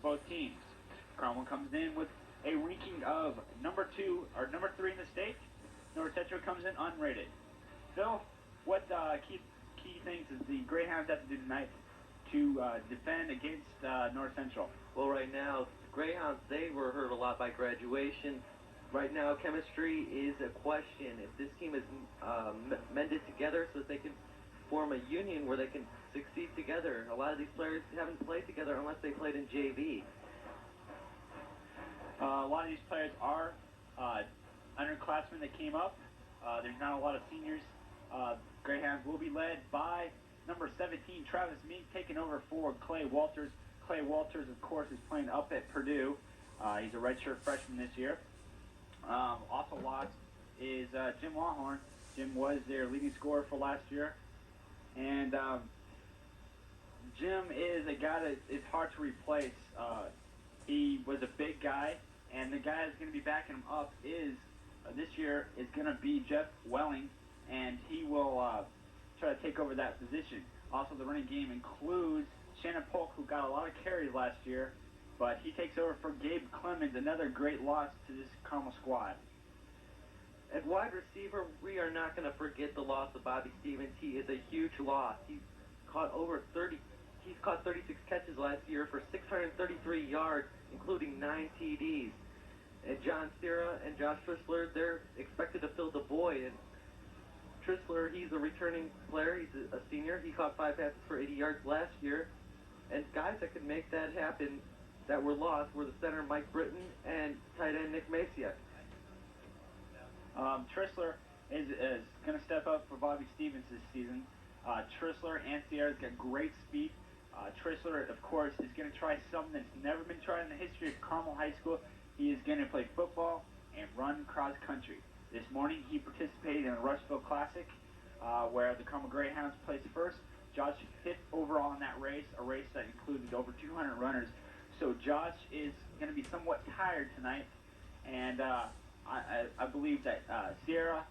both teams. Carmel comes in with a ranking of number 2 or number 3 in the state. North Central comes in unrated. Phil, what key things does the Greyhounds have to do tonight to defend against North Central? Well, right now, the Greyhounds, they were hurt a lot by graduation. Right now, chemistry is a question. If this team is mended together so that they can form a union where they can succeed together. A lot of these players haven't played together unless they played in JV. A lot of these players are underclassmen that came up. There's not a lot of seniors. Greyhounds will be led by number 17, Travis Meek, taking over for Clay Walters. Clay Walters, of course, is playing up at Purdue. He's a redshirt freshman this year. Also lost is Jim Lawhorn. Jim was their leading scorer for last year. And Jim is a guy that is hard to replace. He was a big guy, and the guy that's going to be backing him up is this year is going to be Jeff Welling, and he will try to take over that position. Also, the running game includes Shannon Polk, who got a lot of carries last year, but he takes over for Gabe Clemens, another great loss to this Carmel squad. At wide receiver, we are not going to forget the loss of Bobby Stevens. He is a huge loss. He's caught 36 catches last year for 633 yards, including 9 TDs. And John Sierra and Josh Trissler, they're expected to fill the void. And Trissler, he's a returning player. He's a senior. He caught 5 passes for 80 yards last year. And guys that could make that happen that were lost were the center Mike Britton and tight end Nick Masiak. Trissler is going to step up for Bobby Stevens this season. Trissler and Sierra's got great speed. Trissler, of course, is going to try something that's never been tried in the history of Carmel High School. He is going to play football and run cross country. This morning, he participated in the Rushville Classic, where the Carmel Greyhounds placed first. Josh 5th overall in that race, a race that included over 200 runners. So Josh is going to be somewhat tired tonight, and I believe that Sierra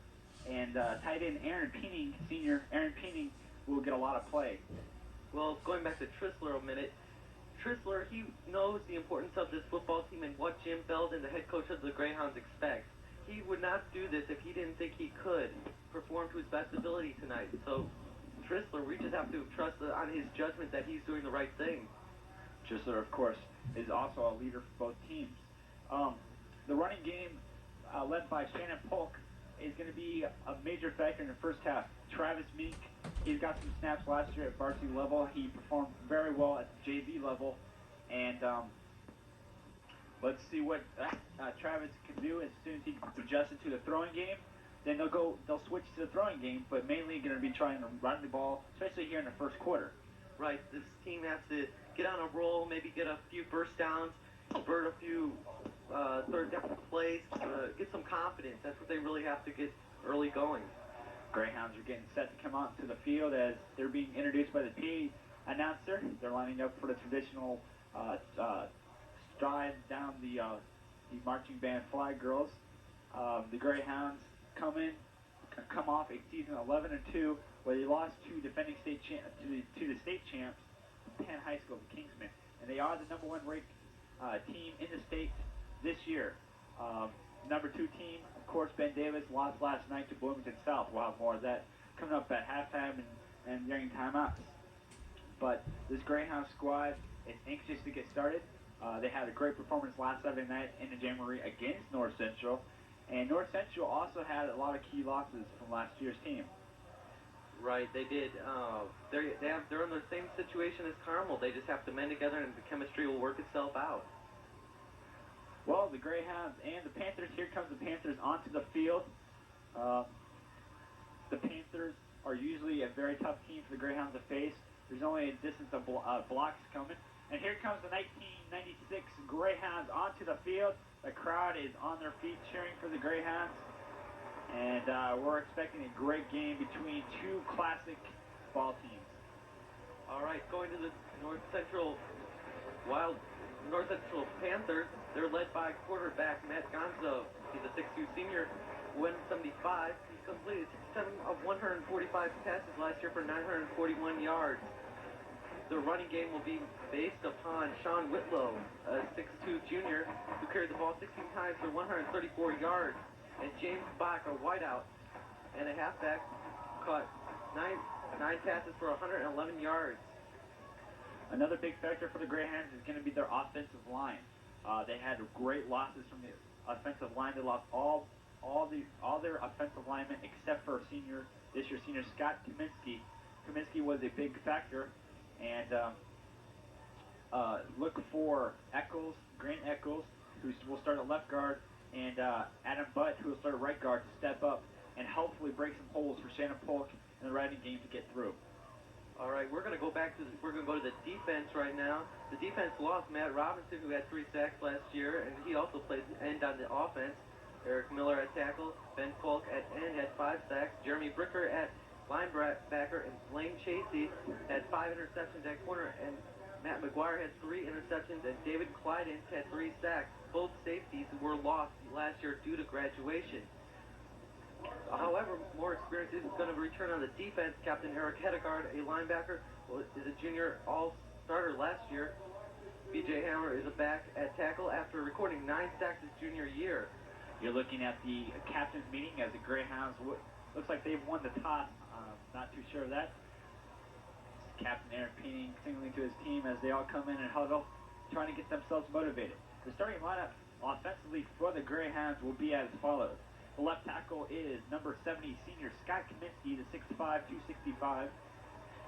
and tight end Aaron Peening, senior Aaron Peening, will get a lot of play. Well, going back to Trissler a minute, Trissler, he knows the importance of this football team and what Jim Belden, the head coach of the Greyhounds, expects. He would not do this if he didn't think he could perform to his best ability tonight. So, Trissler, we just have to trust on his judgment that he's doing the right thing. Trissler, of course, is also a leader for both teams. The running game, led by Shannon Polk, is going to be a major factor in the first half. Travis Meek, he's got some snaps last year at varsity level. He performed very well at the JV level, and let's see what Travis can do as soon as he adjusts to the throwing game. Then they'll switch to the throwing game, but mainly going to be trying to run the ball, especially here in the first quarter. Right, this team has to get on a roll, maybe get a few first downs, convert a few third down plays, get some confidence. That's what they really have to get early going. Greyhounds are getting set to come out to the field as they're being introduced by the PA announcer. They're lining up for the traditional stride down the marching band flag girls. The Greyhounds come off a season 11-2, where they lost to defending state to the state champs, Penn High School, Kingsman, and they are the number 1 ranked team in the state this year. Number 2 team, of course, Ben Davis, lost last night to Bloomington South. We'll have more of that coming up at halftime and during timeouts. But this Greyhound squad is anxious to get started. They had a great performance last Saturday night in the Jamboree against North Central. And North Central also had a lot of key losses from last year's team. Right, they did. They're in the same situation as Carmel. They just have to mend together, and the chemistry will work itself out. Well, the Greyhounds and the Panthers. Here comes the Panthers onto the field. The Panthers are usually a very tough team for the Greyhounds to face. There's only a distance of blocks coming. And here comes the 1996 Greyhounds onto the field. The crowd is on their feet cheering for the Greyhounds. And we're expecting a great game between two classic ball teams. All right, going to the North Central Panthers. They're led by quarterback Matt Gonzo. He's a 6'2 senior, 175. He completed 67 of 145 passes last year for 941 yards. The running game will be based upon Sean Whitlow, a 6'2 junior who carried the ball 16 times for 134 yards, and James Bach, a wideout and a halfback, caught nine passes for 111 yards. Another big factor for the Greyhounds is going to be their offensive line. They had great losses from the offensive line. They lost all their offensive linemen except for this year's senior Scott Kaminsky. Kaminsky was a big factor, and look for Grant Eccles, who will start at left guard, and Adam Butt, who will start at right guard, to step up and hopefully break some holes for Shannon Polk in the running game to get through. All right, we're going to go to the defense right now. The defense lost Matt Robinson, who had 3 sacks last year, and he also played end on the offense. Eric Miller at tackle, Ben Polk at end had 5 sacks, Jeremy Bricker at linebacker, and Blaine Chasey had 5 interceptions at corner, and Matt McGuire had 3 interceptions, and David Clydens had 3 sacks. Both safeties were lost last year due to graduation. However, more experience is going to return on the defense. Captain Eric Hedegaard, a linebacker, is a junior all-starter last year. B.J. Hammer is a back at tackle after recording 9 sacks his junior year. You're looking at the captain's meeting as the Greyhounds looks like they've won the toss. Not too sure of that. Captain Aaron Peening signaling to his team as they all come in and huddle, trying to get themselves motivated. The starting lineup offensively for the Greyhounds will be as follows. The left tackle is number 70 senior Scott Kaminsky, the 6'5", 265.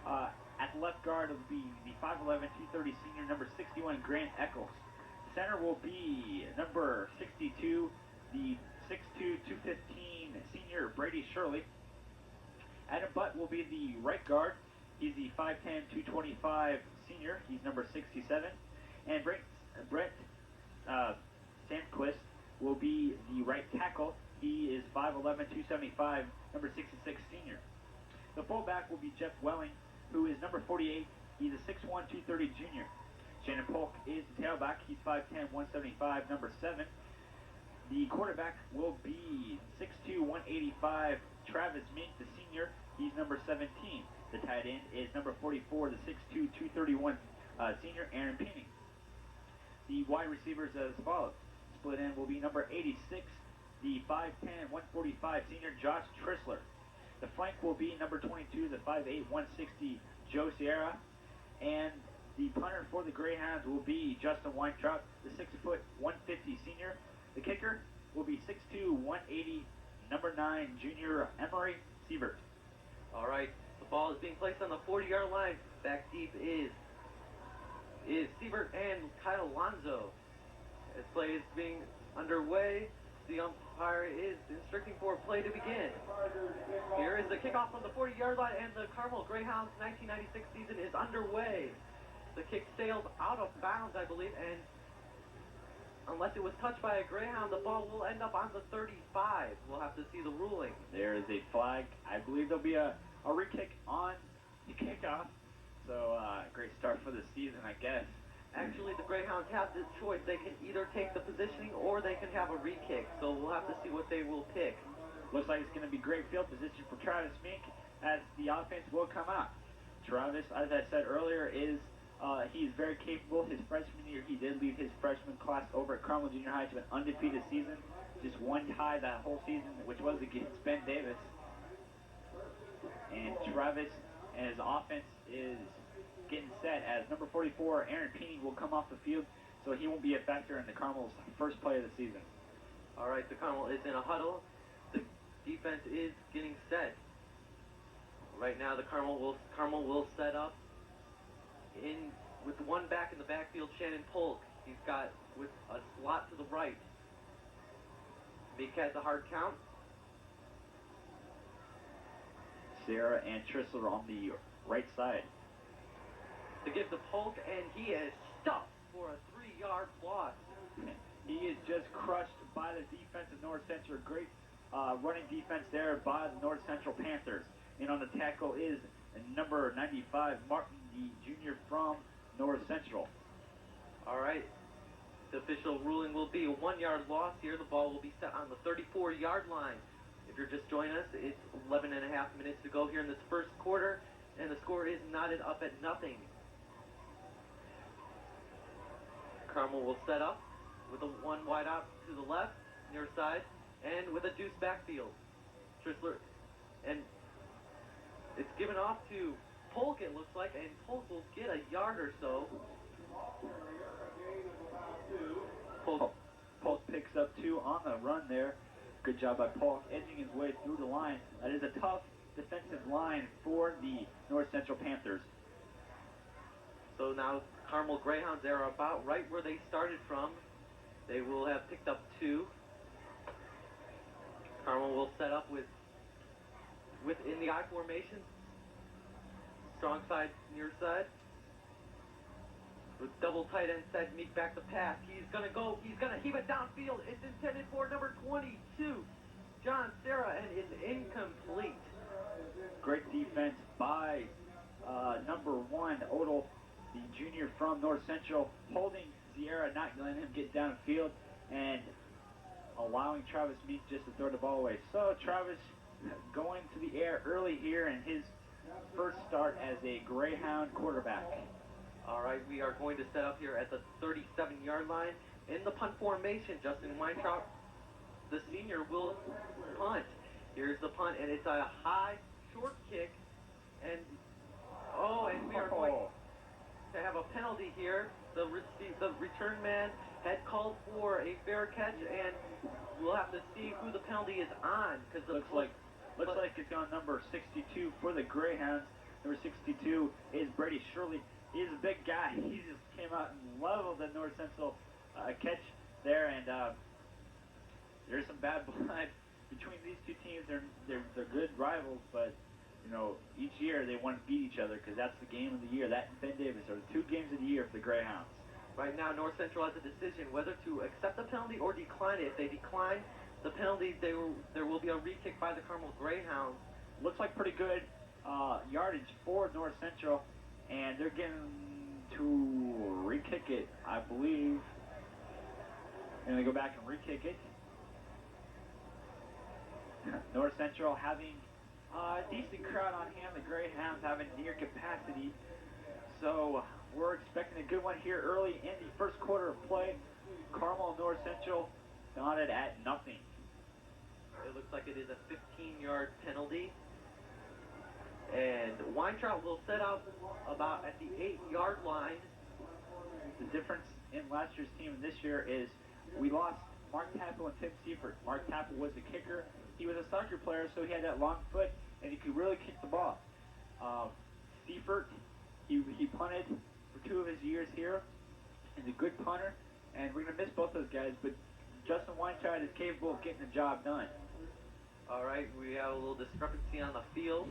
At the left guard will be the 5'11", 230 senior number 61 Grant Eccles. The center will be number 62, the 6'2", 215 senior Brady Shirley. Adam Butt will be the right guard. He's the 5'10", 225 senior. He's number 67. And Brent Sandquist will be the right tackle. He is 5'11", 275, number 66 senior. The fullback will be Jeff Welling, who is number 48. He's a 6'1", 230 junior. Shannon Polk is the tailback. He's 5'10", 175, number 7. The quarterback will be 6'2", 185, Travis Mink, the senior. He's number 17. The tight end is number 44, the 6'2", 231 senior, Aaron Peening. The wide receivers as follows. Split end will be number 86, the 5'10", 145 senior Josh Trissler. The flank will be number 22, the 5'8", 160 Joe Sierra. And the punter for the Greyhounds will be Justin Weintraub, the 6', 150 senior. The kicker will be 6'2", 180, number 9 junior Emery Siebert. All right, the ball is being placed on the 40-yard line. Back deep is Siebert and Kyle Lonzo. As play is being underway, the umpire is instructing for play to begin. Here is the kickoff from the 40-yard line, and the Carmel Greyhounds 1996 season is underway. The kick sailed out of bounds, I believe, and unless it was touched by a Greyhound, the ball will end up on the 35. We'll have to see the ruling. There is a flag. I believe there'll be a re-kick on the kickoff. So, great start for the season, I guess. Actually, the Greyhounds have this choice. They can either take the positioning or they can have a re-kick. So we'll have to see what they will pick. Looks like it's going to be great field position for Travis Mink as the offense will come out. Travis, as I said earlier, he's very capable. His freshman year, he did lead his freshman class over at Carmel Junior High to an undefeated season. Just one tie that whole season, which was against Ben Davis. And Travis and his offense is getting set as number 44, Aaron Peening, will come off the field, so he won't be a factor in the Carmel's first play of the season. All right, the Carmel is in a huddle. The defense is getting set. Right now, the Carmel will set up in with one back in the backfield, Shannon Polk. He's got with a slot to the right. Mink has a hard count. Sarah and Trissler on the right side. To give to Polk, and he is stuffed for a 3-yard loss. He is just crushed by the defense of North Central. Great running defense there by the North Central Panthers. And on the tackle is number 95, Martin, the junior from North Central. All right. The official ruling will be a 1-yard loss here. The ball will be set on the 34-yard line. If you're just joining us, it's 11 and a half minutes to go here in this first quarter, and the score is knotted up at 0. Carmel will set up with a one wide out to the left, near side, and with a deuce backfield. Trissler, and it's given off to Polk, it looks like, and Polk will get a yard or so. Polk picks up 2 on the run there. Good job by Polk, edging his way through the line. That is a tough defensive line for the North Central Panthers. So now Carmel Greyhounds are about right where they started from. They will have picked up 2. Carmel will set up within the I formation. Strong side, near side. With double tight end set, Meek back to pass. He's going to heave it downfield. It's intended for number 22, John Serra, and it's incomplete. Great defense by number 1, Odell, the junior from North Central, holding Sierra, not letting him get downfield, and allowing Travis Meek just to throw the ball away. So Travis going to the air early here in his first start as a Greyhound quarterback. All right, we are going to set up here at the 37-yard line. In the punt formation, Justin Weintraub, the senior, will punt. Here's the punt, and it's a high, short kick. And we are going to have a penalty here. The return man had called for a fair catch, and we'll have to see who the penalty is on. Because looks like it's on number 62 for the Greyhounds. Number 62 is Brady Shirley. He's a big guy. He just came out and leveled the North Central catch there, and there's some bad blood between these two teams. They're good rivals, but you know, each year they want to beat each other because that's the game of the year. That and Ben Davis are the 2 games of the year for the Greyhounds. Right now, North Central has a decision whether to accept the penalty or decline it. If they decline the penalty, there will be a re-kick by the Carmel Greyhounds. Looks like pretty good yardage for North Central, and they're getting to re-kick it, I believe. And they go back and re-kick it. North Central having a decent crowd on hand. The Greyhounds having near capacity. So we're expecting a good one here early in the first quarter of play. Carmel and North Central knotted at nothing. It looks like it is a 15-yard penalty. And Weintraub will set up about at the 8-yard line. The difference in last year's team and this year is we lost Mark Tappel and Tim Seifert. Mark Tappel was the kicker. He was a soccer player, so he had that long foot, and he could really kick the ball. Seifert, he punted for 2 of his years here. He's a good punter, and we're going to miss both those guys, but Justin Weintraub is capable of getting the job done. All right, we have a little discrepancy on the field,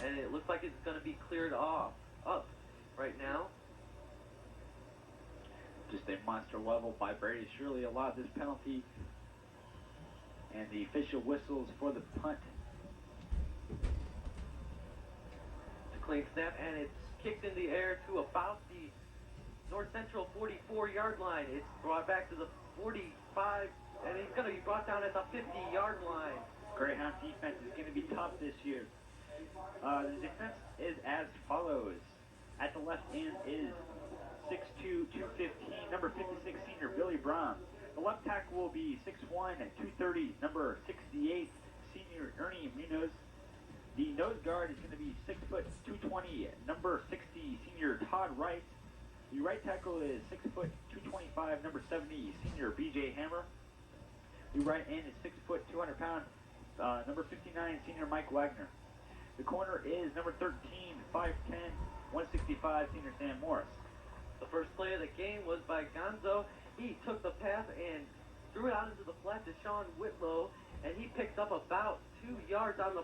and it looks like it's going to be cleared up right now. Just a monster level by Brady Shirley allowed this penalty, and the official whistles for the punt. It's a clean snap, and it's kicked in the air to about the North Central 44-yard line. It's brought back to the 45, and it's going to be brought down at the 50-yard line. Greyhound defense is going to be tough this year. The defense is as follows. At the left end is 6'2", 215, number 56, senior Billy Brown. The left tackle will be 6'1", 230, number 68, senior Ernie Munoz. The nose guard is going to be 6', 220, number 60, senior Todd Wright. The right tackle is 6', 225, number 70, senior B.J. Hammer. The right end is 6', 200-pound, number 59, senior Mike Wagner. The corner is number 13, 5'10", 165, senior Sam Morris. The first play of the game was by Gonzo. He took the pass and threw it out into the flat to Sean Whitlow, and he picked up about 2 yards on the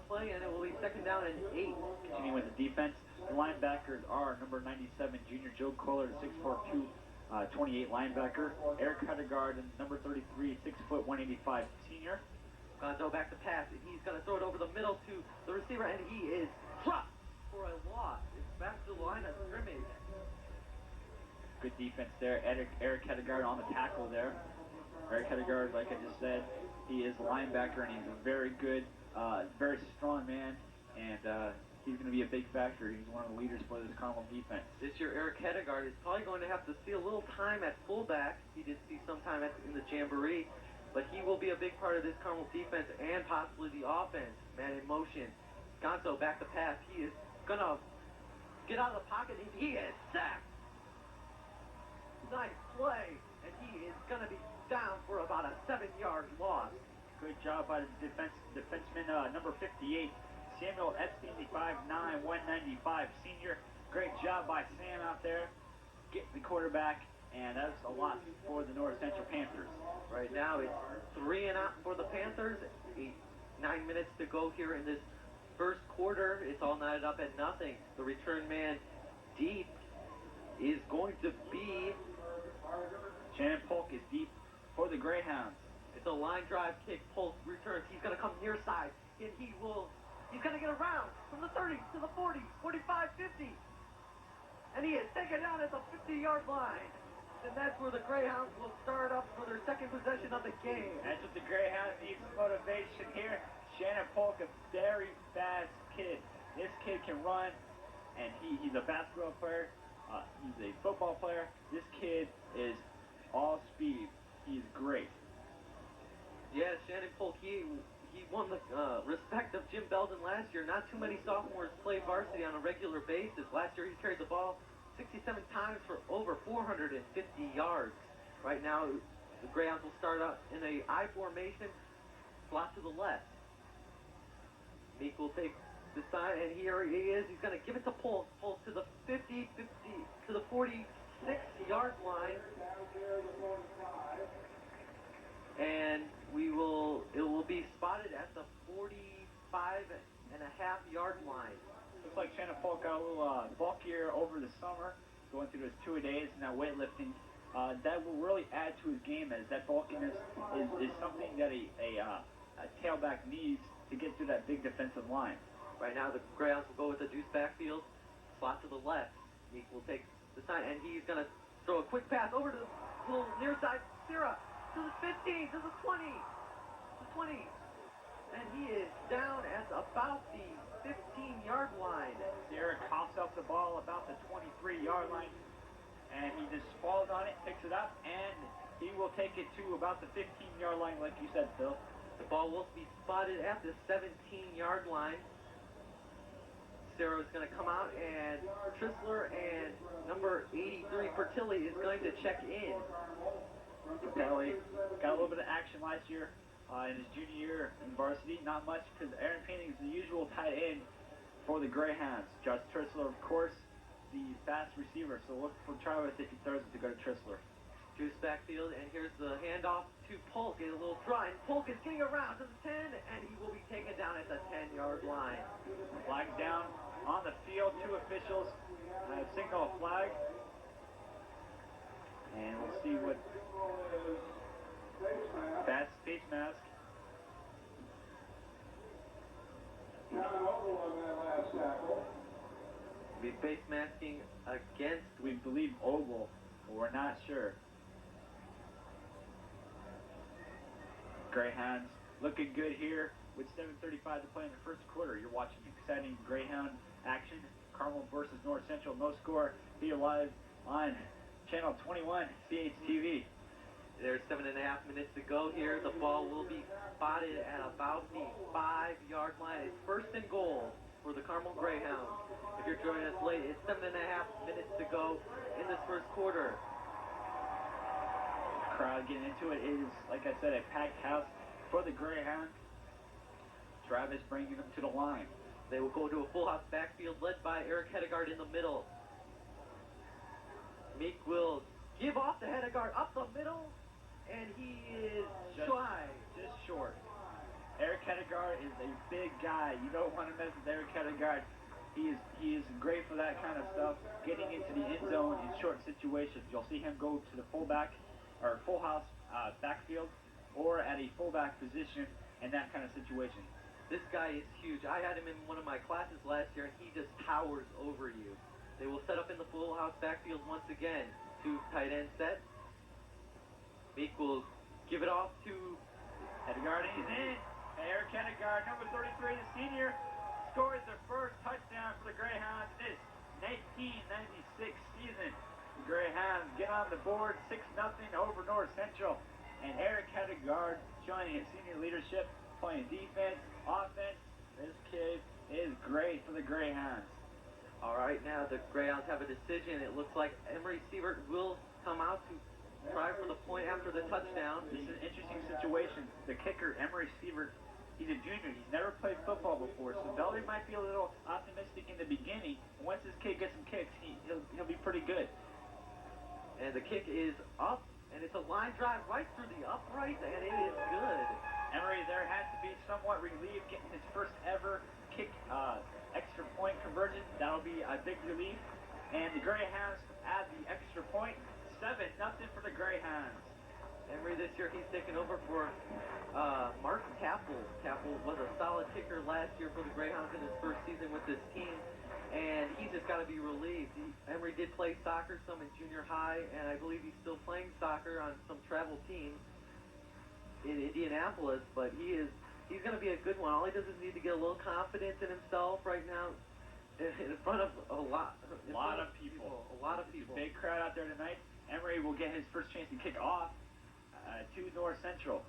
play, and it will be second down and 8. Continuing with the defense, the linebackers are number 97, junior Joe Kohler, 6'4", 228 linebacker. Eric Huttegard, number 33, 6', 185 senior. Gonzo back to pass. He's going to throw it over the middle to the receiver, and he is dropped for a loss. It's back to the line of scrimmage. Good defense there. Eric Huttegard on the tackle there. Eric Huttegard, like I just said, he is a linebacker, and he's a very good, very strong man, and he's going to be a big factor. He's one of the leaders for this Carmel defense. This year, Eric Hedegaard is probably going to have to see a little time at fullback. He did see some time in the Jamboree, but he will be a big part of this Carmel defense and possibly the offense. Man in motion. Gonzo back to pass. He is going to get out of the pocket, and he is sacked. Nice play, and he is going to be down for about a 7-yard loss. Good job by the defenseman, number 58, Samuel Epstein, the 5'9", 195 senior. Great job by Sam out there, getting the quarterback, and that's a lot for the North Central Panthers. Right now, it's 3 and out for the Panthers. 9 minutes to go here in this first quarter. It's all knotted up at nothing. The return man deep is going to be Shannon Polk is deep for the Greyhounds. It's a line drive kick. Polk returns. He's going to come near side, and he's going to get around from the 30 to the 40, 45, 50. And he is taken down at the 50-yard line. And that's where the Greyhounds will start up for their second possession of the game. That's what the Greyhounds need, motivation here. Shannon Polk, a very fast kid. This kid can run, and he's a basketball player. He's a football player. This kid is all speed. He's great. Yeah, Shannon Polk, he won the respect of Jim Belden last year. Not too many sophomores play varsity on a regular basis. Last year he carried the ball 67 times for over 450 yards. Right now, the Greyhounds will start out in a I formation, slot to the left. Meek will take the side, and here he is. He's going to give it to Polk. Polk to the 50, to the 46-yard line. And it will be spotted at the 45.5-yard line. Looks like Shannon Polk got a little bulkier over the summer, going through those 2-a-days and that weightlifting. That will really add to his game, as that bulkiness is something that a tailback needs to get through that big defensive line. Right now, the Greyhounds will go with the deuce backfield, slot to the left. Meek will take the side, and he's going to throw a quick pass over to the little near side. Sierra to the 15, to the 20, and he is down at about the 15-yard line. Sierra coughs up the ball about the 23-yard line, and he just falls on it, picks it up, and he will take it to about the 15-yard line, like you said, Phil. The ball will be spotted at the 17-yard line. Sierra is going to come out, and Trissler and number 83, Pertilli, is going to check in. Pertilli got a little bit of action last year in his junior year in varsity. Not much, because Aaron Painting is the usual tight end for the Greyhounds. Josh Trissler, of course, the fast receiver. So look for Travis if he throws it to go to Trissler. Deuce backfield, and here's the handoff to Polk. Get a little try, and Polk is getting around to the 10, and he will be taken down at the 10-yard line. Flag down on the field. 2 officials signal a flag. And we'll see what... That's face mask. Be face masking against, we believe, Oval, but we're not sure. Greyhounds looking good here with 7:35 to play in the first quarter. You're watching exciting Greyhound action. Carmel versus North Central. No score here live on Channel 21 CHTV. There's 7.5 minutes to go here. The ball will be spotted at about the 5-yard line. It's first and goal for the Carmel Greyhounds. If you're joining us late, it's 7.5 minutes to go in this first quarter. Crowd getting into it. Is, like I said, a packed house for the Greyhounds. Travis bringing them to the line. They will go to a full house backfield led by Eric Hedegaard in the middle. Meek will give off to Hedegaard up the middle, and he is just short. Eric Hedegaard is a big guy. You don't want to mess with Eric Hedegaard. He is great for that kind of stuff, getting into the end zone in short situations. You'll see him go to the fullback or full house backfield, or at a fullback position in that kind of situation. This guy is huge. I had him in one of my classes last year, and he just towers over you. They will set up in the full house backfield once again. 2 tight end set. Meek will give it off to Hedegaard. He's in. Eric Hedegaard, number 33, the senior. scores their first touchdown for the Greyhounds in this 1996 season. The Greyhounds get on the board 6-0 over North Central. And Eric Hedegaard showing his senior leadership, playing defense, offense. This kid is great for the Greyhounds. All right, now the Greyhounds have a decision. It looks like Emery Sievert will come out to try for the point after the touchdown. This is an interesting situation. The kicker, Emery Sievert, he's a junior. He's never played football before, so Belly might be a little optimistic in the beginning. Once this kid gets some kicks, he'll be pretty good. And the kick is up, and it's a line drive right through the upright, and it is good. Emery there had to be somewhat relieved getting his first ever kick extra point conversion. That'll be a big relief. And the Greyhounds add the extra point. 7-0 for the Greyhounds. Emery this year, he's taken over for Mark Tappel. Tappel was a solid kicker last year for the Greyhounds in his first season with this team, and he's just got to be relieved. Emery did play soccer some in junior high, and I believe he's still playing soccer on some travel teams in Indianapolis, but he's going to be a good one. All he does is need to get a little confidence in himself right now in front of a lot of people. A lot of people. Big crowd out there tonight. Emery will get his first chance to kick off to North Central.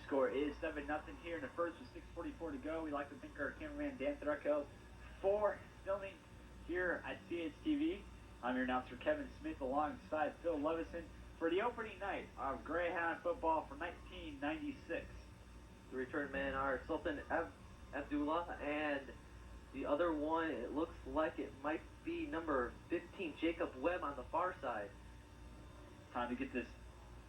Score is 7-0 here in the first with 6:44 to go. We like to thank our cameraman Dan Threckel for filming here at CHTV. I'm your announcer Kevin Smith alongside Phil Levison for the opening night of Greyhound football for 1996. The return men are Sultan Abdullah, and the other one, it looks like it might be number 15, Jacob Webb on the far side. Time to get this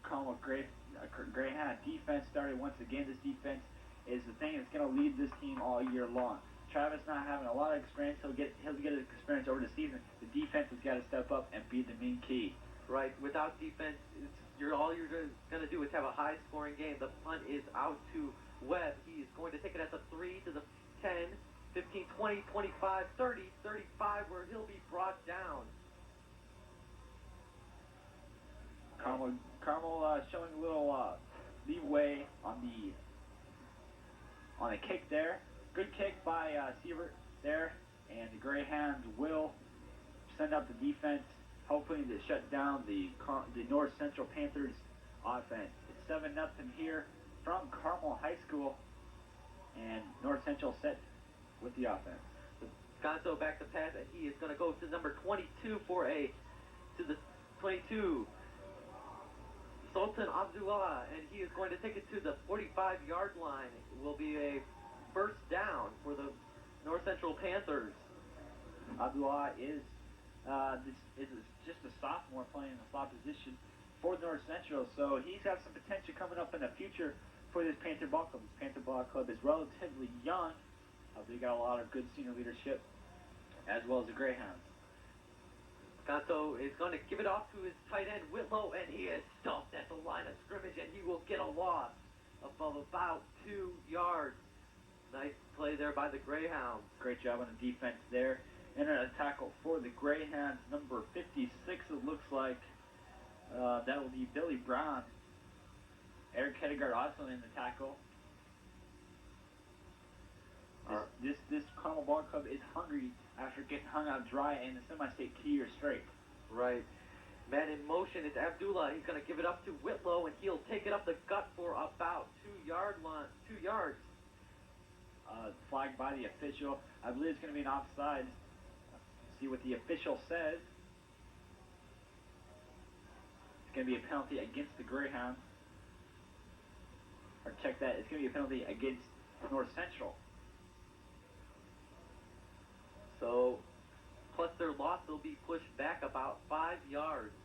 Carmel Greyhound defense started once again. This defense is the thing that's going to lead this team all year long. Travis not having a lot of experience. He'll get his experience over the season. The defense has got to step up and be the main key. Right. Without defense, all you're going to do is have a high-scoring game. The punt is out to Webb. He's going to take it at the 3 to the 10. 15, 20, 25, 30, 35, where he'll be brought down. Carmel showing a little leeway on the kick there. Good kick by Sievert there, and the Greyhounds will send up the defense, hoping to shut down the North Central Panthers offense. It's 7-0 here from Carmel High School, and North Central set with the offense. Gonzo back to pass, and he is going to go to number 22 to the 22. Sultan Abdullah, and he is going to take it to the 45-yard line. It will be a first down for the North Central Panthers. Abdullah is just a sophomore playing in the slot position for North Central, so he's got some potential coming up in the future for this Panther Ball Club. This Panther Ball Club is relatively young. They got a lot of good senior leadership, as well as the Greyhounds. Gonzo is going to give it off to his tight end, Whitlow, and he is stumped at the line of scrimmage, and he will get a loss of about 2 yards. Nice play there by the Greyhounds. Great job on the defense there. And a tackle for the Greyhounds, number 56, it looks like. That will be Billy Brown. Eric Hedegaard also in the tackle. This Carmel Ball Club is hungry after getting hung out dry in the semi-state 2 years straight. Right. Man in motion, it's Abdullah. He's going to give it up to Whitlow, and he'll take it up the gut for about 2 yards. Flagged by the official. I believe it's going to be an offside. See what the official says. It's going to be a penalty against the Greyhounds. Or check that. It's going to be a penalty against North Central. So, plus their loss, they'll be pushed back about 5 yards.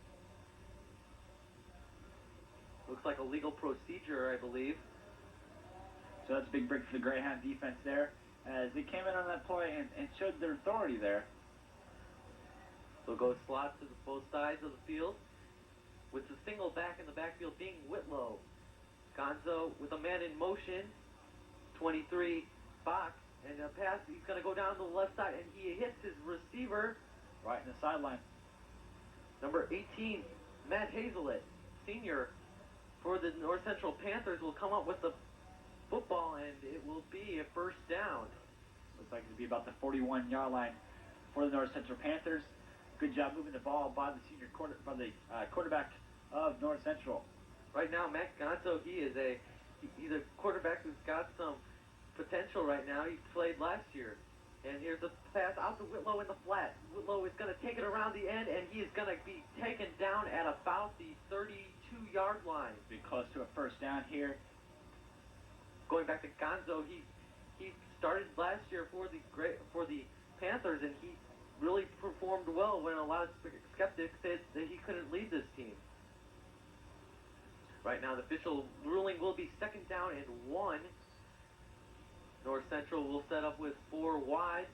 Looks like a legal procedure, I believe. So that's a big break for the Greyhound defense there, as they came in on that play and showed their authority there. They'll go slot to both sides of the field, with the single back in the backfield being Whitlow. Gonzo with a man in motion, 23, Fox. And the pass, he's going to go down to the left side, and he hits his receiver. Right in the sideline. Number 18, Matt Hazelet, senior, for the North Central Panthers, will come up with the football, and it will be a first down. Looks like it'll be about the 41-yard line for the North Central Panthers. Good job moving the ball by the quarterback of North Central. Right now, Matt Gonzo, he's a quarterback who's got some potential right now. He played last year. And here's a pass out to Whitlow in the flat. Whitlow is going to take it around the end, and he is going to be taken down at about the 32-yard line. Be close to a first down here. Going back to Gonzo, he started last year for the Panthers, and he really performed well when a lot of skeptics said that he couldn't lead this team. Right now, the official ruling will be second down and 1. North Central will set up with 4 wide,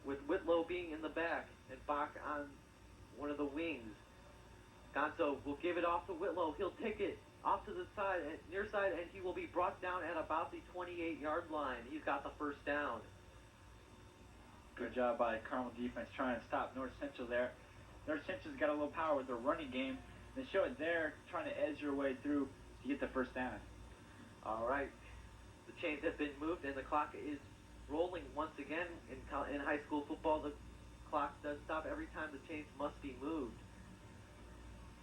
with Whitlow being in the back and Bach on one of the wings. Gonzo will give it off to Whitlow. He'll take it off to the side, near side, and he will be brought down at about the 28-yard line. He's got the first down. Good job by Carmel defense trying to stop North Central there. North Central's got a little power with their running game. They show it there, trying to edge their way through to get the first down. All right. The chains have been moved, and the clock is rolling once again. In high school football, the clock does stop every time the chains must be moved.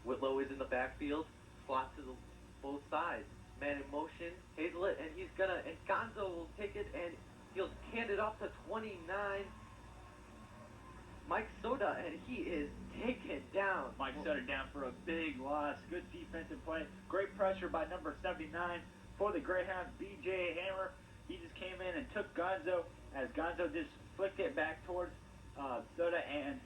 Whitlow is in the backfield, slot to both sides. Man in motion, Hazelet, and Gonzo will take it, and he'll hand it off to 29, Mike Soda, and he is taken down. Mike Soda down for a big loss. Good defensive play. Great pressure by number 79 for the Greyhounds, B.J. Hammer. He just came in and took Gonzo as Gonzo just flicked it back towards Soda, and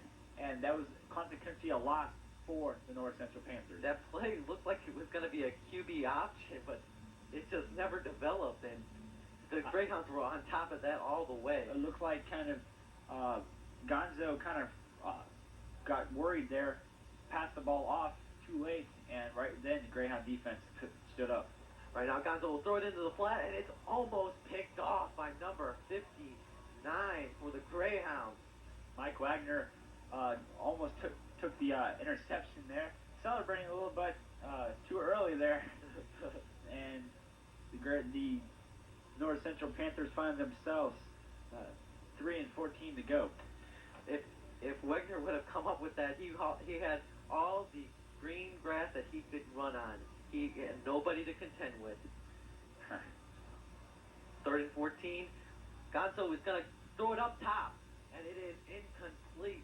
that was consequently a loss for the North Central Panthers. That play looked like it was going to be a QB option, but it just never developed, and the Greyhounds were on top of that all the way. It looked like Gonzo got worried there, passed the ball off too late, and right then the Greyhound defense stood up. Right now, Gonzo will throw it into the flat, and it's almost picked off by number 59 for the Greyhounds. Mike Wagner almost took the interception there, celebrating a little bit too early there, and the North Central Panthers find themselves 3-14 to go. If Wagner would have come up with that, he had all the green grass that he could run on. He had nobody to contend with. 3rd and 14. Gonzo is going to throw it up top, and it is incomplete.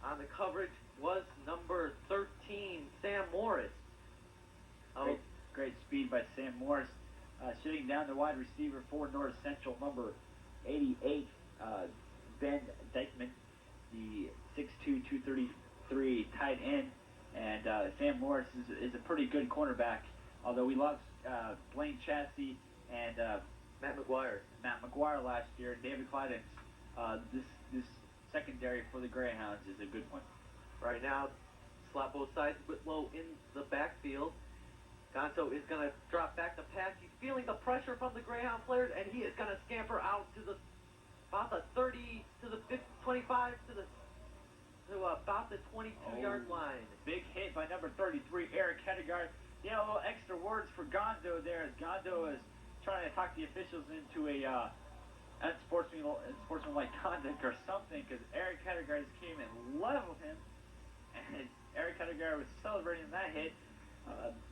On the coverage was number 13, Sam Morris. Great speed by Sam Morris. Shooting down the wide receiver for North Central, number 88, Ben Dykeman, the 6'2", 233 tight end. And Sam Morris is a pretty good cornerback, although we lost Blaine Chassie and Matt McGuire last year, and David Clydens. This secondary for the Greyhounds is a good one. Right now, slot both sides. Whitlow in the backfield. Gonzo is going to drop back the pass. He's feeling the pressure from the Greyhound players, and he is going to scamper out to about the 30, to the 25, to about the 22-yard line. Big hit by number 33, Eric Hedegaard. A little extra words for Gonzo there, as Gonzo is trying to talk the officials into a unsportsmanlike conduct or something, because Eric Hedegaard just came and leveled him, and Eric Hedegaard was celebrating that hit.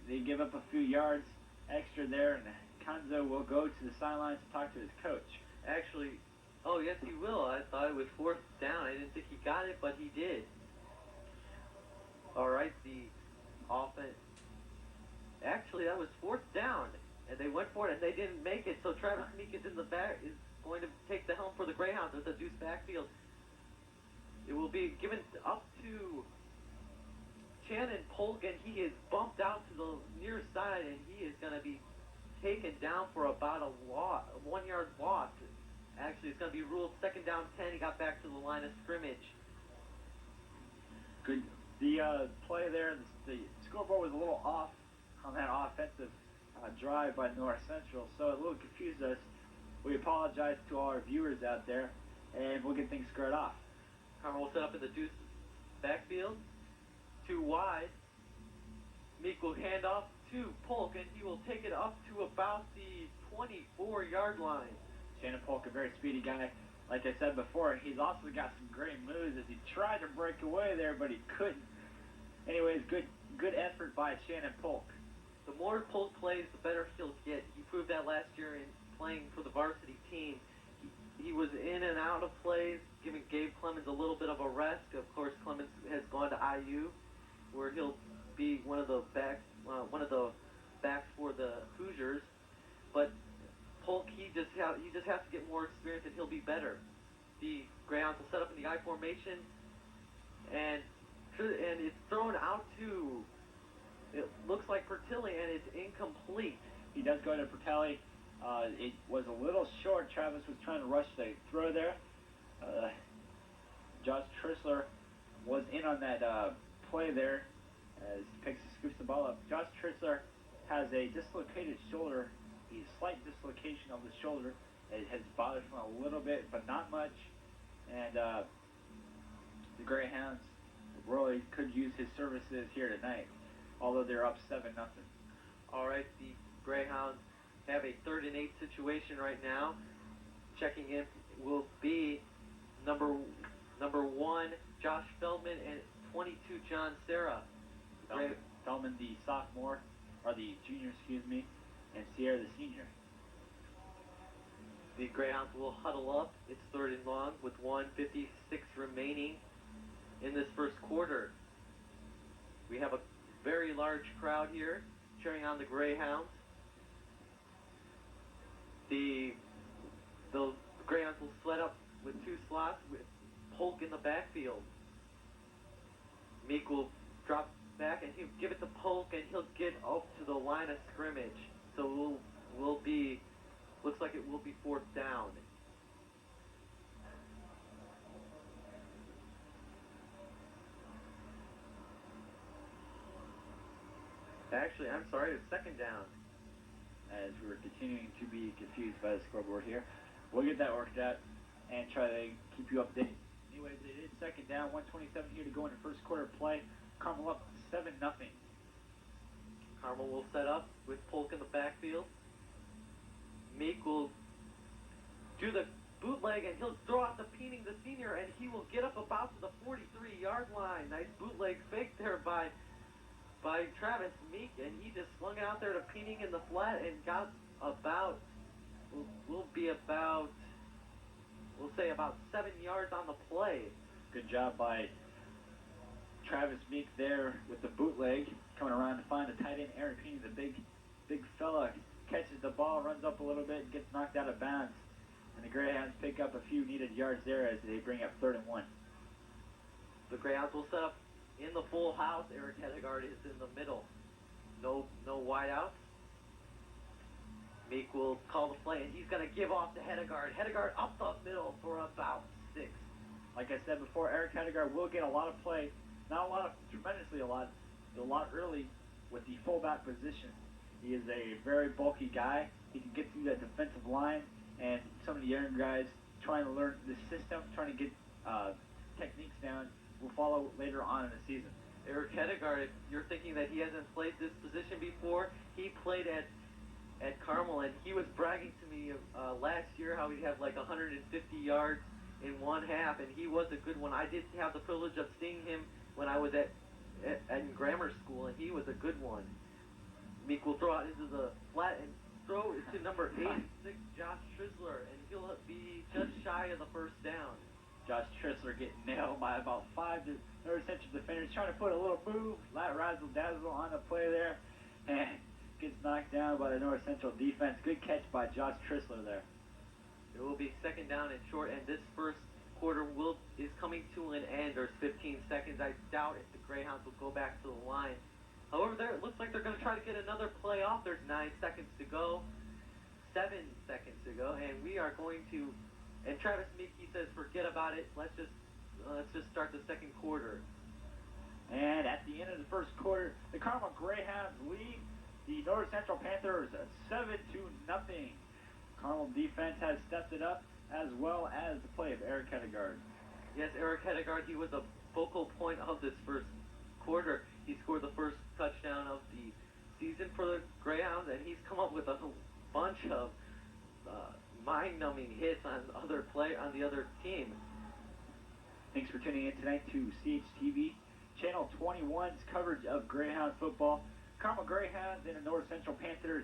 They give up a few yards extra there, and Gonzo will go to the sidelines to talk to his coach. Actually, oh yes, he will. I thought it was 4th down. I didn't think he got it, but he did. All right, the offense. Actually, that was 4th down, and they went for it, and they didn't make it. So Travis Meek is in the back, is going to take the helm for the Greyhounds with a deuce backfield. It will be given up to Shannon Polk, and he is bumped out to the near side, and he is going to be taken down for about a 1-yard loss. Actually, it's going to be ruled 2nd down 10. He got back to the line of scrimmage. Good. The play there, the scoreboard was a little off on that offensive drive by North Central, so it a little confused us. We apologize to all our viewers out there, and we'll get things squared off. Carmel will set up in the deuce backfield. 2 wide. Meek will hand off to Polk, and he will take it up to about the 24-yard line. Shannon Polk, a very speedy guy. Like I said before, he's also got some great moves as he tried to break away there, but he couldn't. Anyways, good effort by Shannon Polk. The more Polk plays, the better he'll get. He proved that last year in playing for the varsity team. He was in and out of plays, giving Gabe Clemens a little bit of a rest. Of course, Clemens has gone to IU, where he'll be one of the backs for the Hoosiers. But Polk, he just has to get more experience, and he'll be better. The Greyhounds will set up in the I formation, and it's thrown out to, it looks like Pertilli, and it's incomplete. He does go to Pertelli. It was a little short. Travis was trying to rush the throw there. Josh Trissler was in on that play there as he scoops the ball up. Josh Trissler has a dislocated shoulder, a slight dislocation of the shoulder. It has bothered him a little bit, but not much. And the Greyhounds really could use his services here tonight, although they're up 7-0. All right, the Greyhounds have a 3rd and 8 situation right now. Checking in will be number 1, Josh Feldman, and 22, John Serra. Feldman, the sophomore, or the junior, and Sierra, the senior. The Greyhounds will huddle up. It's 3rd and long with 1:56 remaining in this first quarter. We have a very large crowd here cheering on the Greyhounds. The Greyhounds will split up with 2 slots with Polk in the backfield. Meek will drop back and he'll give it to Polk, and he'll get up to the line of scrimmage. So looks like it will be 4th down. Actually, I'm sorry, it's 2nd down. As we were continuing to be confused by the scoreboard here. We'll get that worked out and try to keep you updated. Anyways, it is 2nd down, 1:27 here to go in the first quarter play. Carmel up 7-0. Carmel will set up with Polk in the backfield. Meek will do the bootleg, and he'll throw out the Peening, the senior, and he will get up about to the 43-yard line. Nice bootleg fake there by Travis Meek, and he just slung it out there to Peening in the flat and got about, we'll say about 7 yards on the play. Good job by Travis Meek there with the bootleg, coming around to find the tight end. Aaron Peening, the big fella, catches the ball, runs up a little bit, and gets knocked out of bounds. And the Greyhounds pick up a few needed yards there as they bring up 3rd and 1. The Greyhounds will set up in the full house. Eric Hedegaard is in the middle. No wideouts. Meek will call the play, and he's going to give off to Hedegaard. Hedegaard up the middle for about 6. Like I said before, Eric Hedegaard will get a lot of play. Not a lot, tremendously a lot early with the fullback position. He is a very bulky guy. He can get through that defensive line, and some of the younger guys trying to learn the system, trying to get techniques down, will follow later on in the season. Eric Hedegaard, if you're thinking that he hasn't played this position before, he played at Carmel, and he was bragging to me last year how he had like 150 yards in one half, and he was a good one. I did have the privilege of seeing him when I was at grammar school, and he was a good one. Meek will throw out into the flat and throw it to number 86, Josh Trissler, and he'll be just shy of the 1st down. Josh Trissler getting nailed by about 5 North Central defenders, trying to put a little move, razzle dazzle on the play there, and gets knocked down by the North Central defense. Good catch by Josh Trissler there. It will be 2nd down and short, and this first quarter is coming to an end. There's 15 seconds. I doubt if the Greyhounds will go back to the line. However, it looks like they're going to try to get another play off. There's 9 seconds to go, 7 seconds to go, and we are going to. And Travis Meek, he says, forget about it. Let's just start the 2nd quarter. And at the end of the first quarter, the Carmel Greyhounds lead the North Central Panthers 7-0. Carmel defense has stepped it up, as well as the play of Eric Hedegaard. Yes, Eric Hedegaard, he was a focal point of this first quarter. He scored the first touchdown of the season for the Greyhounds, and he's come up with a bunch of mind-numbing concentrate on the other team. Thanks for tuning in tonight to CHTV Channel 21's coverage of Greyhound football. Carmel Greyhounds and the North Central Panthers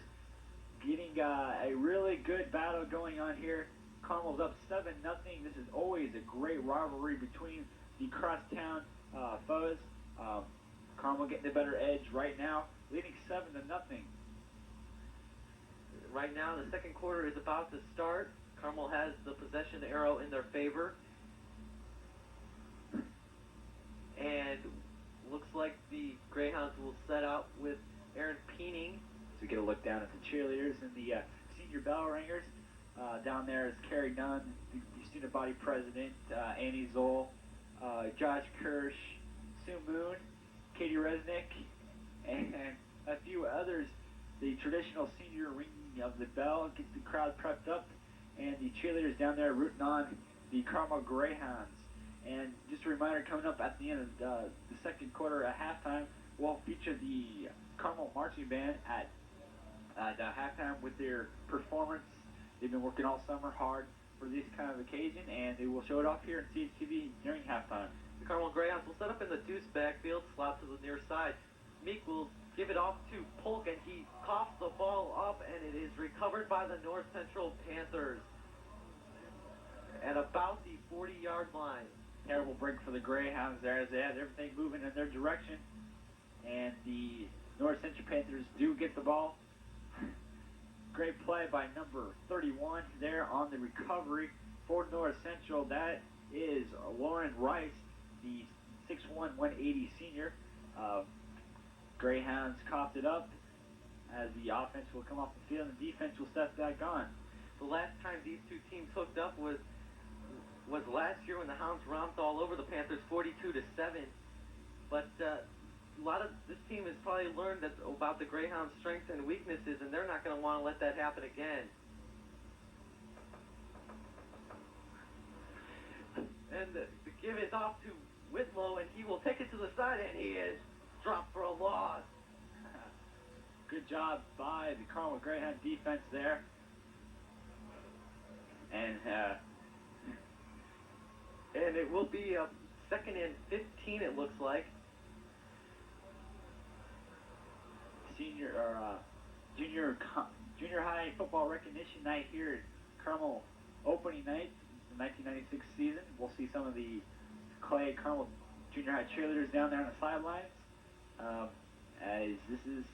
getting a really good battle going on here. Carmel's up 7-0. This is always a great rivalry between the crosstown foes. Carmel getting the better edge right now, leading 7-0. Right now, the second quarter is about to start. Carmel has the possession arrow in their favor. And looks like the Greyhounds will set out with Aaron Peening. So we get a look down at the cheerleaders and the senior bell ringers. Down there is Carrie Dunn, the student body president, Annie Zoll, Josh Kirsch, Sue Moon, Katie Resnick, and a few others. The traditional senior ringing of the bell gets the crowd prepped up, and the cheerleaders down there rooting on the Carmel Greyhounds. And just a reminder, coming up at the end of the second quarter at halftime, we'll feature the Carmel Marching Band at halftime with their performance. They've been working all summer hard for this kind of occasion, and they will show it off here in CHTV during halftime. The Carmel Greyhounds will set up in the deuce backfield, slot to the near side. Meek will give it off to Polk, and he coughs the ball up, and it is recovered by the North Central Panthers at about the 40-yard line. Terrible break for the Greyhounds there as they had everything moving in their direction. And the North Central Panthers do get the ball. Great play by number 31 there on the recovery for North Central. That is Lauren Rice, the 6'1", 180 senior. Greyhounds coughed it up as the offense will come off the field and defense will step back on. The last time these two teams hooked up was last year when the Hounds romped all over the Panthers 42-7. But a lot of this team has probably learned about the Greyhounds' strengths and weaknesses, and they're not going to want to let that happen again. And the give is off to Whitlow, and he will take it to the side, and he is dropped for a loss. Good job by the Carmel Greyhound defense there. And it will be a 2nd and 15, it looks like. Junior high football recognition night here at Carmel opening night, the 1996 season. We'll see some of the Clay Carmel junior high cheerleaders down there on the sidelines. As this is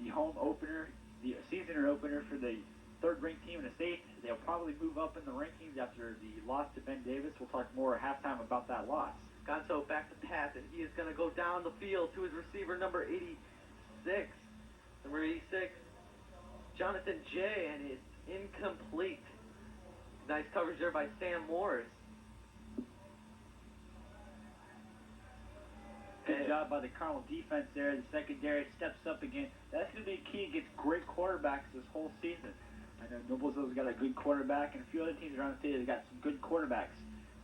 the home opener, the season opener for the third-ranked team in the state. They'll probably move up in the rankings after the loss to Ben Davis. We'll talk more at halftime about that loss. Gonzo back to pass, and he is going to go down the field to his receiver, number 86. Number 86, Jonathan J., and it's incomplete. Nice coverage there by Sam Morris. Good job by the Carmel defense there. The secondary steps up again. That's going to be key against great quarterbacks this whole season. I know Noblesville's got a good quarterback, and a few other teams around the state have got some good quarterbacks.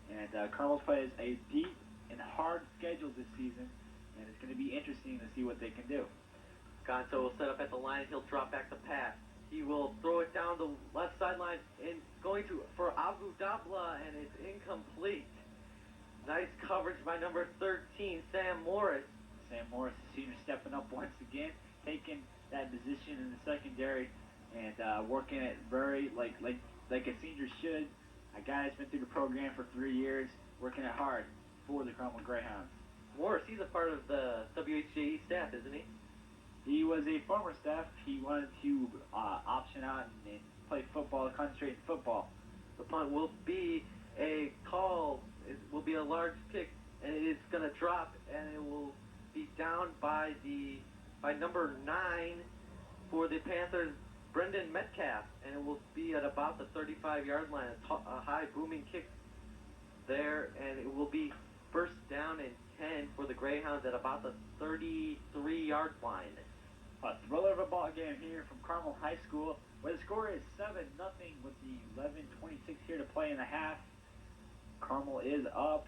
And Carmel's plays a deep and hard schedule this season, and it's going to be interesting to see what they can do. Gonzo will set up at the line. He'll drop back the pass. He will throw it down the left sideline and going for Abu Dabla, and it's incomplete. Nice coverage by number 13, Sam Morris. Sam Morris, the senior, stepping up once again, taking that position in the secondary and working it very like a senior should. A guy that's been through the program for 3 years, working it hard for the Carmel Greyhounds. Morris, he's a part of the WHJE staff, isn't he? He was a former staff. He wanted to option out and play football, concentrate in football. The punt will be a call. It will be a large kick, and it is going to drop, and it will be down by number 9 for the Panthers, Brendan Metcalf, and it will be at about the 35-yard line. A high booming kick there, and it will be first down and 10 for the Greyhounds at about the 33-yard line. A thriller of a ball game here from Carmel High School, where the score is 7-0 with the 11:26 here to play in the half. Carmel is up.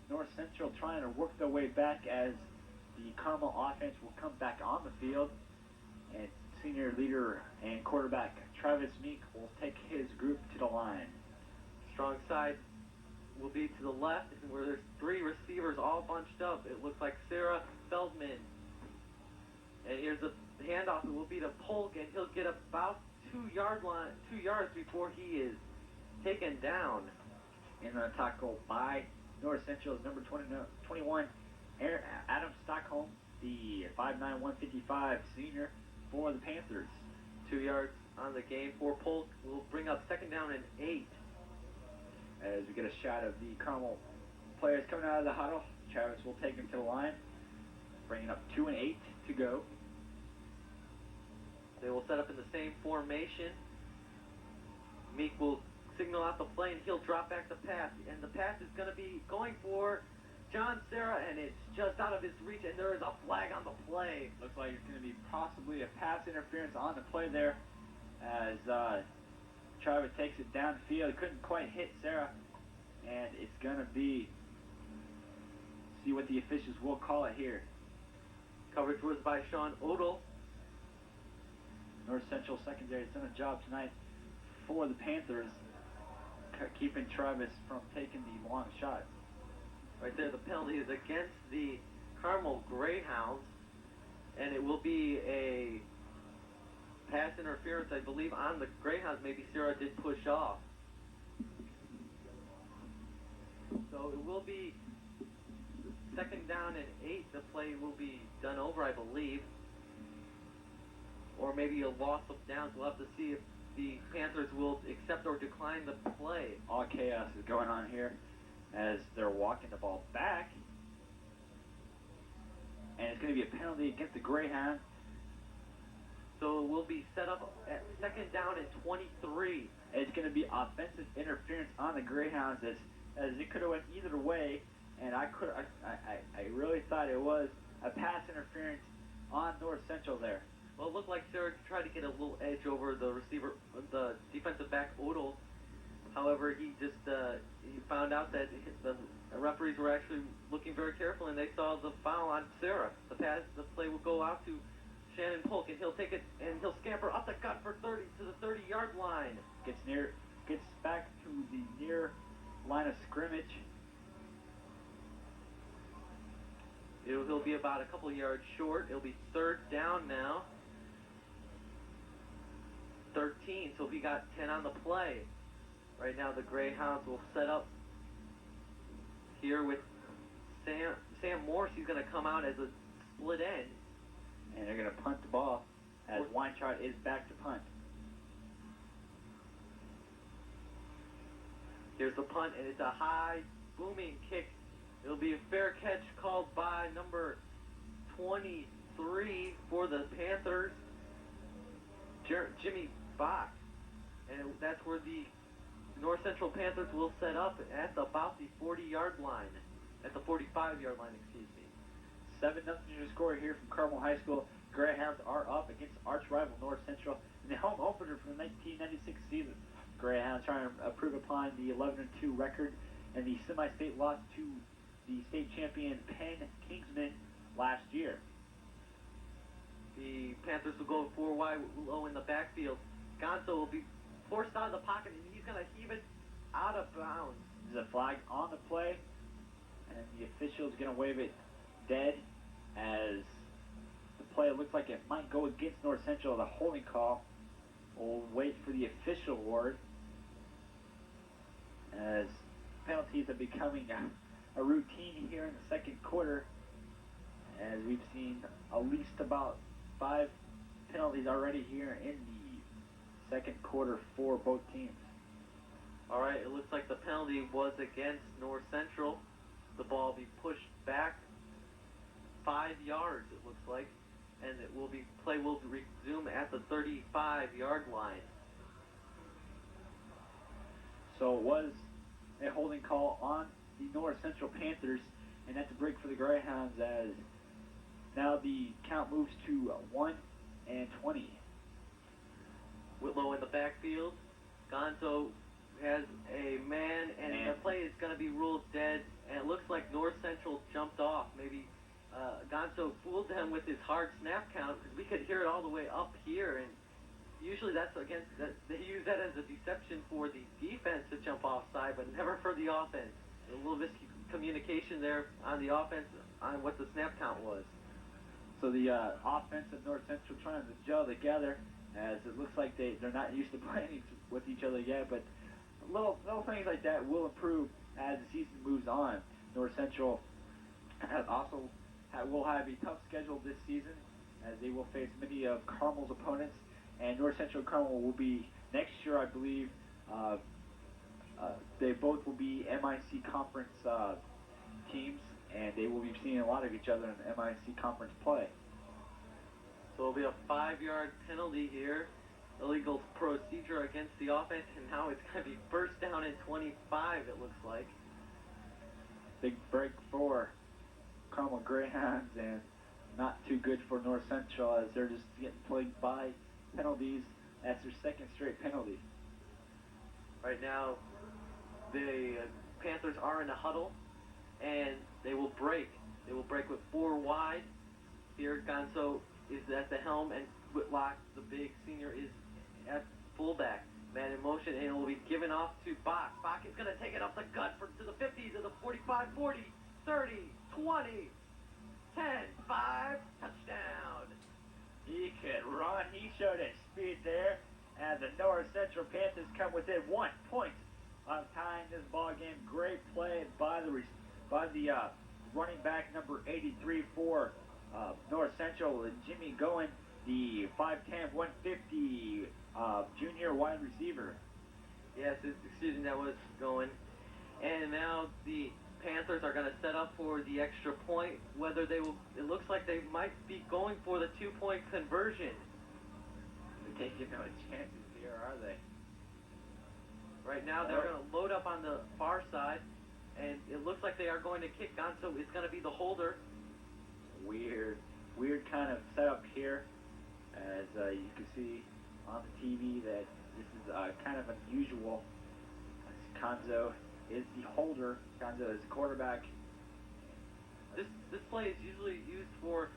North Central trying to work their way back as the Carmel offense will come back on the field. And senior leader and quarterback Travis Meek will take his group to the line. Strong side will be to the left, where there's three receivers all bunched up. It looks like Sarah Feldman. And here's the handoff. It will be to Polk, and he'll get about 2 yards before he is taken down. And a tackle by North Central's number 21, Adam Stockholm, the 5'9", 155 senior for the Panthers. 2 yards on the game for Polk. Will bring up 2nd down and 8. As we get a shot of the Carmel players coming out of the huddle, Travis will take him to the line, bringing up 2 and 8 to go. They will set up in the same formation. Meek will signal out the play, and he'll drop back the pass. And the pass is going to be going for John Serra, and it's just out of his reach, and there is a flag on the play. Looks like it's going to be possibly a pass interference on the play there, as Travis takes it downfield. Couldn't quite hit Serra, and it's going to be, see what the officials will call it here. Coverage was by Sean Odell. North Central secondary has done a job tonight for the Panthers, keeping Travis from taking the long shots. Right there, the penalty is against the Carmel Greyhounds, and it will be a pass interference, I believe, on the Greyhounds. Maybe Sarah did push off. So it will be 2nd down and 8. The play will be done over, I believe. Or maybe a loss of downs. We'll have to see if the Panthers will accept or decline the play. All chaos is going on here as they're walking the ball back. And it's going to be a penalty against the Greyhound. So it will be set up at 2nd down and 23. It's going to be offensive interference on the Greyhounds, as it could have went either way. And I really thought it was a pass interference on North Central there. Well, it looked like Sarah tried to get a little edge over the receiver, the defensive back Odell. However, he just he found out that the referees were actually looking very carefully, and they saw the foul on Sarah. The play will go out to Shannon Polk, and he'll take it, and he'll scamper up the gut for 30 to the 30-yard line. Gets back to the near line of scrimmage. He'll be about a couple yards short. It'll be 3rd down now. 13, so he got 10 on the play. Right now the Greyhounds will set up here with Sam Morse. He's going to come out as a split end. And they're going to punt the ball, as Weintraub is back to punt. Here's the punt, and it's a high, booming kick. It'll be a fair catch called by number 23 for the Panthers, Jimmy Bach. And that's where the North Central Panthers will set up at about the 40-yard line. At the 45-yard line, excuse me. 7-0 to score here from Carmel High School. Greyhounds are up against arch rival North Central in the home opener from the 1996 season. Greyhounds trying to improve upon the 11-2 record and the semi-state loss to the state champion Penn Kingsman last year. The Panthers will go 4 wide low in the backfield. Gonzo will be forced out of the pocket, and he's going to heave it out of bounds. There's a flag on the play, and the official's going to wave it dead as the play looks like it might go against North Central. The holding call. We'll wait for the official award, as penalties are becoming a routine here in the 2nd quarter, as we've seen at least about 5 penalties already here in the 2nd quarter for both teams. All right, it looks like the penalty was against North Central. The ball will be pushed back 5 yards, it looks like, and play will resume at the 35-yard line. So it was a holding call on the North Central Panthers, and that's a break for the Greyhounds, as now the count moves to 1-20. Whitlow in the backfield. Gonzo has a man, and the play is going to be ruled dead, and it looks like North Central jumped off. Maybe Gonzo fooled them with his hard snap count, because we could hear it all the way up here, and Usually that's against that they use that as a deception for the defense to jump offside, but never for the offense. A little miscommunication there on the offense on what the snap count was. So the offense of North Central trying to gel together, as it looks like they're not used to playing with each other yet, but little things like that will improve as the season moves on. North Central will have a tough schedule this season, as they will face many of Carmel's opponents, and North Central and Carmel will be next year, I believe. They both will be MIC conference teams, and they will be seeing a lot of each other in MIC conference play. So it'll be a 5-yard penalty here. Illegal procedure against the offense, and now it's going to be first down and 25, it looks like. Big break for Carmel Greyhounds, and not too good for North Central, as they're just getting plagued by penalties. That's their second straight penalty. Right now, the Panthers are in a huddle, and they will break. They will break with 4 wide. Here, Gonzo is at the helm, and Whitlock, the big senior, is at fullback. Man in motion, and it will be given off to Bach. Bach is going to take it up the gut to the 50, to the 45, 40, 30, 20, 10, 5, touchdown. He could run. He showed his speed there, as the North Central Panthers come within 1 point of tying this ball game. Great play by the running back number 83 for North Central, Jimmy Goen, the 5'10", 150 junior wide receiver. Yes, excuse me, that was going. And now the Panthers are going to set up for the extra point. Whether they will, it looks like they might be going for the 2-point conversion. They're taking no chances here, are they? Right now they're going to load up on the far side, and it looks like they are going to kick on, so it's going to be the holder. Weird kind of setup here, as you can see on the TV that this is kind of unusual. Conzo is the holder. Conzo is the quarterback. This play is usually used for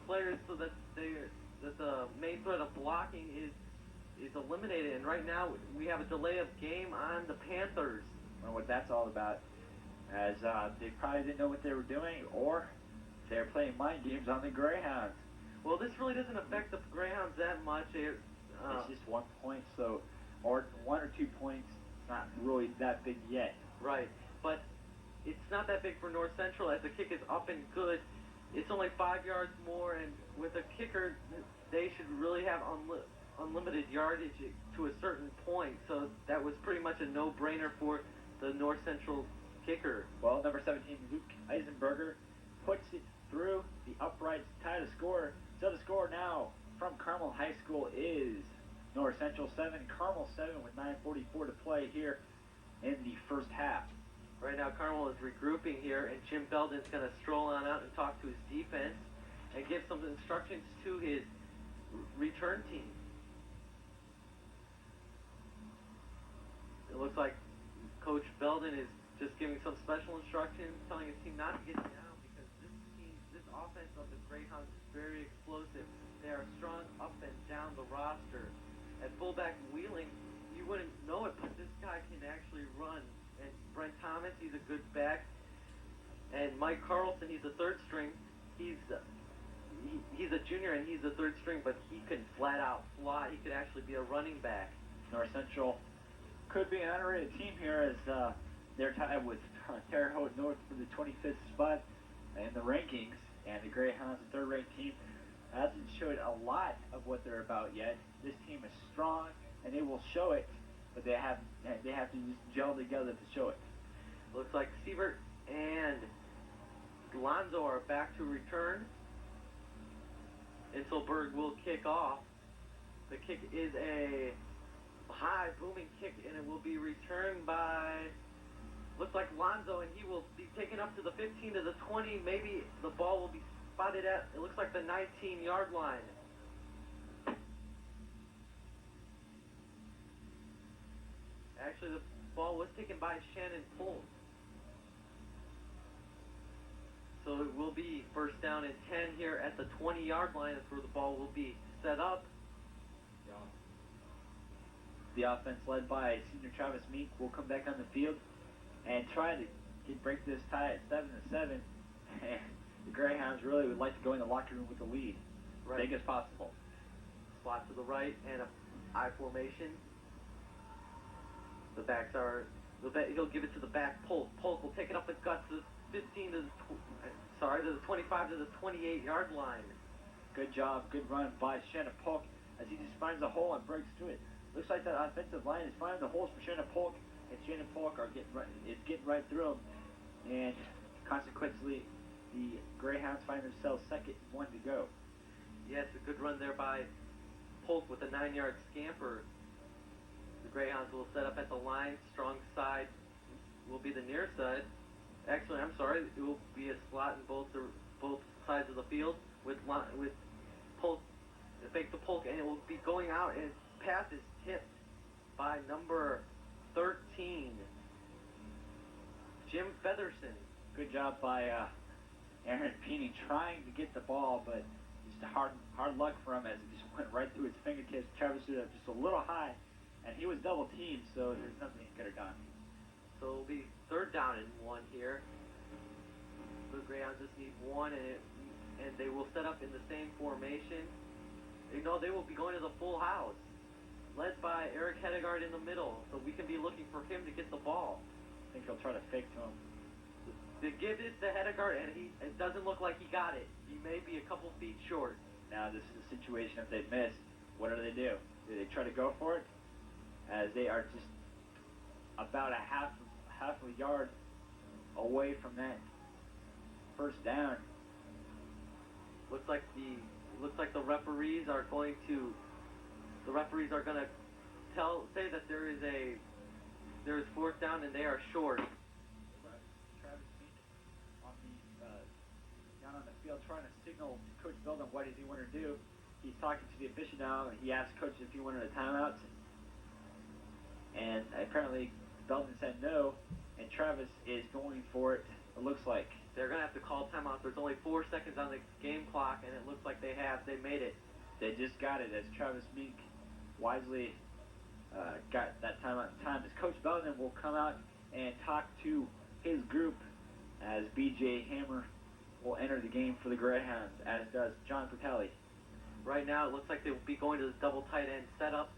players so that the main threat of blocking is eliminated. And right now we have a delay of game on the Panthers. I don't know what that's all about, as they probably didn't know what they were doing, or they're playing mind games on the Greyhounds. Well, this really doesn't affect the Greyhounds that much. It's just 1 point, so, or 1 or 2 points. It's not really that big yet. Right, but it's not that big for North Central, as the kick is up and good. It's only 5 yards more, and with a kicker, they should really have unlimited yardage to a certain point. So that was pretty much a no-brainer for the North Central kicker. Well, number 17, Luke Eisenberger, puts it through the uprights to tie the score. So the score now from Carmel High School is North Central 7, Carmel 7, with 9:44 to play here in the first half. Right now Carmel is regrouping here, and Jim Belden's going to stroll on out and talk to his defense and give some instructions to his return team. It looks like Coach Belden is just giving some special instructions, telling his team not to get down, because this offense of the Greyhounds is very explosive. They are strong up and down the roster. At fullback Wheeling, you wouldn't know it, but this guy can actually run. And Brent Thomas, he's a good back. And Mike Carlson, he's a third string. He's a junior, and he's a third string, but he can flat out fly. He could actually be a running back. North Central could be an underrated team here, as they're tied with Terre Haute North for the 25th spot in the rankings, and the Greyhounds, the third-ranked team, hasn't showed a lot of what they're about yet. This team is strong, and they will show it, but they have to just gel together to show it. Looks like Siebert and Lonzo are back to return. Inselberg will kick off. The kick is a high booming kick, and it will be returned by, looks like Lonzo, and he will be taken up to the 15, to the 20. Maybe the ball will be spotted at, it looks like, the 19-yard line. Actually, the ball was taken by Shannon Pohl. So it will be first down and 10 here at the 20-yard line. That's where the ball will be set up. the offense led by senior Travis Meek will come back on the field and try to break this tie at 7-7. And the Greyhounds really would like to go in the locker room with the lead, big as possible. Slot to the right and a I formation. The backs are. He'll give it to the back. Polk will take it up the guts to the 15 to the 25 to the 28-yard line. Good job, good run by Shannon Polk as he just finds a hole and breaks through it. Looks like that offensive line is finding the holes for Shannon Polk, and Shannon Polk is getting right through them. And consequently, the Greyhounds find themselves second, 1 to go. Yes, a good run there by Polk with a 9-yard scamper. The Greyhounds will set up at the line. Strong side will be the near side. Actually, I'm sorry, it will be a slot in both sides of the field with Polk, fake the Polk, and it will be going out, and his pass is tipped by number 13, Jim Featherson. Good job by Aaron Peeney trying to get the ball, but just hard luck for him as it just went right through his fingertips. Travis threw it just a little high, and he was double teamed, so there's nothing he could have done. So it'll be 3rd down and 1 here. The Greyhounds just need 1, and they will set up in the same formation. They will be going to the full house, led by Eric Hedegaard in the middle, so we can be looking for him to get the ball. I think he'll try to fake to him. They give this to Hedegaard, and it doesn't look like he got it. He may be a couple feet short. Now this is a situation if they miss, what do? Do they try to go for it? As they are just about a half a yard away from that 1st down. Looks like the referees are going to say that there is 4th down and they are short. Travis Meek down on the field trying to signal to Coach Belden what does he want to do. He's talking to the official now, and he asked Coach if he wanted a timeout. And apparently Belden said no, and Travis is going for it, it looks like. They're going to have to call timeout. There's only 4 seconds on the game clock, and it looks like they made it. They just got it as Travis Meek wisely got that timeout in time. As Coach Belden will come out and talk to his group as B.J. Hammer will enter the game for the Greyhounds, as does John Fratelli. Right now, it looks like they will be going to the double tight end setup.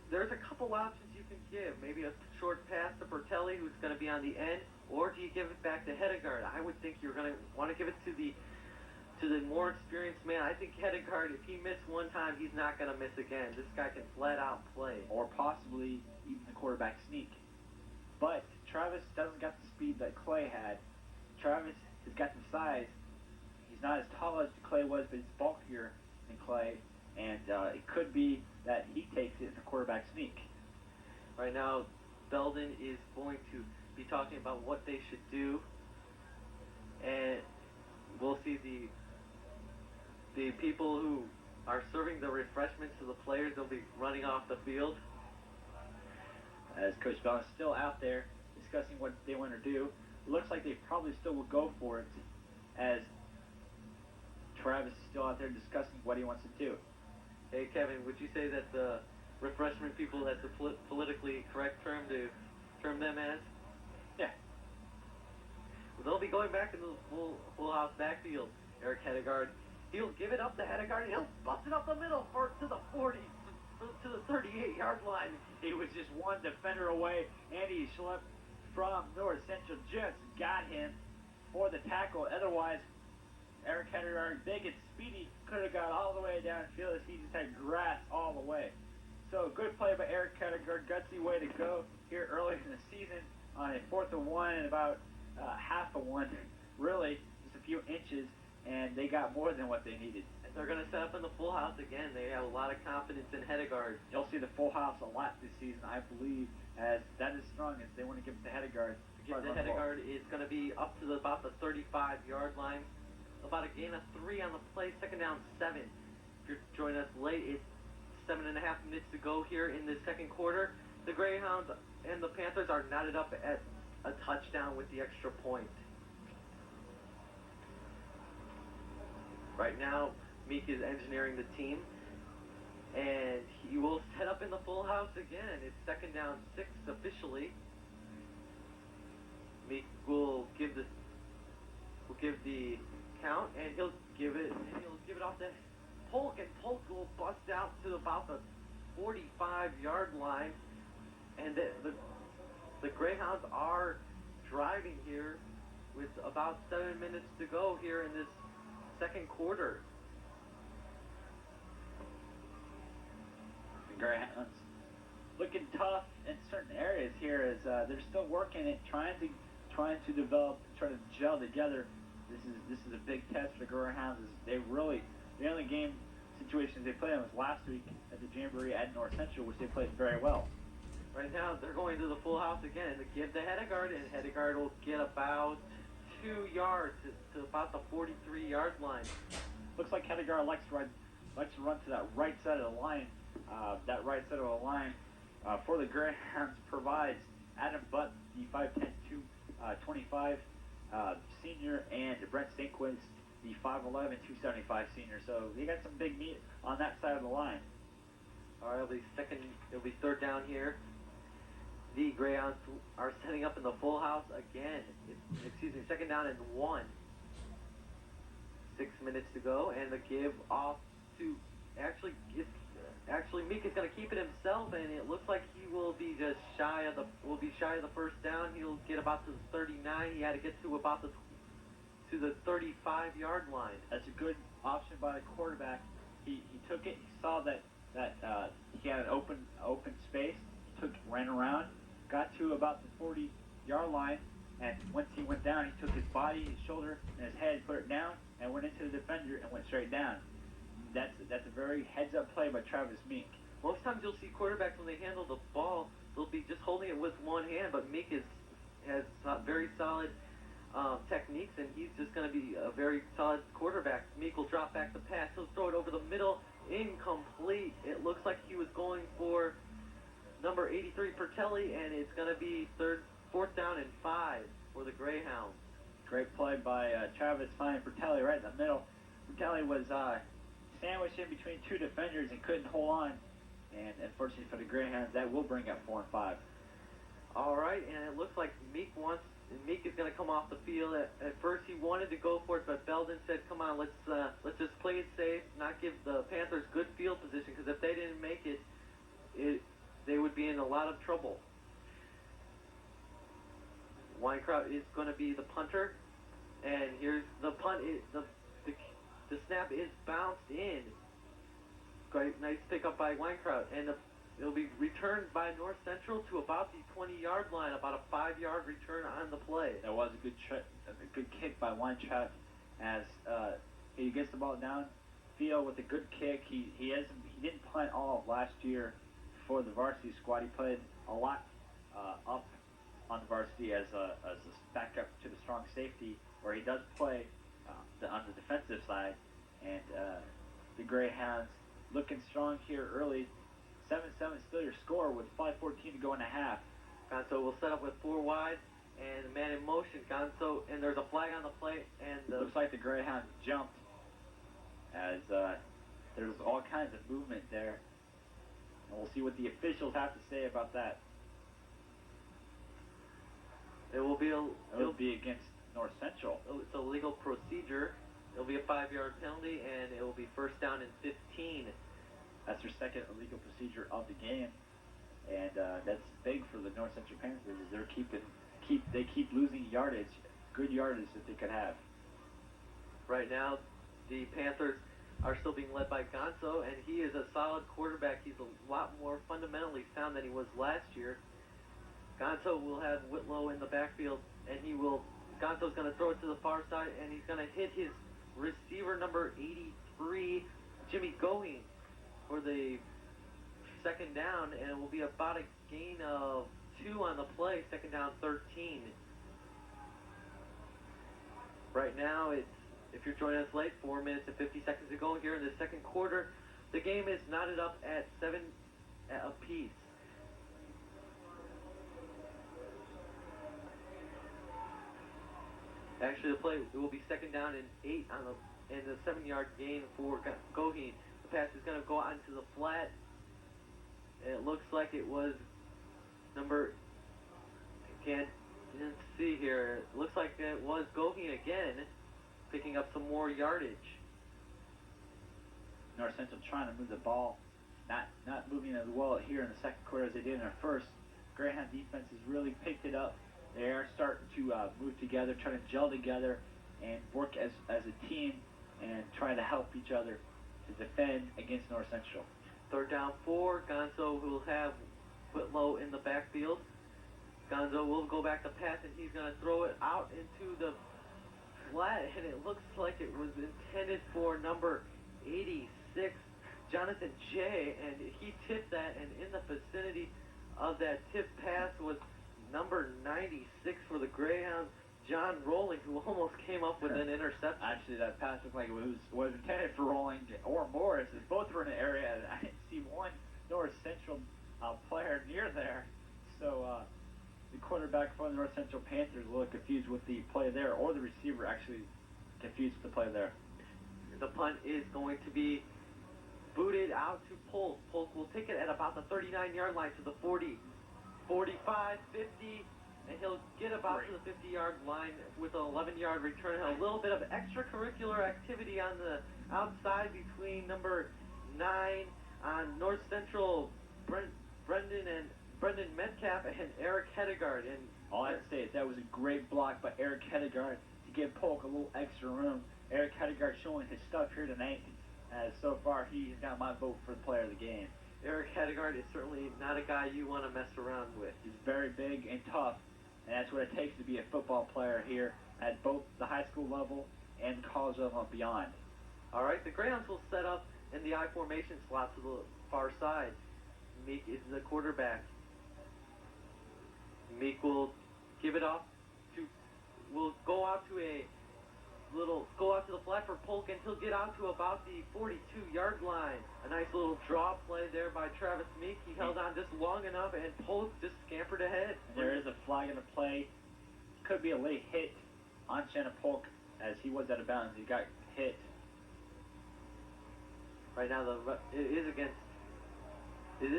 There's a couple options you can give. Maybe a short pass to Fratelli, who's going to be on the end, or do you give it back to Hedegaard? I would think you're going to want to give it to the more experienced man. I think Hedegaard, if he missed one time, he's not going to miss again. This guy can flat out play. Or possibly even the quarterback sneak. But Travis doesn't got the speed that Clay had. Travis has got the size. He's not as tall as Clay was, but he's bulkier than Clay. And it could be that he takes it in the quarterback sneak. Right now, Belden is going to be talking about what they should do. And we'll see the people who are serving the refreshments to the players. They'll be running off the field. As Coach Belden is still out there discussing what they want to do. It looks like they probably still will go for it, as Travis is still out there discussing what he wants to do. Hey, Kevin, would you say that the refreshment people, that's a politically correct term to term them as? Yeah. They'll be going back in the full house backfield. Eric Hedegaard, he'll give it up to Hedegaard, and he'll bust it up the middle to the 40, to the 38-yard line. He was just one defender away. Andy Schlepp from North Central just got him for the tackle. Otherwise, Eric Hedegaard, big and speedy, could have got all the way downfield as he just had grass all the way. So good play by Eric Hedegaard, gutsy way to go here early in the season on a 4th and 1 and about half a one, really, just a few inches, and they got more than what they needed. They're going to set up in the full house again. They have a lot of confidence in Hedegaard. You'll see the full house a lot this season, I believe, as that is strong as they want to give it to Hedegaard. Hedegaard is going to be up to about the 35-yard line. About a gain of 3 on the play, 2nd down 7. If you're joining us late, it's 7.5 minutes to go here in the 2nd quarter. The Greyhounds and the Panthers are knotted up at a touchdown with the extra point. Right now, Meek is engineering the team, And he will set up in the full house again. It's second down 6 officially. Meek will give the count, and he'll give it off to Polk, and Polk will bust out to about the 45-yard line. And the Greyhounds are driving here with about 7 minutes to go here in this second quarter. The Greyhounds looking tough in certain areas here as they're still working it, trying to develop, trying to gel together. This is a big test for the Greyhounds. The only game situations they played in was last week at the Jamboree at North Central, which they played very well. Right now, they're going to the full house again, and they give the Hedegaard, and Hedegaard will get about 2 yards to about the 43-yard line. Looks like Hedegaard likes to run to that right side of the line. That right side of the line for the Greyhounds provides Adam Butt, the 5'10", 225 senior, and Brent Stanquist, the 5'11", 275 senior. So they got some big meat on that side of the line. All right, it'll be third down here. The Greyhounds are setting up in the full house again. Second down and 1. 6 minutes to go, and the give off to actually Meek is going to keep it himself, and it looks like he will be just shy of the first down. He'll get about to the 39. He had to get to about the 35-yard line. That's a good option by the quarterback. He took it. He saw that he had an open space. Ran around, got to about the 40-yard line, and once he went down, he took his body, his shoulder, and his head, put it down, and went into the defender and went straight down. That's a very heads-up play by Travis Meek. Most times you'll see quarterbacks when they handle the ball, they'll be just holding it with one hand, but Meek has very solid techniques, and he's just going to be a very solid quarterback. Meek will drop back the pass. He'll throw it over the middle, incomplete. It looks like he was going for number 83 Pertelli, and it's going to be fourth down and 5 for the Greyhounds. Great play by Travis finding Pertelli right in the middle. Pertelli was sandwiched in between two defenders and couldn't hold on. And unfortunately for the Greyhounds, that will bring up 4 and 5. All right, and it looks like Meek is going to come off the field. At first, he wanted to go for it, but Belden said, "Come on, let's just play it safe, not give the Panthers good field position, because if they didn't make it, they would be in a lot of trouble." Weinkraut is going to be the punter, and here's the punt. The snap is bounced in. Great, nice pickup by Weinkraut, and it'll be returned by North Central to about the 20-yard line, about a 5-yard return on the play. That was a good kick by Weintraub as he gets the ball downfield with a good kick. He didn't punt all of last year for the varsity squad. He played a lot up on the varsity as a backup to the strong safety, where he does play on the defensive side. And the Greyhounds looking strong here early. 7-7 still your score with 5:14 to go in the half. Gonzo will set up with 4 wide and man in motion. Gonzo, and there's a flag on the play, and looks like the Greyhounds jumped as there's all kinds of movement there. And we'll see what the officials have to say about that. It'll be against North Central. It's a legal procedure. It'll be a 5-yard penalty, and it will be first down and 15. That's their second illegal procedure of the game, and that's big for the North Central Panthers. They keep losing yardage, good yardage that they could have. Right now, the Panthers are still being led by Gonzo, and he is a solid quarterback. He's a lot more fundamentally sound than he was last year. Gonzo will have Whitlow in the backfield, and Gonzo's going to throw it to the far side, and he's going to hit his receiver number 83, Jimmy Goheen, for the second down, and it will be about a gain of 2 on the play, second down 13. Right now, if you're joining us late, 4 minutes and 50 seconds to go here in the second quarter. The game is knotted up at 7 apiece. Actually, the play will be second down and 8 in the 7-yard gain for Goheen. The pass is going to go onto the flat. And it looks like it was number, didn't see here. It looks like it was Goheen again, picking up some more yardage. North Central trying to move the ball, not moving as well here in the second quarter as they did in the first. Greyhound defense has really picked it up. They are starting to move together, trying to gel together and work as a team and try to help each other to defend against North Central. 3rd down 4. Gonzo will have Whitlow in the backfield. Gonzo will go back to pass, and he's going to throw it out into the flat, and it looks like it was intended for number 86, Jonathan J., and he tipped that, and in the vicinity of that tip pass was number 96 for the Greyhounds, John Rowling, who almost came up with an interception. Actually, that pass looked like it was intended for Rowling or Morris, as both were in an area, and I didn't see one North Central player near there. So the quarterback for the North Central Panthers a little confused with the play there, or the receiver actually confused with the play there. The punt is going to be booted out to Polk. Polk will take it at about the 39-yard line to the 40, 45, 50, and he'll get about to the 50-yard line with an 11-yard return. A little bit of extracurricular activity on the outside between number 9 on North Central, Brendan Metcalf, and Eric Hedegaard. And all I'd say is that was a great block by Eric Hedegaard to give Polk a little extra room. Eric Hedegaard showing his stuff here tonight, as so far he's got my vote for the player of the game. Eric Hedegaard is certainly not a guy you want to mess around with. He's very big and tough, and that's what it takes to be a football player here at both the high school level and college level and beyond. All right, the Greyhounds will set up in the I formation slot to the far side. Meek is the quarterback. Meek will give it off will go out to the flat for Polk, and he'll get out to about the 42-yard line. A nice little draw play there by Travis Meek. He held on just long enough, and Polk just scampered ahead. There is a flag in the play. Could be a late hit on Shannon Polk as he was out of bounds. He got hit. Right now, it is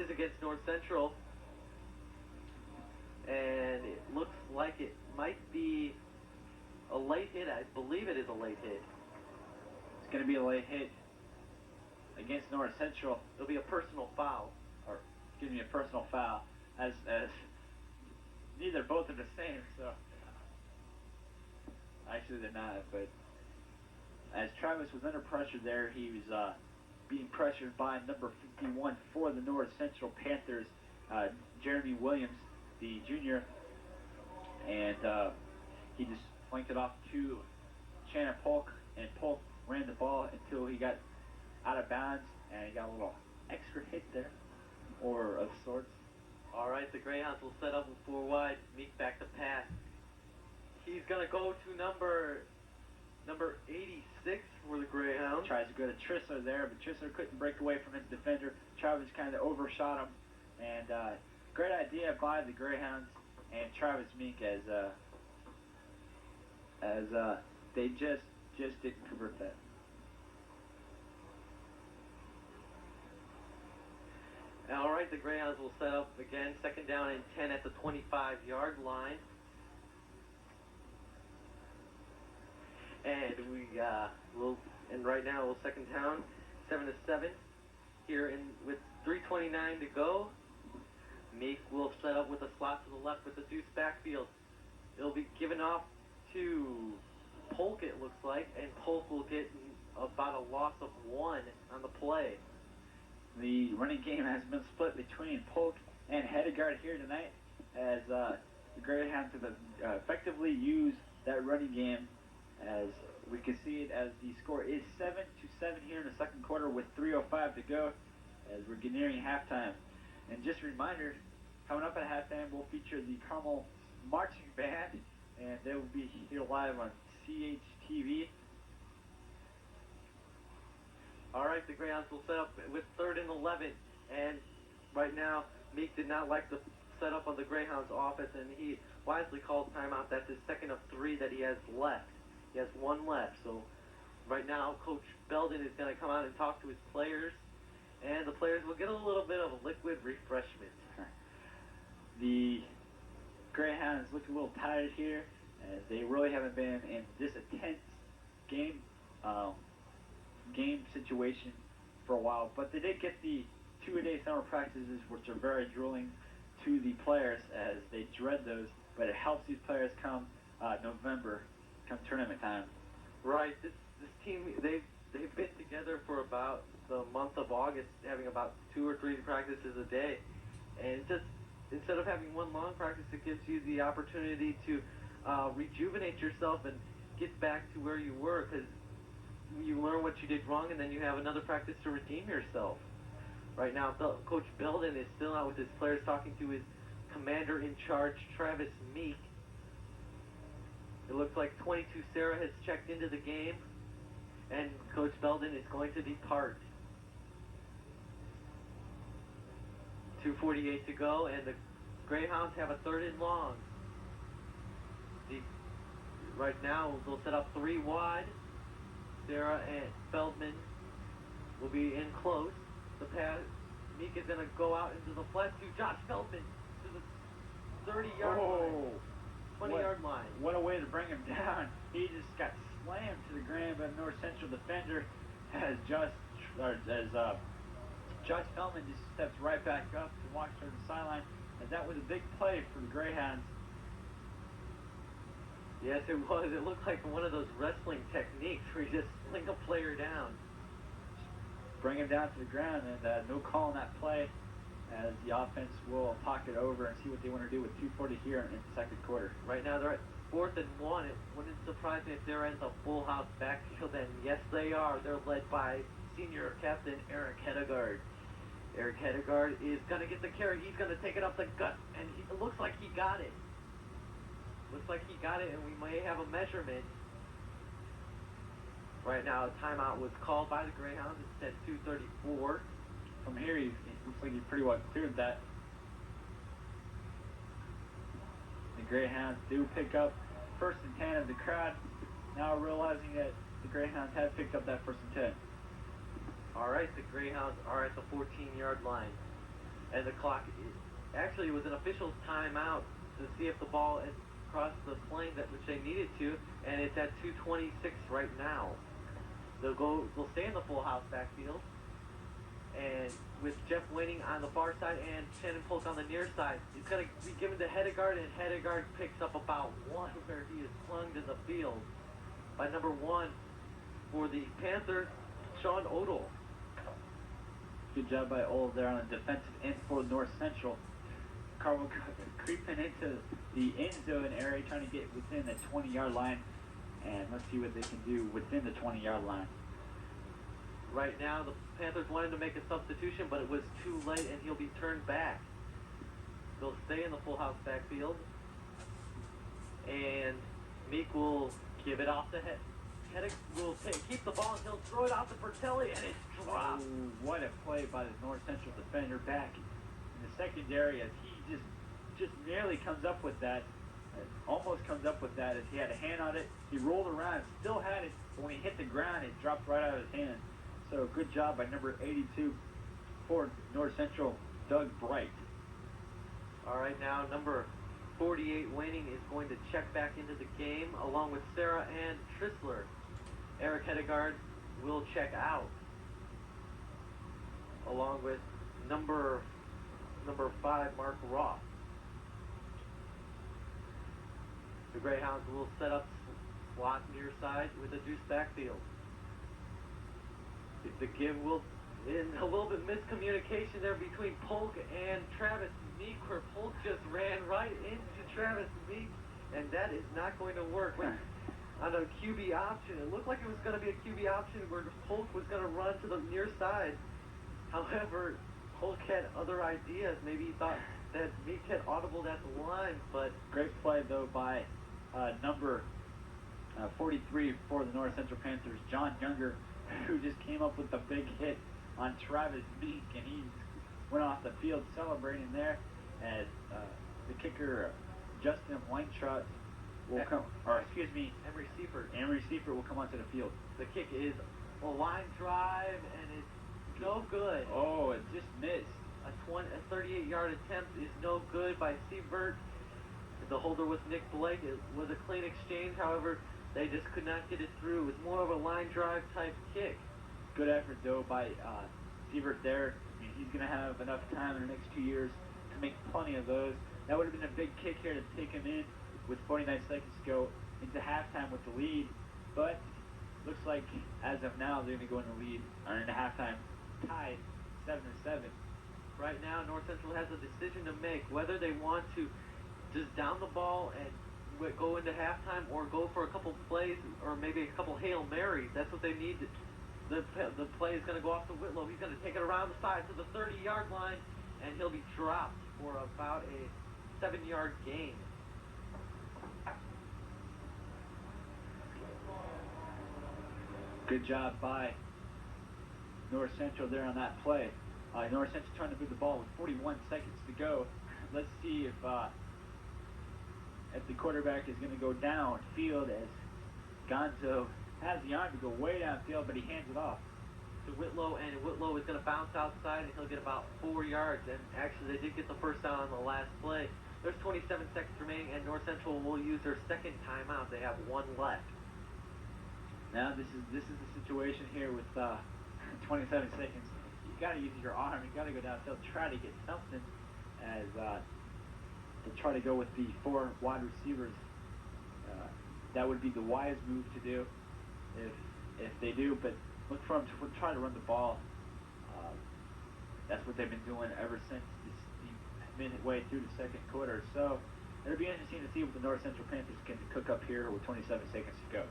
against North Central, and it looks like it might be a late hit. I believe it is a late hit. It's going to be a late hit against North Central. It'll be a personal foul. Or, excuse me, a personal foul. As both are the same, so. Actually, they're not, but as Travis was under pressure there, he was being pressured by number 51 for the North Central Panthers, Jeremy Williams, the junior, and he just flanked it off to Shannon Polk, and Polk ran the ball until he got out of bounds, and he got a little extra hit there, or of sorts. All right, the Greyhounds will set up with 4 wide. Meek back to pass. He's going to go to number 86 for the Greyhounds. Tries to go to Trissler there, but Trissler couldn't break away from his defender. Travis kind of overshot him, and great idea by the Greyhounds and Travis Meek as they just didn't convert that. All right, the Greyhounds will set up again, 2nd down and 10 at the 25-yard line. And right now we'll 2nd down, 7-7 here with 3:29 to go. Meek will set up with a slot to the left with the deuce backfield. It'll be given off to Polk, it looks like, and Polk will get about a loss of 1 on the play. The running game has been split between Polk and Hedegaard here tonight, as the Greyhounds have effectively used that running game. As we can see it, as the score is 7-7 here in the second quarter with 3:05 to go, as we're nearing halftime. And just a reminder, coming up at halftime, we'll feature the Carmel Marching Band, and they will be here live on CHTV. All right, the Greyhounds will set up with 3rd and 11, and right now, Meek did not like the setup of the Greyhounds' offense, and he wisely called timeout. That's his 2nd of 3 that he has left. He has 1 left, so Right now, Coach Belden is going to come out and talk to his players, and the players will get a little bit of liquid refreshment. The Greyhounds look a little tired here, as they really haven't been in this intense game situation for a while. But they did get the 2-a-day summer practices, which are very grueling to the players as they dread those. But it helps these players come November, come tournament time. Right. This team, they've been together for about the month of August, having about 2 or 3 practices a day, and just instead of having one long practice, it gives you the opportunity to rejuvenate yourself and get back to where you were, because you learn what you did wrong, and then you have another practice to redeem yourself. Right now, Coach Belden is still out with his players, talking to his commander-in-charge, Travis Meek. It looks like 22 Sarah has checked into the game, and Coach Belden is going to depart. 2:48 to go, and the Greyhounds have a 3rd and long. Right now, they'll set up 3 wide. Sarah and Feldman will be in close. The pass, Meek is going to go out into the flat to Josh Feldman to the 30-yard line, 20-yard line. What a way to bring him down. He just got slammed to the ground by the North Central defender as Josh Feldman just steps right back up and walks toward the sideline. And that was a big play for the Greyhounds. Yes, it was. It looked like one of those wrestling techniques where you just sling a player down. Bring him down to the ground, and no call on that play, as the offense will pocket over and see what they want to do with 2:40 here in the second quarter. Right now they're at 4th and 1. It wouldn't surprise me if they're in the full house backfield, and yes they are. They're led by senior captain Eric Hedegaard. Eric Hedegaard is going to get the carry. He's going to take it up the gut, and it looks like he got it. Looks like he got it, and we may have a measurement. Right now, a timeout was called by the Greyhounds. It's at 2:34. From here, it looks like he pretty well cleared that. The Greyhounds do pick up 1st and 10 of the crowd, now realizing that the Greyhounds have picked up that 1st and 10. All right, the Greyhounds are at the 14-yard line. And the clock, actually, it was an official timeout to see if the ball had crossed the plane which they needed to, and it's at 2:26 right now. They'll stay in the full house backfield, and with Jeff Winning on the far side and Shannon Polk on the near side, it's going to be given to Hedegaard, and Hedegaard picks up about 1 where he is plunged in the field by number 1 for the Panthers, Sean Odell. Good job by Odell there on the defensive end for North Central. Carmel creeping into the end zone area, trying to get within the 20-yard line, and let's see what they can do within the 20-yard line. Right now, the Panthers wanted to make a substitution, but it was too late, and he'll be turned back. They'll stay in the full house backfield, and Meek will give it off to Heddick. Will keep the ball, and he'll throw it out to Bertelli, and it's dropped. Oh, what a play by the North Central defender back in the secondary, as he just nearly comes up with that. Almost comes up with that, as he had a hand on it. He rolled around, still had it, but when he hit the ground, it dropped right out of his hand. So good job by number 82 for North Central, Doug Bright. All right, now number 48 Winning is going to check back into the game along with Sarah and Trissler. Eric Hedegaard will check out along with number 5 Mark Roth. The Greyhounds will set up slot near side with a deuce backfield. The give will, in a little bit miscommunication there between Polk and Travis Meek, where Polk just ran right into Travis Meek, and that is not going to work. On a QB option, it looked like it was going to be a QB option where Polk was going to run to the near side. However, Polk had other ideas. Maybe he thought that Meek had audibled at the line, but... Great play, though, by number 43 for the North Central Panthers, John Younger, who just came up with a big hit on Travis Meek, and he went off the field celebrating there as the kicker, Justin Weintraub, will come, or excuse me, Emery Seifert. Emery Seifert will come onto the field. The kick is a line drive, and it's no good. Oh, it just missed. A 38-yard attempt is no good by Seibert. The holder was Nick Blake. It was a clean exchange, however, they just could not get it through. It was more of a line drive type kick. Good effort, though, by Seibert there. I mean, he's going to have enough time in the next 2 years to make plenty of those. That would have been a big kick here to take him in with 49 seconds to go into halftime with the lead. But looks like, as of now, they're going to go in the lead, or into halftime, tied 7-7. Right now, North Central has a decision to make, whether they want to just down the ball and go into halftime or go for a couple plays or maybe a couple Hail Marys. That's what they need. The play is going to go off to Whitlow. He's going to take it around the side to the 30-yard line, and he'll be dropped for about a 7-yard gain. Good job by North Central there on that play. North Central trying to move the ball with 41 seconds to go. Let's see if the quarterback is going to go downfield, as Gonzo has the arm to go way downfield, but he hands it off to Whitlow, and Whitlow is going to bounce outside, and he'll get about 4 yards. And actually, they did get the first down on the last play. There's 27 seconds remaining, and North Central will use their second timeout. They have one left. Now this is the situation here with 27 seconds. You got to use your arm. You got to go downfield, try to get something, as to try to go with the 4 wide receivers. That would be the wise move to do if they do. But look for them to try to run the ball. That's what they've been doing ever since the midway through the second quarter. So it'll be interesting to see what the North Central Panthers can cook up here with 27 seconds to go.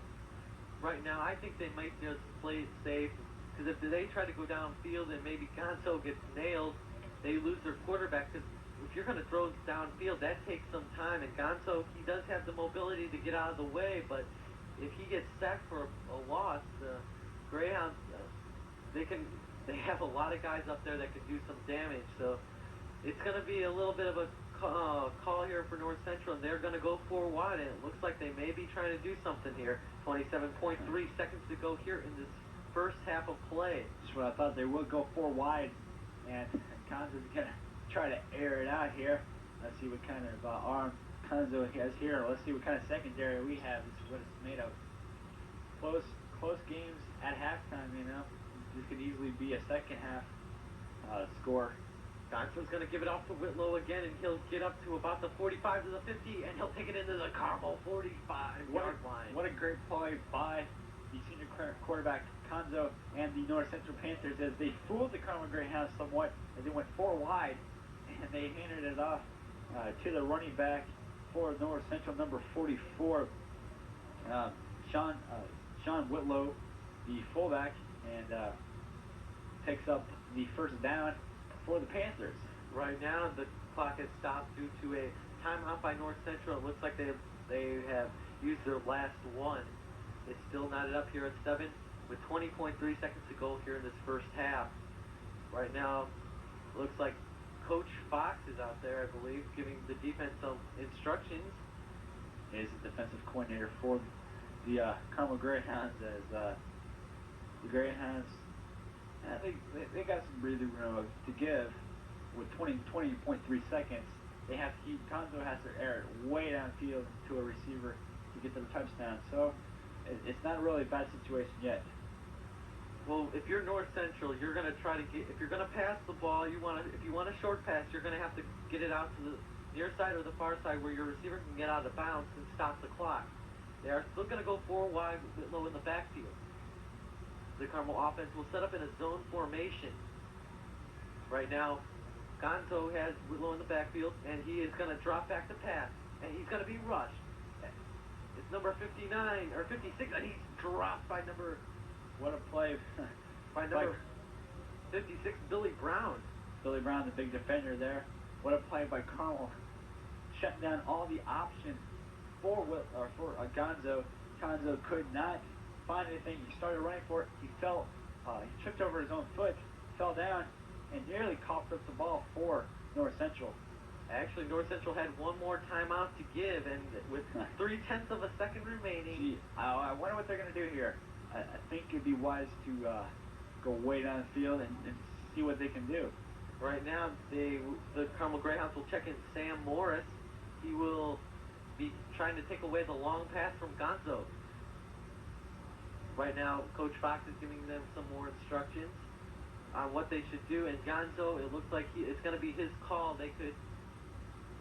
Right now, I think they might just play it safe, because if they try to go downfield and maybe Gonzo gets nailed, they lose their quarterback. Because if you're going to throw downfield, that takes some time. And Gonzo, he does have the mobility to get out of the way, but if he gets sacked for a loss, the Greyhounds, they have a lot of guys up there that could do some damage. So it's going to be a little bit of a call here for North Central, and they're going to go 4 wide, and it looks like they may be trying to do something here. 27.3 seconds to go here in this first half of play. That's what I thought. They would go 4 wide, and Conzo's going to try to air it out here. Let's see what kind of arm Conzo has here. Let's see what kind of secondary we have. This is what it's made of. Close games at halftime, you know. This could easily be a second half score. Gonzo's going to give it off to Whitlow again, and he'll get up to about the 45 to the 50, and he'll take it into the Carmel 45-yard line. What a great play by the senior quarterback, Conzo, and the North Central Panthers, as they fooled the Carmel Greyhounds somewhat, as they went 4 wide, and they handed it off to the running back for North Central, number 44, Sean Whitlow, the fullback, and picks up the first down for the Panthers. Right now, the clock has stopped due to a timeout by North Central. It looks like they have used their last one. It's still knotted up here at 7 with 20.3 seconds to go here in this first half. Right now, it looks like Coach Fox is out there, I believe, giving the defense some instructions. He is the defensive coordinator for the Carmel Greyhounds, as the Greyhounds, they got some breathing room to give with 20.3 seconds. They have to keep, Conzo has to air it way downfield to a receiver to get them a touchdown. So it's not really a bad situation yet. Well, if you're North Central, you're going to try to get, if you're going to pass the ball, if you want a short pass, you're going to have to get it out to the near side or the far side where your receiver can get out of bounds and stop the clock. They are still going to go 4 wide with Whitlow in the backfield. The Carmel offense will set up in a zone formation. Right now, Gonzo has Whitlow in the backfield, and he is going to drop back to pass, and he's going to be rushed. It's number 59, or 56, and he's dropped by number... What a play by number 56, Billy Brown. Billy Brown, the big defender there. What a play by Carmel. Shutting down all the options for Gonzo. Gonzo could not find anything. He started running for it. He fell. He tripped over his own foot, fell down, and nearly coughed up the ball for North Central. Actually, North Central had one more timeout to give, and with 3/10 of a second remaining. Gee, I wonder what they're going to do here. I think it'd be wise to go way down the field and see what they can do. Right now, the Carmel Greyhounds will check in Sam Morris. He will be trying to take away the long pass from Gonzo. Right now, Coach Fox is giving them some more instructions on what they should do. And Gonzo, it looks like it's going to be his call.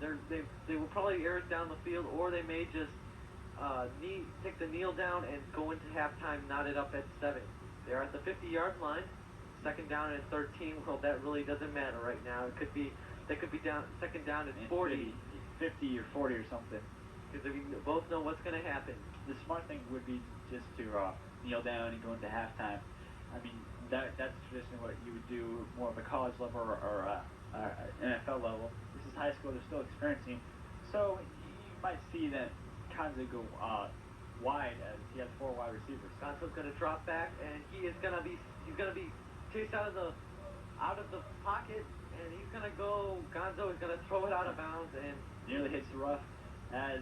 They will probably air it down the field, or they may just take the kneel down and go into halftime, knot it up at 7. They're at the 50-yard line. Second down at 13. Well, that really doesn't matter right now. They could be down second down at 40, 50 or 40 or something. Because we both know what's going to happen. The smart thing would be just to kneel down and go into halftime. I mean, that's traditionally what you would do more of a college level or NFL level. This is high school; they're still experiencing. So you might see that Kanza go wide as he has 4 wide receivers. Gonzo's going to drop back, and he's going to be chased out of the pocket, and he's going to go. Gonzo is going to throw it out of bounds and nearly hits the rough. As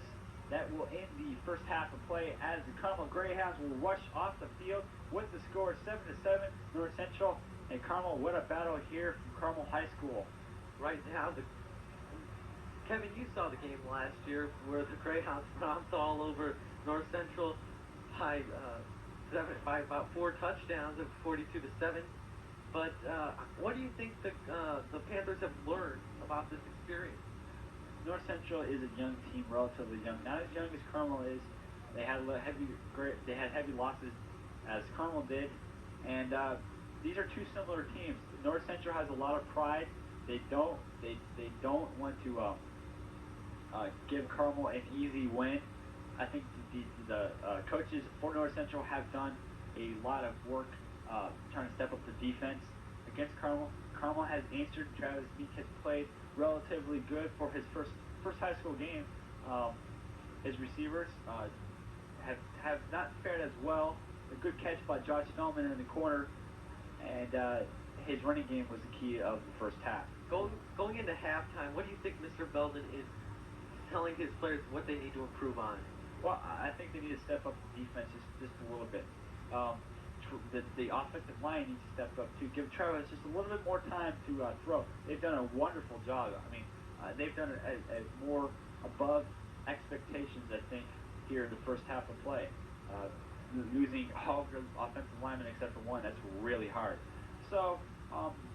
that will end the first half of play, as the Carmel Greyhounds will rush off the field with the score 7-7. North Central and Carmel. What a battle here from Carmel High School. Right now, Kevin, you saw the game last year where the Greyhounds romped all over North Central by about 4 touchdowns of 42-7. But what do you think the Panthers have learned about this experience? North Central is a young team, relatively young, not as young as Carmel is. They had heavy losses, as Carmel did, and these are two similar teams. North Central has a lot of pride. They don't want to give Carmel an easy win. I think the coaches for North Central have done a lot of work trying to step up the defense against Carmel. Carmel has answered. Travis Meek has played relatively good for his first high school game. His receivers have not fared as well. A good catch by Josh Spellman in the corner, and his running game was the key of the first half. Going into halftime, what do you think Mr. Belden is telling his players what they need to improve on? Well, I think they need to step up the defense just a little bit. The offensive line needs to step up to give Travis just a little bit more time to throw. They've done a wonderful job. I mean, they've done it more above expectations, I think, here in the first half of play. Losing all of their offensive linemen except for one, that's really hard. So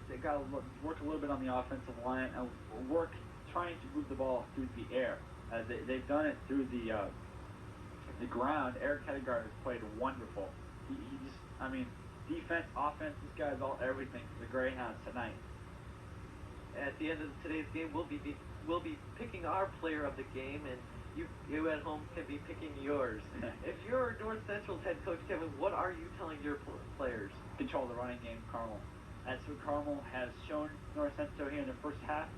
they've got to work a little bit on the offensive line and work trying to move the ball through the air. They've done it through the ground. Eric Hedegaard has played wonderful. He just, I mean, defense, offense, this guy's everything for the Greyhounds tonight. At the end of today's game, we'll be picking our player of the game, and you at home can be picking yours. If you're North Central's head coach, Kevin, what are you telling your players? Control the running game, Carmel. That's what Carmel has shown North Central here in the first half,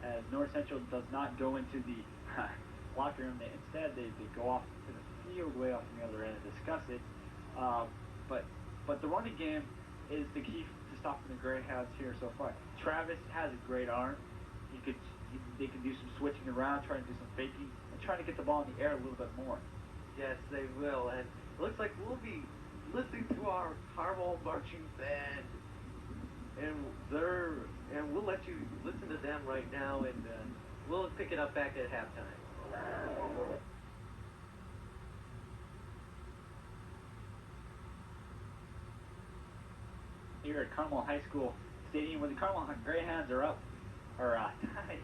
as North Central does not go into the locker room. Instead, they go off to the field way off on the other end and discuss it. But the running game is the key to stopping the Greyhounds here so far. Travis has a great arm. They can do some switching around, trying to do some faking, and trying to get the ball in the air a little bit more. Yes, they will. And it looks like we'll be listening to our Carmel marching band, and we'll let you listen to them right now, and we'll pick it up back at halftime. Here at Carmel High School Stadium, where the Carmel Greyhounds are tied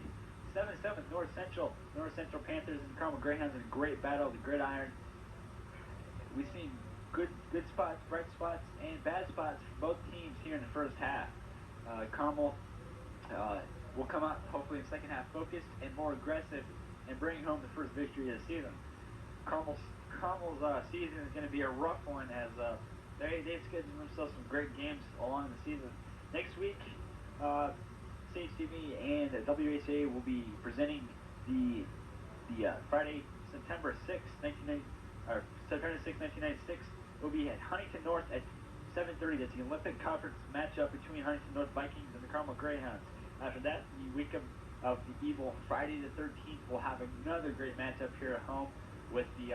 7-7 with North Central. North Central Panthers and the Carmel Greyhounds in a great battle of the gridiron. We've seen good spots, bright spots, and bad spots for both teams here in the first half. Carmel will come out hopefully in the second half focused and more aggressive and bring home the first victory of the season. Carmel's season is going to be a rough one, as they've scheduled themselves some great games along the season. Next week, CHTV and WHA will be presenting the Friday, September 6th, 1996. Will be at Huntington North at 7:30. That's the Olympic Conference matchup between Huntington North Vikings and the Carmel Greyhounds. After that, the week of of the Evil. Friday the 13th, we'll have another great matchup here at home with the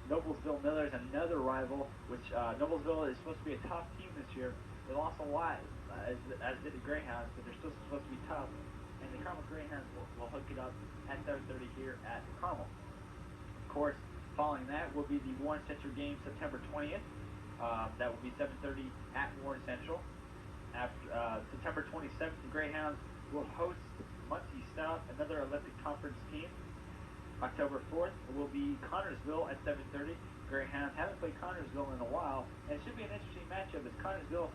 Noblesville Millers, another rival, which Noblesville is supposed to be a tough team this year. They lost a lot, as did the Greyhounds, but they're still supposed to be tough. And the Carmel Greyhounds will hook it up at 7:30 here at Carmel. Of course, following that will be the Warren Central game September 20th. That will be 7:30 at Warren Central. After September 27th, the Greyhounds will host Muncie South, another Olympic Conference team. October 4th will be Connorsville at 7:30. Greyhounds haven't played Connorsville in a while, and it should be an interesting matchup as Connorsville,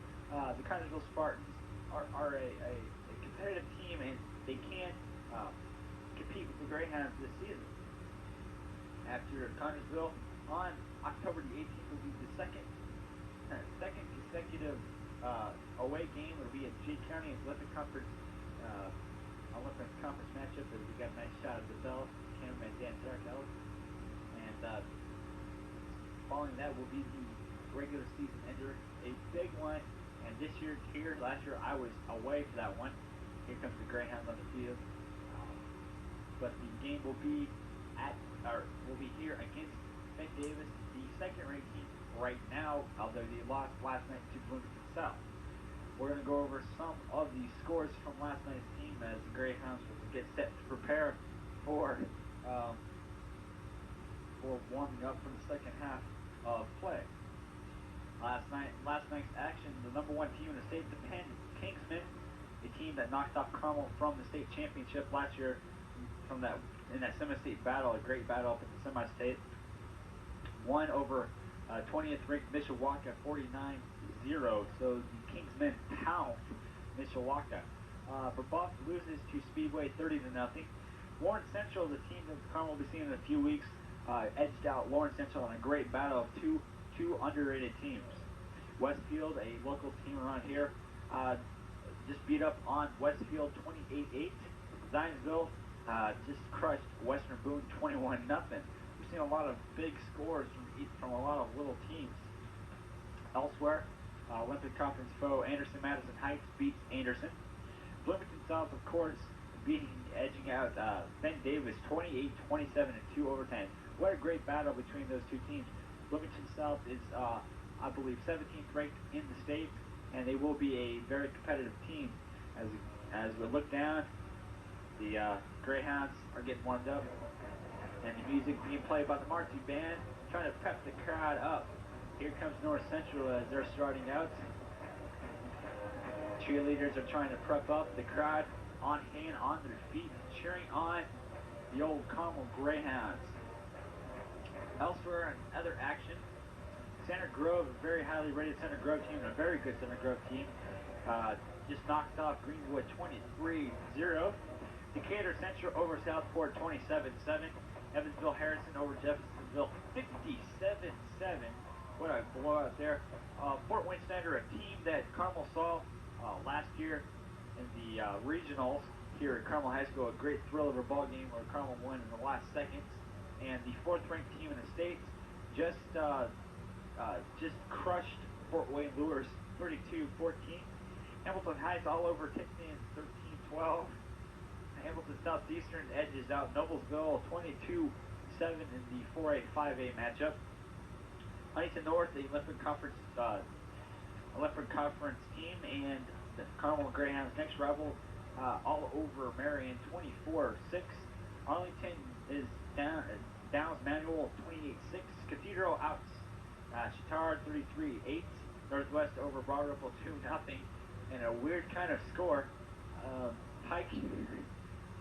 the Connorsville Spartans are a competitive team, and they can compete with the Greyhounds this season. After Connorsville, on October the 18th will be the second consecutive away game. It'll be at Jay County Olympic Conference matchup. As we got a nice shot of the bell, cameraman Dan Sarkel. And following that will be the regular season ender, a big one. And last year I was away for that one. Here comes the Greyhounds on the field. But the game will be here against Ben Davis, the second-ranked team right now, although they lost last night to Bloomington South. We're going to go over some of the scores from last night's team as the Greyhounds will get set to prepare for warming up for the second half of play. Last night's action, the number one team in the state, the Penn Kingsmen, a team that knocked off Carmel from the state championship last year in that semi-state battle, a great battle up in the semi-state, won over 20th ranked Mishawaka 49-0. So the Kingsmen pound Mishawaka. Brebeuf loses to Speedway 30-0. Warren Central, the team that Carmel will be seeing in a few weeks, edged out Warren Central in a great battle of two underrated teams. Westfield, a local team around here, just beat up on Westfield 28-8. Zionsville just crushed Western Boone 21-0. We've seen a lot of big scores from a lot of little teams. Elsewhere, Olympic Conference foe Anderson-Madison Heights beats Anderson. Bloomington South, of course, edging out Ben Davis 28-27 in 2 overtime. What a great battle between those two teams. Bloomington South is, I believe, 17th ranked in the state, and they will be a very competitive team. As we look down, the Greyhounds are getting warmed up, and the music being played by the marching band, trying to pep the crowd up. Here comes North Central as they're starting out. Cheerleaders are trying to prep up the crowd on hand, on their feet, cheering on the old Carmel Greyhounds. Elsewhere in other action, Center Grove, a very highly rated Center Grove team, and a very good Center Grove team, just knocked off Greenwood 23-0. Decatur Central over Southport 27-7. Evansville Harrison over Jeffersonville 57-7. What a blowout there. Fort Wayne Center, a team that Carmel saw last year in the regionals here at Carmel High School, a great thrill of a ball game where Carmel won in the last seconds. And the 4th-ranked team in the state just crushed Fort Wayne Lures 32-14. Hamilton Heights all over Tiffany 13-12. Hamilton Southeastern edges out Noblesville 22-7 in the 4A 5A matchup. Huntington North, the Olympic Conference team, and the Carmel Greyhounds next rival all over Marion 24-6. Arlington is Downs Manual 28-6. Cathedral outs Chittard 33-8. Northwest over Broad Ripple 2-0. And a weird kind of score. Pike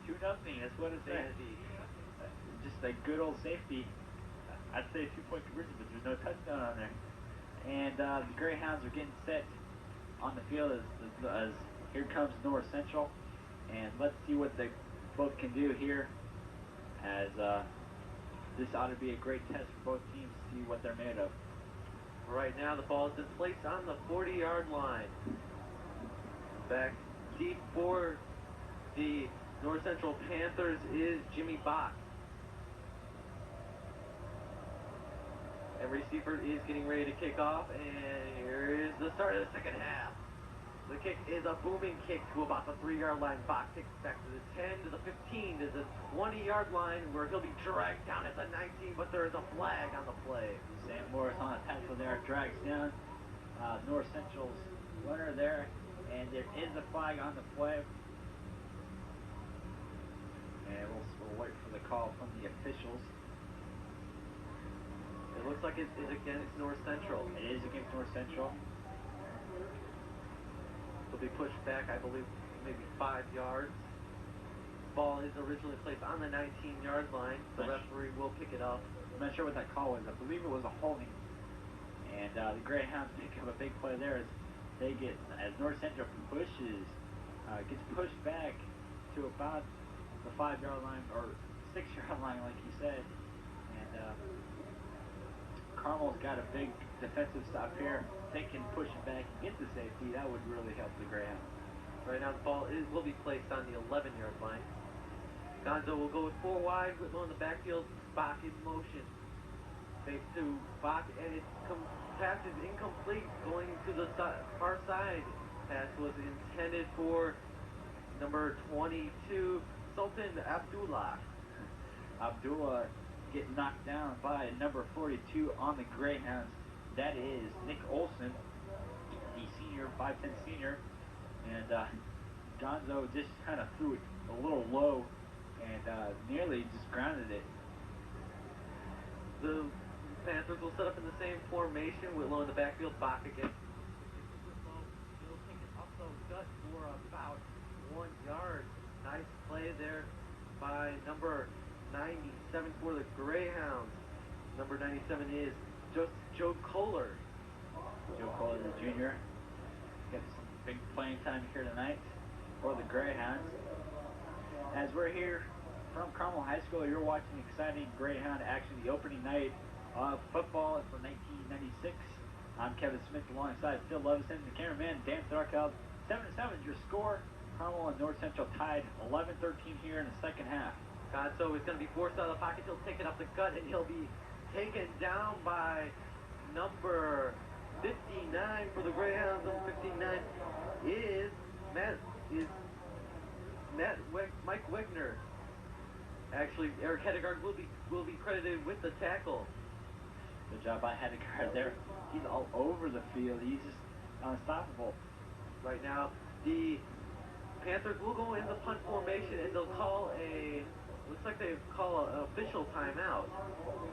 2-0. That's what it says. Just a good old safety. I'd say a 2-point conversion, but there's no touchdown on there. And the Greyhounds are getting set on the field as here comes North Central. And let's see what they both can do here, as this ought to be a great test for both teams to see what they're made of. Right now, the ball has been placed on the 40-yard line. Back deep for the North Central Panthers is Jimmy Bach. Every receiver is getting ready to kick off, and here is the start of the second half. The kick is a booming kick to about the 3-yard line. Bach kicks back to the 10, to the 15, to the 20-yard line, where he'll be dragged down at the 19, but there is a flag on the play. Sam Morris on a tackle there, drags down North Central's runner there, and there is a flag on the play. And we'll wait for the call from the officials. It looks like it's against North Central. It is against North Central. It'll be pushed back, I believe, maybe 5 yards. Ball is originally placed on the 19-yard line. The referee will pick it up. I'm not sure what that call was. I believe it was a holding. And the Greyhounds pick up a big play there as North Central gets pushed back to about the 5-yard line, or 6-yard line, like you said. And Carmel's got a big defensive stop here. If they can push it back and get the safety, that would really help the Greyhounds. Right now the ball will be placed on the 11-yard line. Gonzo will go with 4 wide, Whitlow in the backfield. Bach in motion. Fake to Bach, and it pass is incomplete, going to the far side. Pass was intended for number 22, Sultan Abdullah. Abdullah getting knocked down by number 42 on the Greyhounds. That is Nick Olson, the senior, 5'10" senior. And Gonzo just kind of threw it a little low and nearly just grounded it. The Panthers will set up in the same formation. Whitlow in the backfield, Bach again. He'll take it up the gut for about 1 yard. Nice play there by number 97 for the Greyhounds. Number 97 is Joe Kohler. Joe Kohler, the junior. Got some big playing time here tonight for the Greyhounds. As we're here from Carmel High School, you're watching exciting Greyhound action, the opening night of football for 1996. I'm Kevin Smith alongside Phil Levison, the cameraman, Dan Tharkeld. 7-7 is your score. Carmel and North Central tied 11-13 here in the second half. Gonzo is going to be forced out of the pocket. He'll take it up the gut, and he'll be taken down by number 59 for the Greyhounds. Number 59 is Mike Wegner. Actually, Eric Hedegaard will be credited with the tackle. Good job by Hedegaard there. He's all over the field. He's just unstoppable. Right now, the Panthers will go in the punt formation, and they'll call looks like they call an official timeout.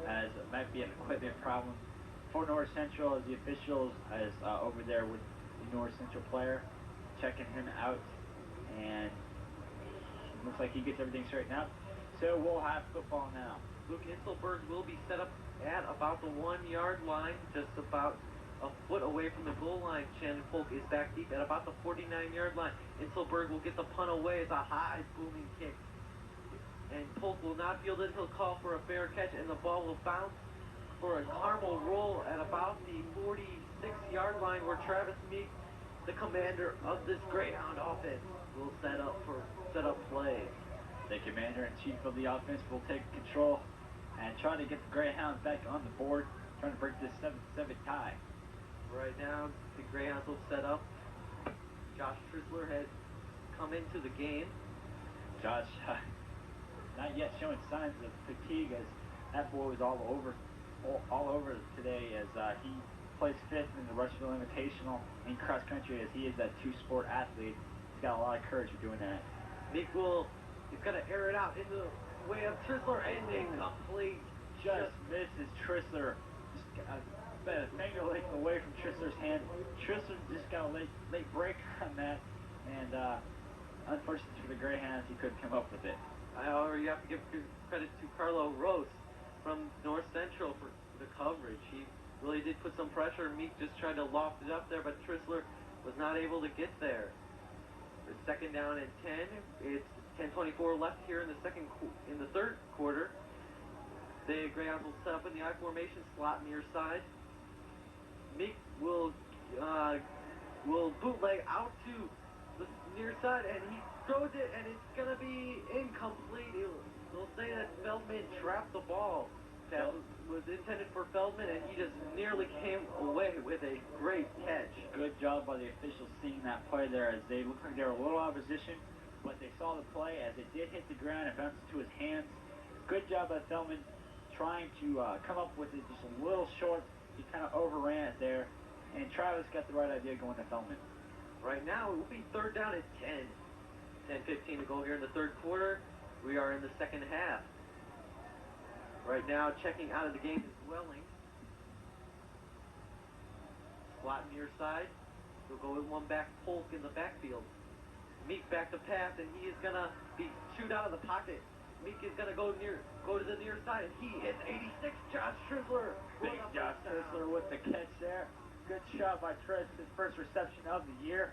As it might be an equipment problem for North Central, as the officials is over there with the North Central player, checking him out, and looks like he gets everything straightened out. So we'll have football now. Luke Inselberg will be set up at about the 1-yard line, just about a foot away from the goal line. Shannon Polk is back deep at about the 49-yard line. Inselberg will get the punt away. It's a high booming kick. And Polk will not field it. He'll call for a fair catch, and the ball will bounce for a Carmel roll at about the 46-yard line, where Travis Meek, the commander of this Greyhound offense, will set up play. The commander-in-chief of the offense will take control and try to get the Greyhounds back on the board, trying to break this 7-7 tie. Right now, the Greyhounds will set up. Josh Trisler has come into the game. Josh, not yet showing signs of fatigue, as that boy was all over today, as he placed 5th in the Rushville Invitational in cross country, as he is that 2-sport athlete. He's got a lot of courage for doing that. Nick he's going to air it out in the way of Trisler, and incomplete. Just misses Trisler. Just about a finger length away from Trisler's hand. Trisler just got a late break on that, and unfortunately for the Greyhounds, he couldn't come up with it. However, you have to give credit to Carlo Rose from North Central for the coverage. He really did put some pressure. Meek just tried to loft it up there, but Trisler was not able to get there. The second down and 10. It's 10:24 left here in the third quarter. The Greyhounds will set up in the I formation, slot near side. Meek will bootleg out to the near side, and he throws it, and it's going to be incomplete. They'll say that Feldman trapped the ball. pass was intended for Feldman, and he just nearly came away with a great catch. Good job by the officials seeing that play there, as they looked like they were a little out of position, but they saw the play as it did hit the ground and bounced into his hands. Good job by Feldman trying to come up with it just a little short. He kind of overran it there, and Travis got the right idea going to Feldman. Right now, it will be third down at 10. 10:15 to go here in the third quarter. We are in the second half. Right now, checking out of the game is Welling. Slot near side. He'll go with one back, Polk in the backfield. Meek back to pass, and he is going to be shoot out of the pocket. Meek is going to go to the near side, and he is 86. Josh Trisler. Big Josh Trisler with the catch there. Good shot by Tris, his first reception of the year,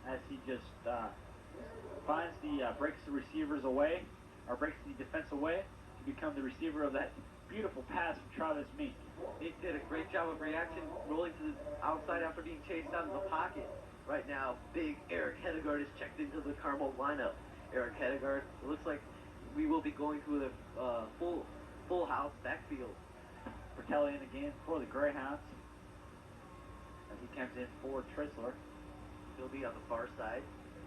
as he just breaks the receivers away, or breaks the defense away to become the receiver of that beautiful pass from Travis Meek. Meek did a great job of reaction, rolling to the outside after being chased out of the pocket. Right now, big Eric Hedegaard is checked into the Carmel lineup. Eric Hedegaard, it looks like we will be going to a full house backfield. Bertelli in again for the Greyhounds, as he comes in for Trisler. He'll be on the far side.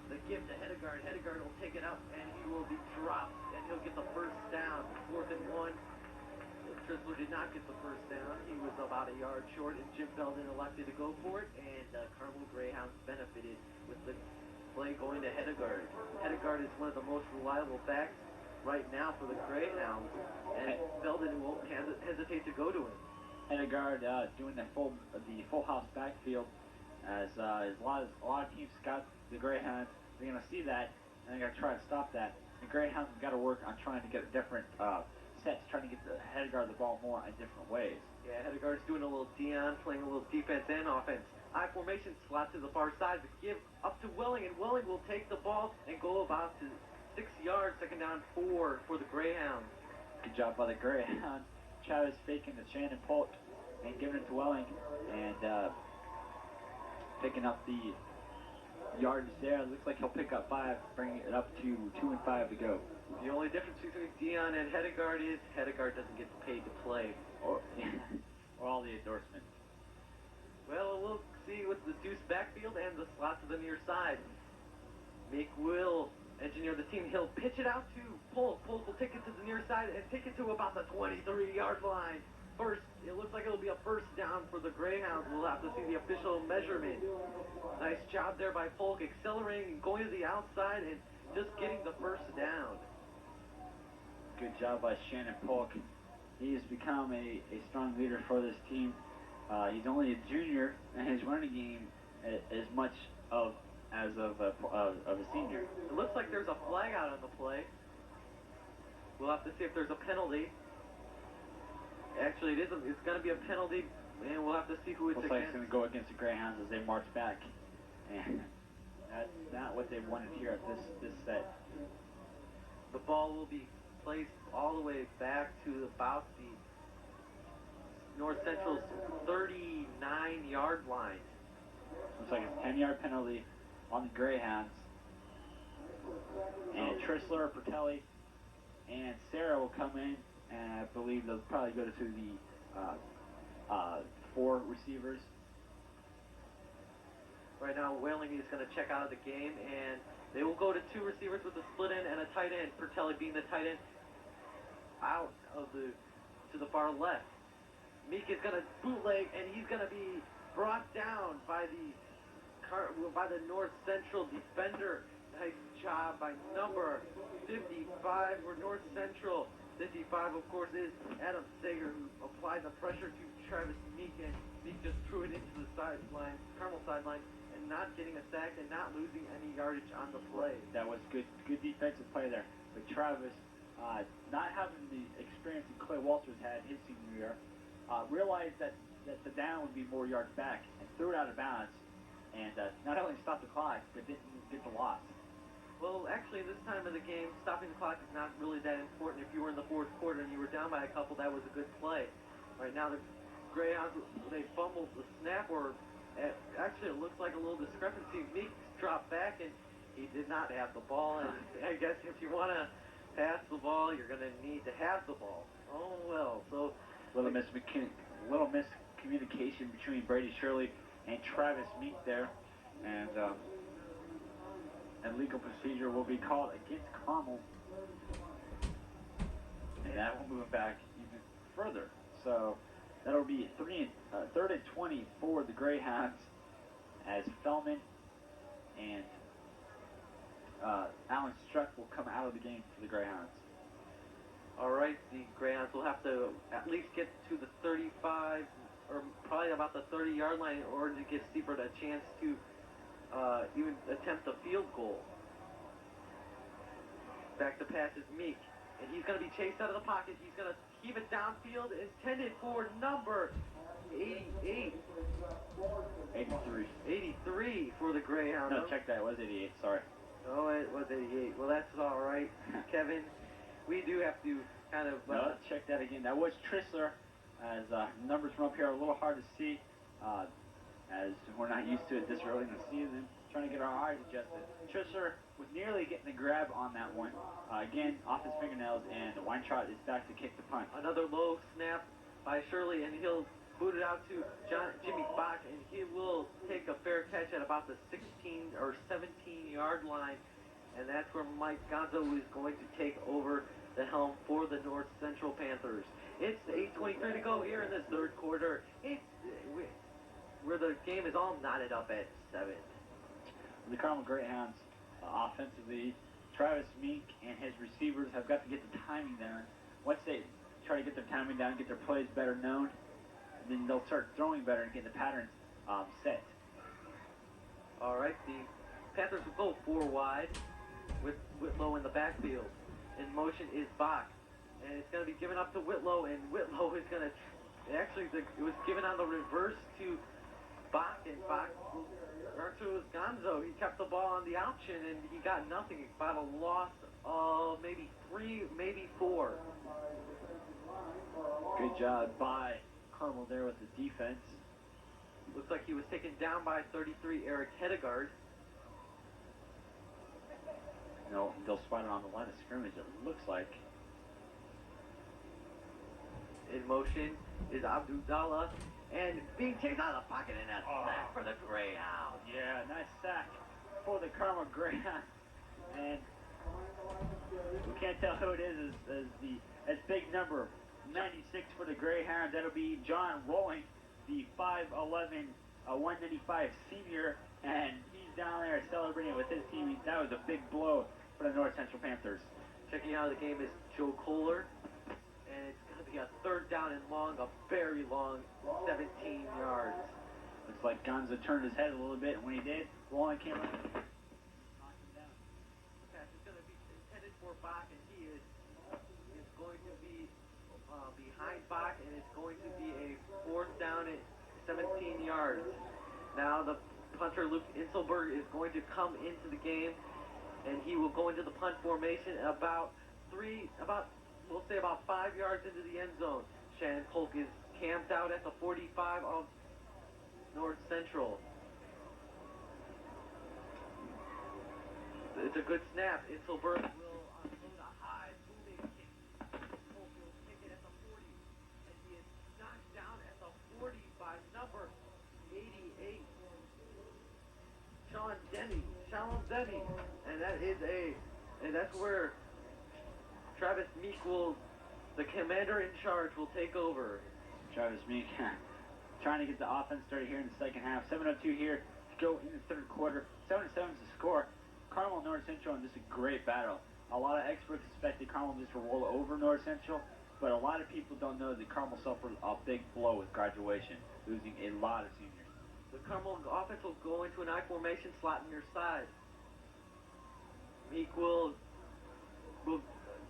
The give to Hedegaard. Hedegaard will take it up, and he will be dropped, and he'll get the first down. 4th and 1. Trisler did not get the first down. He was about a yard short, and Jim Belden elected to go for it, and Carmel Greyhounds benefited with the play going to Hedegaard. Hedegaard is one of the most reliable backs right now for the Greyhounds, and Belden won't hesitate to go to him. Hedegaard doing the full house backfield, as a lot of teams scout the Greyhounds. They're going to see that, and they're going to try to stop that. The Greyhounds have got to work on trying to get different sets, trying to get the Hedegaard the ball more in different ways. Yeah, Hedegaard's doing a little Dion, playing a little defense and offense. I formation slot to the far side, but give up to Welling, and Welling will take the ball and go about to 6 yards, 2nd down 4 for the Greyhounds. Good job by the Greyhounds. Travis faking to Shannon Polk and giving it to Welling, and picking up the yardage there. It looks like he'll pick up 5, bringing it up to 2 and 5 to go. The only difference between Dion and Hedegaard is Hedegaard doesn't get paid to play. Or all the endorsements. Well, we'll see with the deuce backfield and the slot to the near side. Meek will engineer the team. He'll pitch it out to Polk. Polk will take it to the near side and take it to about the 23-yard line. First, it looks like it'll be a first down for the Greyhounds. We'll have to see the official measurement. Nice job there by Polk, accelerating, going to the outside, and just getting the first down. Good job by Shannon Polk. He has become a strong leader for this team. He's only a junior, and his running game as much as a senior. It looks like there's a flag out on the play. We'll have to see if there's a penalty. Actually, it's going to be a penalty, and we'll have to see who it's Looks like against. it's going to go against the Greyhounds as they march back. And that's not what they wanted here at this set. The ball will be placed all the way back to about the North Central's 39-yard line. Looks like a 10-yard penalty on the Greyhounds. And Trisler, Bertelli, and Sarah will come in, and I believe they'll probably go to the 4 receivers. Right now, Whaling is going to check out of the game, and they will go to 2 receivers with a split end and a tight end. Bertelli being the tight end out of to the far left. Meek is going to bootleg, and he's going to be brought down by the North Central defender. Nice job by number 55 for North Central. 55, of course, is Adam Sager, who applied the pressure to Travis Meek, and Meek just threw it into the sideline, Carmel sideline, and not getting a sack and not losing any yardage on the play. That was good defensive play there. But Travis, not having the experience that Clay Walters had his senior year, realized that the down would be more yards back and threw it out of bounds, and not only stopped the clock, but didn't get the loss. Well, actually, this time of the game, stopping the clock is not really that important. If you were in the 4th quarter and you were down by a couple, that was a good play. Right now, the Greyhounds, they fumbled the snap, or actually, it looks like a little discrepancy. Meeks dropped back, and he did not have the ball. And I guess if you want to pass the ball, you're going to need to have the ball. Oh, well. So little miscommunication between Brady Shirley and Travis Meek there, and legal procedure will be called against Carmel, and that will move back even further. So that'll be 3rd and 20 for the Greyhounds, as Fellman and Alan Struck will come out of the game for the Greyhounds. All right, the Greyhounds will have to at least get to the 35, or probably about the 30-yard line in order to give Seaford a chance to even attempt a field goal. Back to pass is Meek, and he's going to be chased out of the pocket. He's going to keep it downfield, intended for number 88. 83 for the Greyhounds. No, check that. It was 88. Sorry. Oh, it was 88. Well, that's all right, Kevin. We do have to kind of... no, check that again. That was Trissler, as numbers from up here are a little hard to see, as we're not used to it this early in the season, trying to get our eyes adjusted. Trissler was nearly getting the grab on that one. Again, off his fingernails, and Weintraub is back to kick the punt. Another low snap by Shirley, and he'll boot it out to Jimmy Bach, and he will take a fair catch at about the 16 or 17-yard line, and that's where Mike Gonzo is going to take over the helm for the North Central Panthers. It's 8:23 to go here in this third quarter. Where the game is all knotted up at 7. The Carmel Greyhounds, offensively, Travis Meek and his receivers have got to get the timing down. Once they try to get their timing down, get their plays better known, then they'll start throwing better and get the patterns set. All right, the Panthers will go 4 wide with Whitlow in the backfield. In motion is Bach, and it's going to be given up to Whitlow, and Whitlow is going to... Actually, it was given on the reverse to Bach, and Bach, or to Gonzo. He kept the ball on the option, and he got nothing. About a loss of maybe 3, maybe 4. Good job by Carmel there with the defense. Looks like he was taken down by 33, Eric Hedegaard. No, they'll spot it on the line of scrimmage, it looks like. In motion is Abdullah, and being chased out of the pocket, and a sack for the Greyhounds. Yeah, nice sack for the Carmel Greyhounds. And we can't tell who it is as big number 96 for the Greyhounds. That'll be John Rowling, the 5'11", 195 senior, and he's down there celebrating with his team. That was a big blow for the North Central Panthers. Checking out of the game is Joe Kohler, and it's going to be a 3rd down and long, a very long 17 yards. Looks like Gonza turned his head a little bit, and when he did, Rowling came up and knocked him down. The pass is going to be intended for Bach, and he is going to be behind Bach, and it's going to be a 4th down at 17 yards. Now the punter, Luke Inselberg, is going to come into the game, and he will go into the punt formation about 5 yards into the end zone. Shannon Polk is camped out at the 45 of North Central. It's a good snap. Inselberg will unload a high moving kick. Polk will kick it at the 40, and he is knocked down at the 40 by number 88. Sean Denny, and that's where Travis Meek the commander in charge, will take over. Travis Meek trying to get the offense started here in the second half. 7:02 here to go in the third quarter. 7-7 is the score. Carmel and North Central in just a great battle. A lot of experts expected Carmel just to roll over North Central, but a lot of people don't know that Carmel suffered a big blow with graduation, losing a lot of seniors. The Carmel offense will go into an I formation, slot near side. Meek will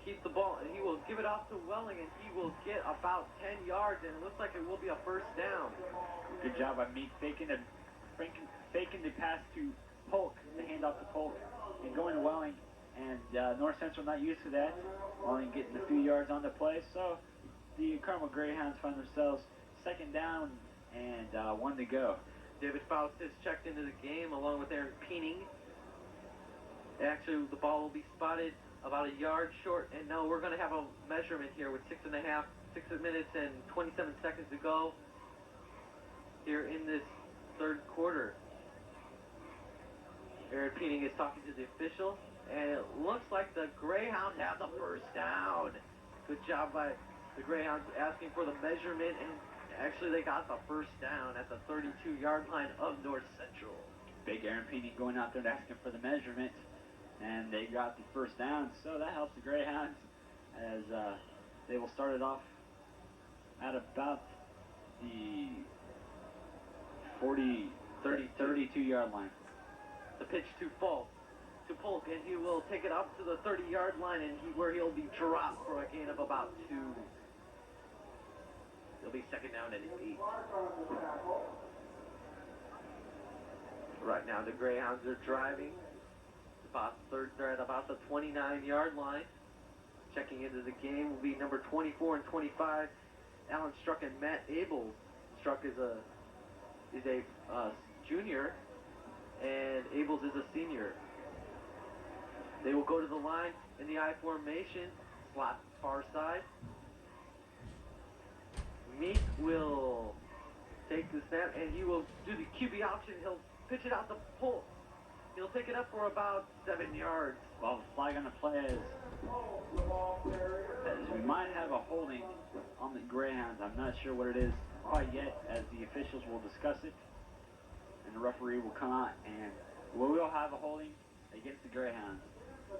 keep the ball, and he will give it off to Welling, and he will get about 10 yards, and it looks like it will be a 1st down. Good job by Meek faking the pass to Polk, the handoff to Polk, and going to Welling. And North Central not used to that. Welling getting a few yards on the play, so the Carmel Greyhounds find themselves 2nd down and 1 to go. David Faust is checked into the game along with Aaron Peening. Actually, the ball will be spotted about a yard short, and now we're going to have a measurement here with 6.5 6 minutes and 27 seconds to go here in this third quarter. Aaron Peening is talking to the official, and it looks like the Greyhounds have the first down. Good job by the Greyhounds asking for the measurement, and actually they got the first down at the 32-yard line of North Central. Big Aaron Peening going out there and asking for the measurement, and they got the first down, so that helps the Greyhounds as they will start it off at about the 32-yard line. The pitch to Polk, and he will take it up to the 30-yard line, and where he'll be dropped for a gain of about 2. It'll be second down and 8. Right now, the Greyhounds are driving. They're at about the 29-yard line. Checking into the game will be number 24 and 25, Alan Struck and Matt Abels. Struck is a junior, and Abels is a senior. They will go to the line in the I formation, slot far side. Meek will take the snap, and he will do the QB option. He'll pitch it out the pole. He'll take it up for about 7 yards. Well, the flag on the play is as we might have a holding on the Greyhounds. I'm not sure what it is quite yet, as the officials will discuss it, and the referee will come out, and we will have a holding against the Greyhounds.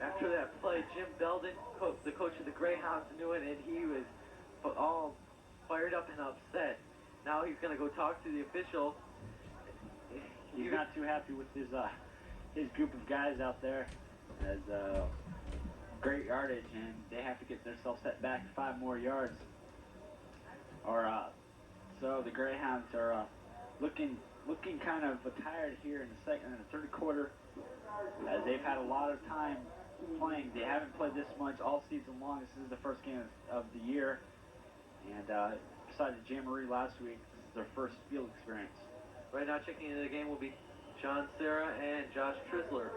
After that play, Jim Belden, the coach of the Greyhounds, knew it, and he was all fired up and upset. Now he's going to go talk to the official. He's not too happy with his group of guys out there, as great yardage, and they have to get themselves set back 5 more yards. So the Greyhounds are looking kind of tired here in the third quarter, as they've had a lot of time playing. They haven't played this much all season long. This is the first game of the year, and besides the Jamboree last week, this is their first field experience. Right now, checking into the game will be John Serra and Josh Trisler.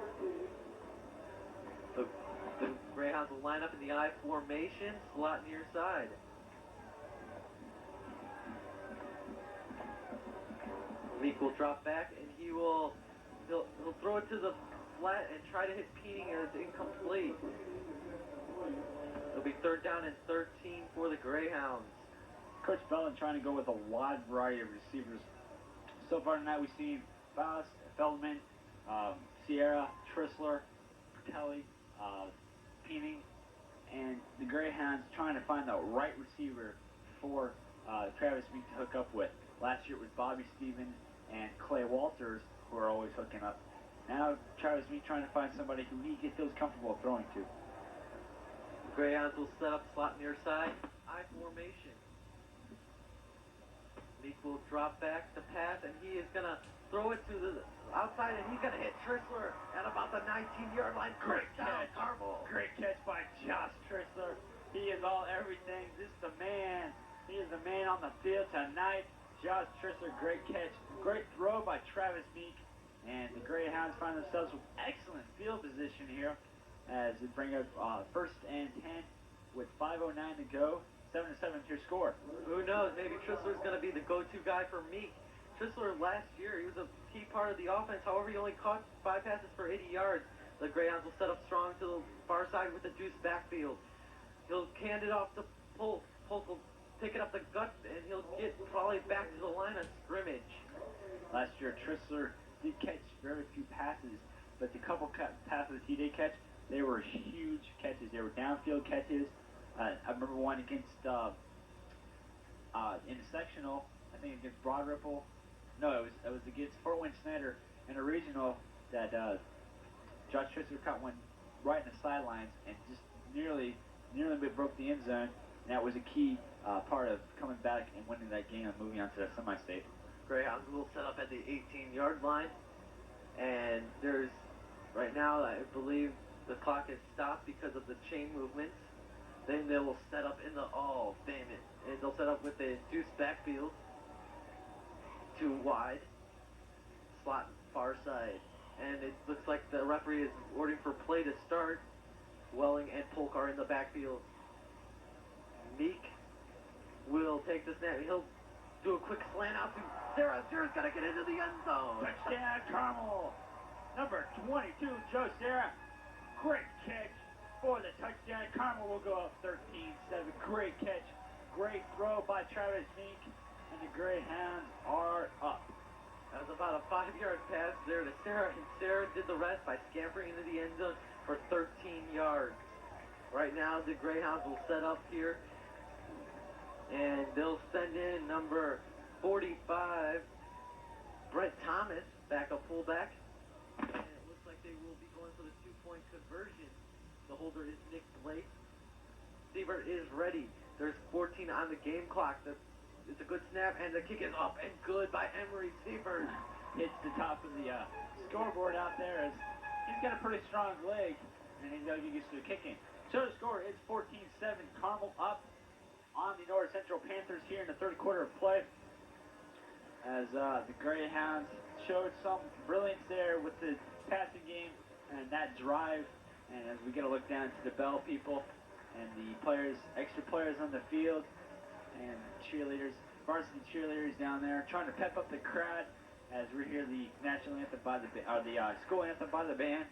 The Greyhounds will line up in the I formation, slot near side. Meek will drop back, and he'll throw it to the flat and try to hit Peening, and it's incomplete. It'll be third down and 13 for the Greyhounds. Coach Belden trying to go with a wide variety of receivers. So far tonight, we've seen Faust, Feldman, Sierra, Trisler, Patelli, Peening, and the Greyhounds trying to find the right receiver for Travis Meek to hook up with. Last year it was Bobby Stevens and Clay Walters who are always hooking up. Now Travis Meek trying to find somebody who he feels comfortable throwing to. The Greyhounds will set up slot near side, I formation. Meek will drop back to pass, and he is going to throw it to the outside, and he's going to hit Trisler at about the 19-yard line. Great catch, Carmel. Great catch by Josh Trisler. He is all everything. This is the man. He is the man on the field tonight. Josh Trisler, great catch. Great throw by Travis Meek. And the Greyhounds find themselves with excellent field position here as they bring up first and 10 with 5:09 to go. 7-7 to your score. Who knows? Maybe Trisler's going to be the go-to guy for Meek. Trisler last year, he was a key part of the offense. However, he only caught 5 passes for 80 yards. The Greyhounds will set up strong to the far side with the deuce backfield. He'll hand it off to Polk. Polk will pick it up the gut, and he'll get probably back to the line of scrimmage. Last year, Trisler did catch very few passes, but the couple passes he did catch, they were huge catches. They were downfield catches. I remember one against in the sectional, I think against Broad Ripple. No, it was against Fort Wayne Snyder in a regional that Josh Trisler caught one right in the sidelines and just nearly broke the end zone. And that was a key part of coming back and winning that game and moving on to the semi-state. Greyhounds will set up at the 18-yard line, and there's right now I believe the clock is stopped because of the chain movements. Then they will set up in the and they'll set up with the deuce backfield, 2 wide, slot far side, and it looks like the referee is ordering for play to start. Welling and Polk are in the backfield. Meek will take the snap. He'll do a quick slant out to Sarah. Sarah's got to get into the end zone. Touchdown, Carmel. Number 22, Joe Sarah. Great catch for the touchdown. Carmel will go up 13-7. Great catch. Great throw by Travis Mink. And the Greyhounds are up. That was about a 5-yard pass there to Sarah, and Sarah did the rest by scampering into the end zone for 13 yards. Right now, the Greyhounds will set up here, and they'll send in number 45, Brett Thomas, backup fullback. And it looks like they will be going for the 2-point conversion. The holder is Nick Blake. Sievert is ready. There's 14 on the game clock. It's a good snap, and the kick is up and good by Emery Sievert. Hits the top of the scoreboard out there as he's got a pretty strong leg, and he's got to get used to the kicking. So the score is 14-7. Carmel up on the North Central Panthers here in the third quarter of play. As the Greyhounds showed some brilliance there with the passing game and that drive. And as we get a look down to the Bell people and the players, extra players on the field, and cheerleaders, varsity cheerleaders down there, trying to pep up the crowd as we hear the national anthem by the school anthem by the band.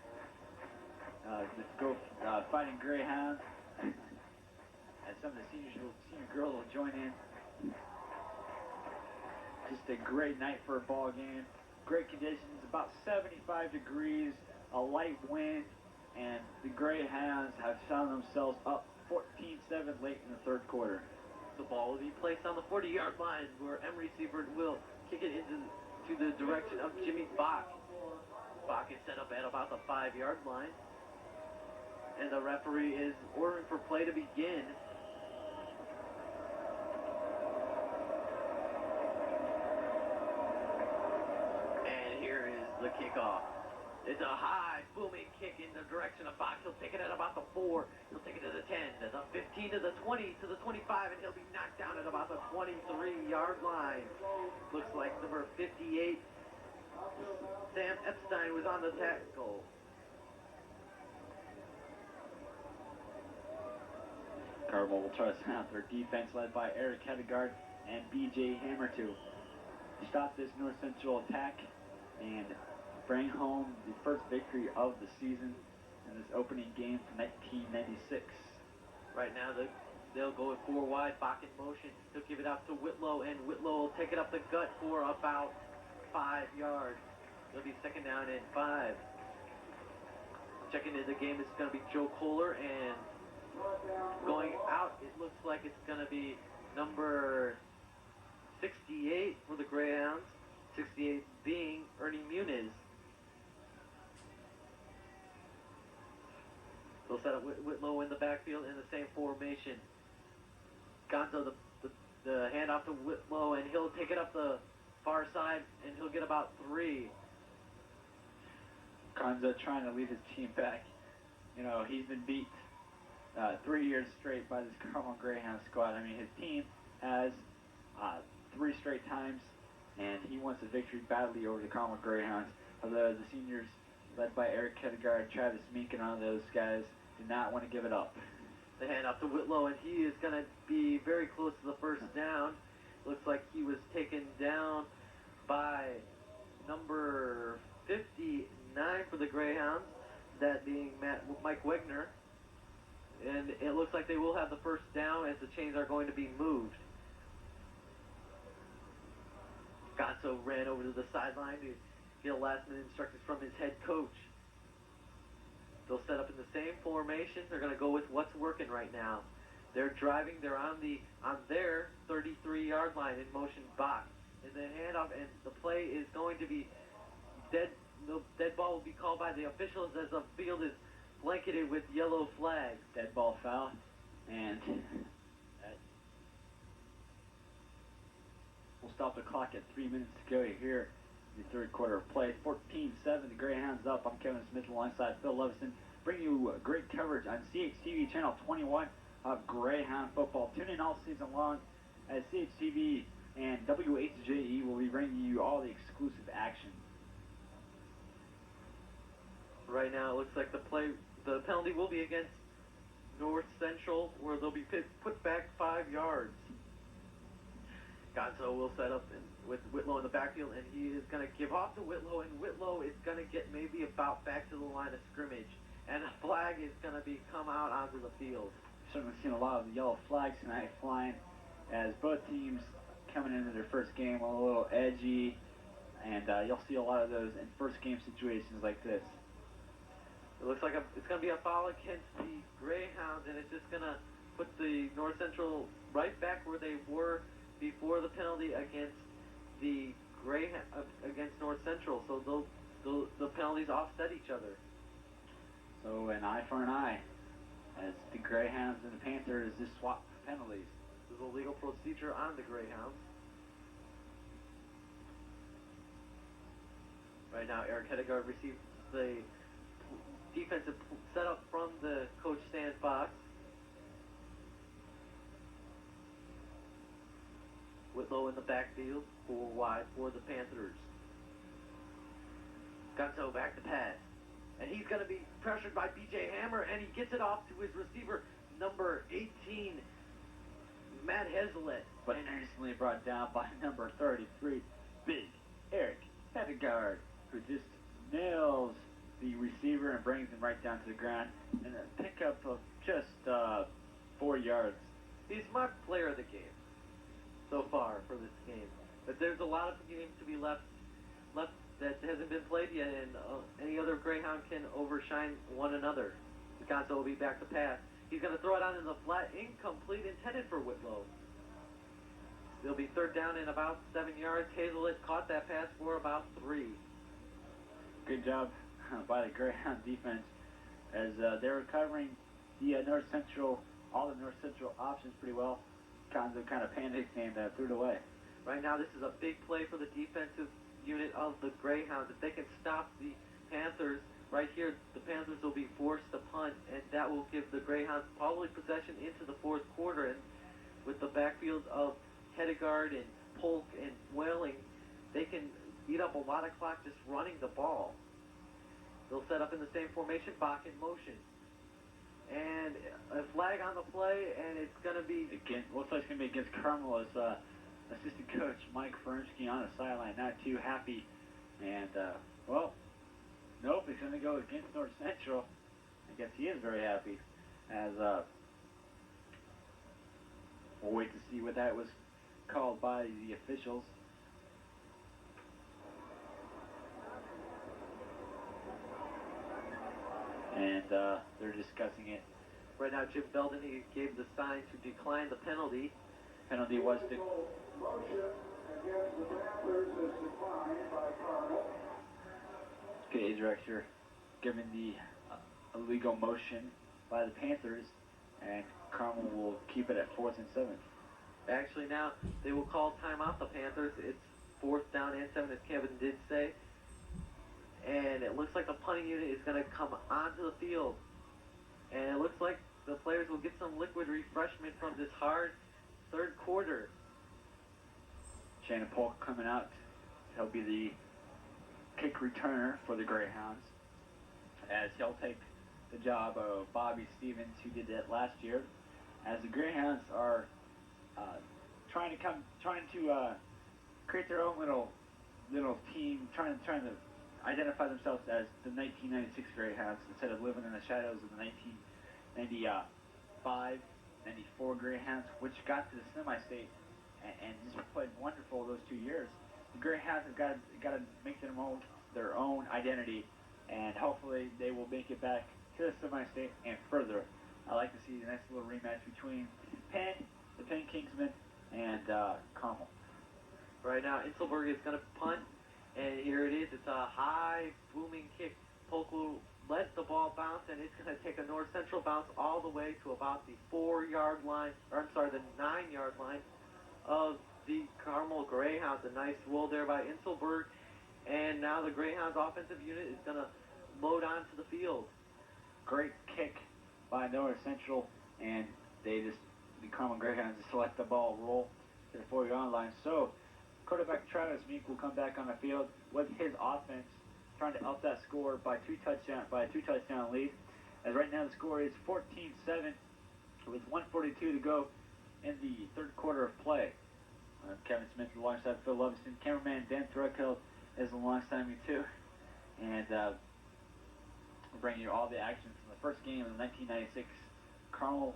Fighting Greyhounds. As some of the senior girls will join in. Just a great night for a ball game. Great conditions, about 75 degrees, a light wind, and the Greyhounds have found themselves up 14-7 late in the third quarter. The ball will be placed on the 40-yard line where Emery Sievert will kick it into the direction of Jimmy Bach. Bach is set up at about the 5-yard line. And the referee is ordering for play to begin. And here is the kickoff. It's a high, booming kick in the direction of Bach. He'll take it at about the 4. He'll take it to the 10, to the 15, to the 20, to the 25, and he'll be knocked down at about the 23-yard line. Looks like number 58, Sam Epstein, was on the tackle. Carmel will try to send out their defense led by Eric Hedegaard and B.J. Hammer to stop this North Central attack and bring home the first victory of the season in this opening game from 1996. Right now, they'll go with 4 wide, Bach in motion. He'll give it out to Whitlow, and Whitlow will take it up the gut for about 5 yards. It'll be second down and 5. Checking into the game is going to be Joe Kohler, and going out, it looks like it's going to be number 68 for the Greyhounds. 68 being Ernie Muniz. They'll set up Whitlow in the backfield in the same formation. Gonzo, the handoff to Whitlow, and he'll take it up the far side, and he'll get about 3. Gonzo trying to lead his team back. You know, he's been beat 3 years straight by this Carmel Greyhound squad. I mean, his team has 3 straight times, and he wants a victory badly over the Carmel Greyhounds. Although the seniors, led by Eric Hedegaard, Travis Meek, and all those guys, do not want to give it up. The handoff to Whitlow, and he is going to be very close to the first down. Looks like he was taken down by number 59 for the Greyhounds, that being Mike Wegner. And it looks like they will have the first down as the chains are going to be moved. Gonzo ran over to the sideline to get last-minute instructions from his head coach. They'll set up in the same formation. They're going to go with what's working right now. They're driving. They're on their 33-yard line in motion Bach. And the handoff, and the play is going to be dead. The dead ball will be called by the officials as the field is blanketed with yellow flags. Dead ball foul, and we'll stop the clock at 3 minutes to go here in the third quarter of play. 14-7, the Greyhounds up. I'm Kevin Smith alongside Phil Levison, bringing you great coverage on CHTV Channel 21 of Greyhound football. Tune in all season long as CHTV and WHJE will be bringing you all the exclusive action. Right now, it looks like the penalty will be against North Central, where they'll be put back 5 yards. Gonzo will set up with Whitlow in the backfield, and he is going to give off to Whitlow, and Whitlow is going to get maybe about back to the line of scrimmage, and a flag is going to be come out onto the field. Certainly seen a lot of the yellow flags tonight flying as both teams coming into their first game a little edgy, and you'll see a lot of those in first game situations like this. It looks like it's going to be a foul against the Greyhounds, and it's just going to put the North Central right back where they were before the penalty against the against North Central. So the penalties offset each other. So an eye for an eye, as the Greyhounds and the Panthers just swap penalties. This is a legal procedure on the Greyhounds. Right now, Eric Hedegaard receives the defensive setup from the coach stand box. Whitlow in the backfield, 4 wide for the Panthers. Gonzo back to pass. And he's going to be pressured by B.J. Hammer, and he gets it off to his receiver, number 18, Matt Hezelet. But instantly brought down by number 33, Big Eric Hedegaard, who just nails the receiver and brings him right down to the ground. And a pickup of just 4 yards. He's my player of the game so far for this game. But there's a lot of games to be left that hasn't been played yet, and any other Greyhound can overshine one another. Gonzo will be back to pass. He's going to throw it out in the flat, incomplete, intended for Whitlow. It'll be third down in about 7 yards. Hazelet caught that pass for about 3. Good job by the Greyhound defense as they're covering the North Central, all the North Central options pretty well. Gonzo kind of panicked and threw it away. Right now, this is a big play for the defensive unit of the Greyhounds. If they can stop the Panthers right here, the Panthers will be forced to punt, and that will give the Greyhounds probably possession into the fourth quarter. And with the backfield of Hedegaard and Polk and Welling, they can eat up a lot of clock just running the ball. They'll set up in the same formation, Bach in motion. And a flag on the play, and it's going to be... Again, looks like it's going to be against Carmel as assistant coach Mike Fernsky on the sideline, not too happy. And, well, nope, it's going to go against North Central. I guess he is very happy as we'll wait to see what that was called by the officials. And they're discussing it. Right now, Jim Belden, he gave the sign to decline the penalty. Penalty was motion against the Panthers is declined by Carmel. Okay, director giving the illegal motion by the Panthers, and Carmel will keep it at 4th and 7. Actually, now they will call timeout the Panthers. It's 4th down and 7, as Kevin did say. And it looks like the punting unit is going to come onto the field. And it looks like the players will get some liquid refreshment from this hard third quarter. Shannon Polk coming out. He'll be the kick returner for the Greyhounds, as he'll take the job of Bobby Stevens, who did that last year. As the Greyhounds are trying to create their own little team, trying to identify themselves as the 1996 Greyhounds instead of living in the shadows of the 1995, 94 Greyhounds, which got to the semi-state and just played wonderful those 2 years. The Greyhounds have got to make their own identity, and hopefully they will make it back to the semi-state and further. I like to see the nice little rematch between the Penn Kingsmen, and Carmel. Right now, Inselberg is going to punt. And here it is. It's a high, booming kick. Polk will let the ball bounce, and it's going to take a North Central bounce all the way to about the 4-yard line, or I'm sorry, the 9-yard line of the Carmel Greyhounds. A nice roll there by Inselberg. And now the Greyhounds offensive unit is going to load onto the field. Great kick by North Central, and the Carmel Greyhounds just let the ball roll to the 4-yard line. So, quarterback Travis Meek will come back on the field with his offense, trying to up that score by a 2-touchdown lead. As right now the score is 14-7 with 1:42 to go in the third quarter of play. Kevin Smith alongside Phil Levinson. Cameraman Dan Threadkill is alongside me too. And we're bringing you all the action from the first game of the 1996 Carmel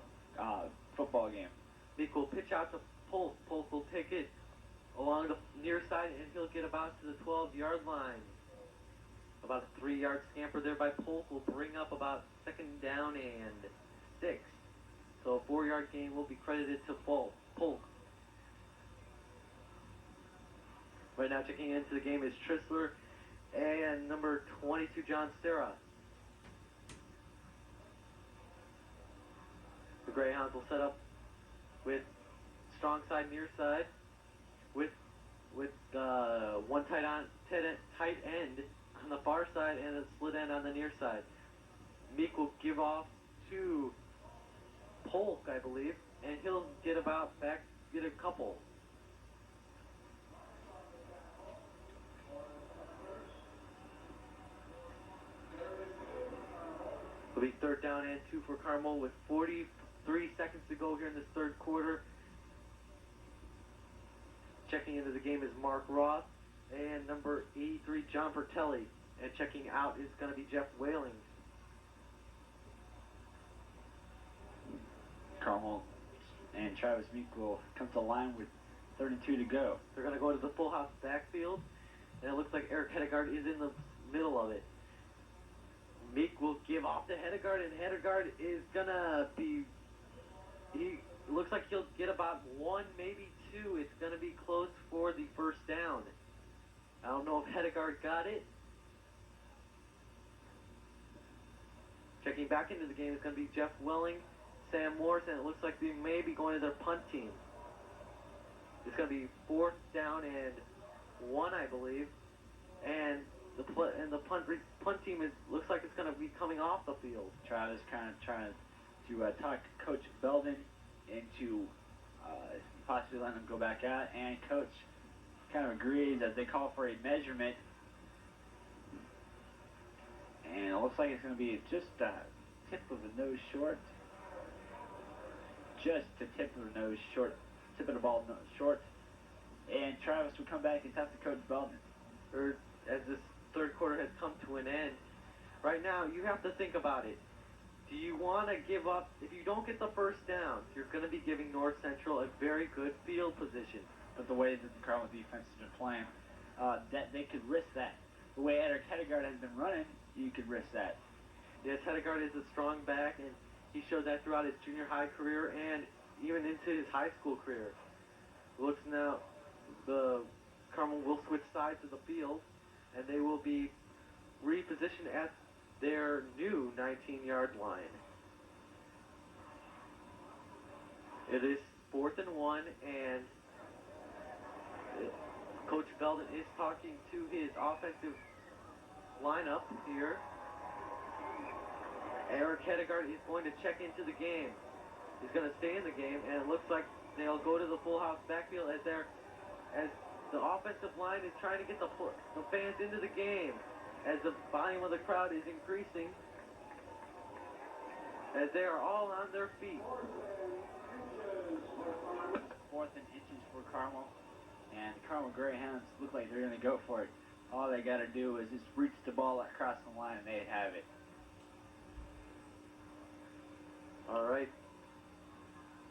football game. Meek will pitch out to Polk. Polk will take it along the near side, and he'll get about to the 12-yard line. About a 3-yard scamper there by Polk will bring up about 2nd down and 6. So a 4-yard gain will be credited to Polk. Right now checking into the game is Trissler and number 22, John Serra. The Greyhounds will set up with strong side, near side, with one tight end on the far side and a split end on the near side. Meek will give off to Polk, I believe, and he'll get a couple. It'll be 3rd down and 2 for Carmel with 43 seconds to go here in this 3rd quarter. Checking into the game is Mark Roth and number 83, John Bertelli. And checking out is going to be Jeff Whaling. Carmel and Travis Meek will come to the line with 32 to go. They're going to go to the full house backfield, and it looks like Eric Hedegaard is in the middle of it. Meek will give off to Hedegaard, and Hedegaard is going to be... He looks like he'll get about 1, maybe 2. It's going to be close for the 1st down. I don't know if Hedegaard got it. Checking back into the game is going to be Jeff Welling, Sam Morris, and it looks like they may be going to their punt team. It's going to be 4th down and 1, I believe. And the punt team looks like it's going to be coming off the field. Travis kind of trying to talk Coach Belden into possibly letting him go back out, and Coach kind of agrees that they call for a measurement, and it looks like it's going to be just a tip of the nose short. Just a tip of the nose short, tip of the ball short, and Travis will come back and talk to Coach Belden. As this 3rd quarter has come to an end, right now you have to think about it. Do you want to give up? If you don't get the 1st down, you're going to be giving North Central a very good field position. But the way that the Carmel defense has been playing, that they could risk that. The way Eric Hedegaard has been running, you could risk that. Yes, Hedegaard is a strong back, and he showed that throughout his junior high career and even into his high school career. Looks now, the Carmel will switch sides of the field, and they will be repositioned at their new 19-yard line. It is 4th and 1, and Coach Belden is talking to his offensive lineup here. Eric Hedegaard is going to check into the game. He's going to stay in the game, and it looks like they'll go to the full house backfield as the offensive line is trying to get the fans into the game, as the volume of the crowd is increasing, as they are all on their feet. 4th and inches for Carmel, and the Carmel Greyhounds look like they're going to go for it. All they got to do is just reach the ball across the line, and they'd have it. All right.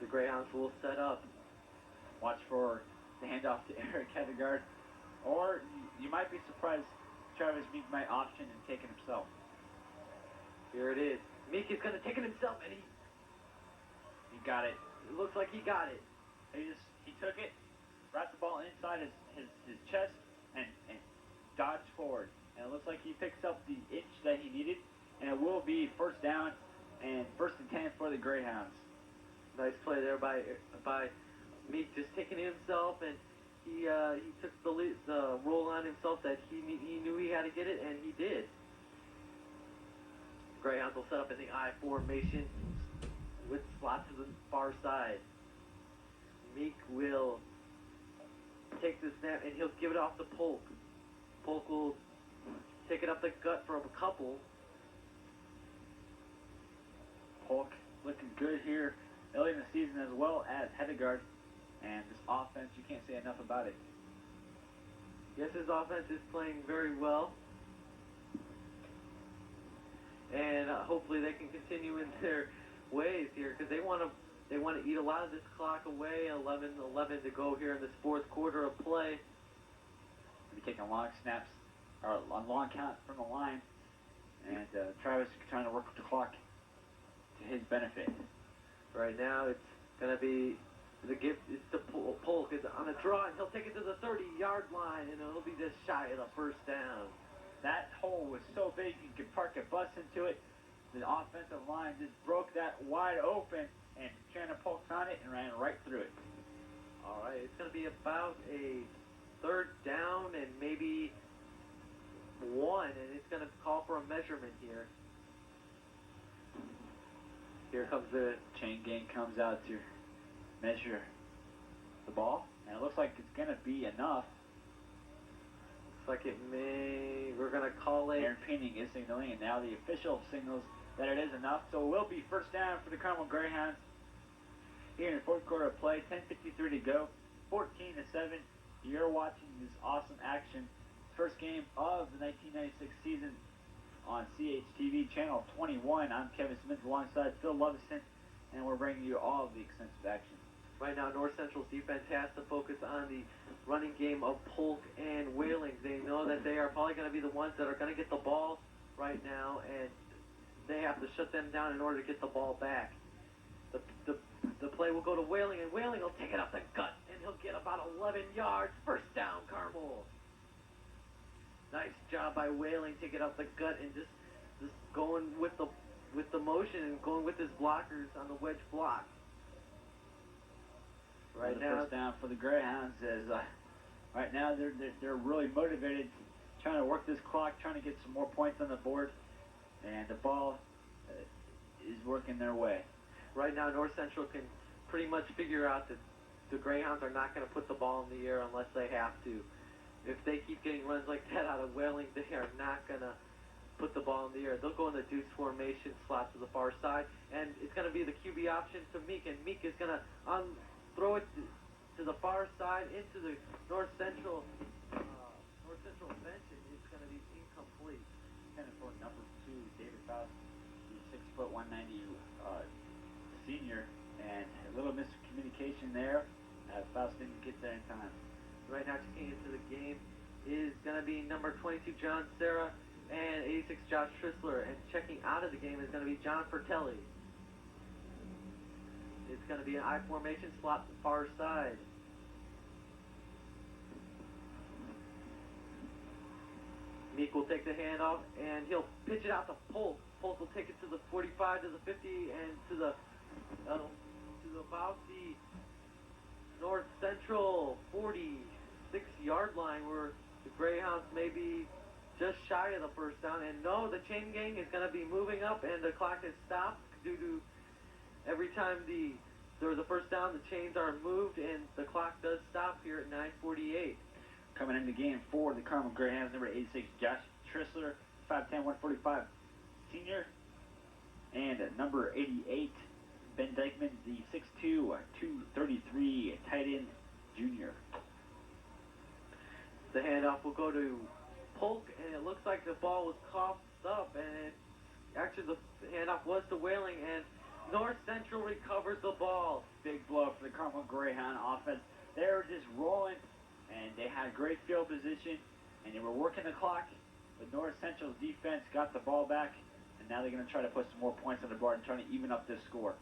The Greyhounds will set up. Watch for the handoff to Eric Hedegaard, or you might be surprised Travis Meek might option and take it himself. Here it is. Meek is going to take it himself, and he got it. It looks like he got it. He took it, wrapped the ball inside his chest, and dodged forward. And it looks like he picks up the inch that he needed, and it will be 1st down and 1st and 10 for the Greyhounds. Nice play there by Meek, just taking it himself, and he took the role on himself that he knew he had to get it, and he did. Greyhounds will set up in the I formation with slot to the far side. Meek will take the snap, and he'll give it off to Polk. Polk will take it up the gut for a couple. Polk looking good here early in the season, as well as Hedegaard. And this offense, you can't say enough about it. Yes, his offense is playing very well. And hopefully they can continue in their ways here, because they want to eat a lot of this clock away. 11 to go here in this fourth quarter of play. We'll be taking long snaps, or a long count from the line, and Travis trying to work with the clock to his benefit. Right now it's going to be the gift. It's the Polk is on a draw, and he'll take it to the 30-yard line, and it'll be just shy of the first down. That hole was so big you could park a bus into it. The offensive line just broke that wide open, and Shannon Polk found it and ran right through it. All right, it's going to be about a third down and maybe one, and it's going to call for a measurement here. Here comes the chain gang comes out to measure the ball, and it looks like it's going to be enough. Looks like it may. We're going to call it. Aaron Painting is signaling, and now the official signals that it is enough. So it will be first down for the Carmel Greyhounds here in the fourth quarter of play. 10:53 to go. 14-7. You're watching this awesome action. First game of the 1996 season on CHTV Channel 21. I'm Kevin Smith alongside Phil Lovison, and we're bringing you all of the extensive action. Right now, North Central's defense has to focus on the running game of Polk and Whaling. They know that they are probably going to be the ones that are going to get the ball right now, and they have to shut them down in order to get the ball back. The play will go to Whaling, and Whaling will take it up the gut, and he'll get about 11 yards. First down, Carmel. Nice job by Whaling, take it up the gut and just going with the motion and going with his blockers on the wedge block. Right now, first down for the Greyhounds is right now they're really motivated, trying to work this clock, trying to get some more points on the board, and the ball is working their way. Right now, North Central can pretty much figure out that the Greyhounds are not going to put the ball in the air unless they have to. If they keep getting runs like that out of Whaling, they are not going to put the ball in the air. They'll go in the deuce formation, slot to the far side, and it's going to be the QB option to Meek, and Meek is going to throw it to the far side into the North Central bench, and it's going to be incomplete. And for number 2, David Faust, the 6'1", 190 senior, and a little miscommunication there. Faust didn't get there in time. Right now, checking into the game is going to be number 22, John Serra, and 86, Josh Trissler. And checking out of the game is going to be John Fertelli. It's going to be an I formation, slot to the far side. Meek will take the handoff, and he'll pitch it out to Polk. Polk will take it to the 45, to the 50, and to about the North Central 46-yard line, where the Greyhounds may be just shy of the first down. And no, the chain gang is going to be moving up, and the clock is stopped due to every time there was a first down, the chains are moved, and the clock does stop here at 9:48. Coming into the game for the Carmel Greyhounds, number 86, Josh Trissler, 5'10", 145 senior, and number 88, Ben Dykeman, the 6'2", 233 tight end junior. The handoff will go to Polk, and it looks like the ball was coughed up, and actually the handoff was to Whaling, and North Central recovers the ball. Big blow for the Carmel Greyhound offense. They were just rolling, and they had great field position, and they were working the clock, but North Central's defense got the ball back, and now they're going to try to put some more points on the board and try to even up this score.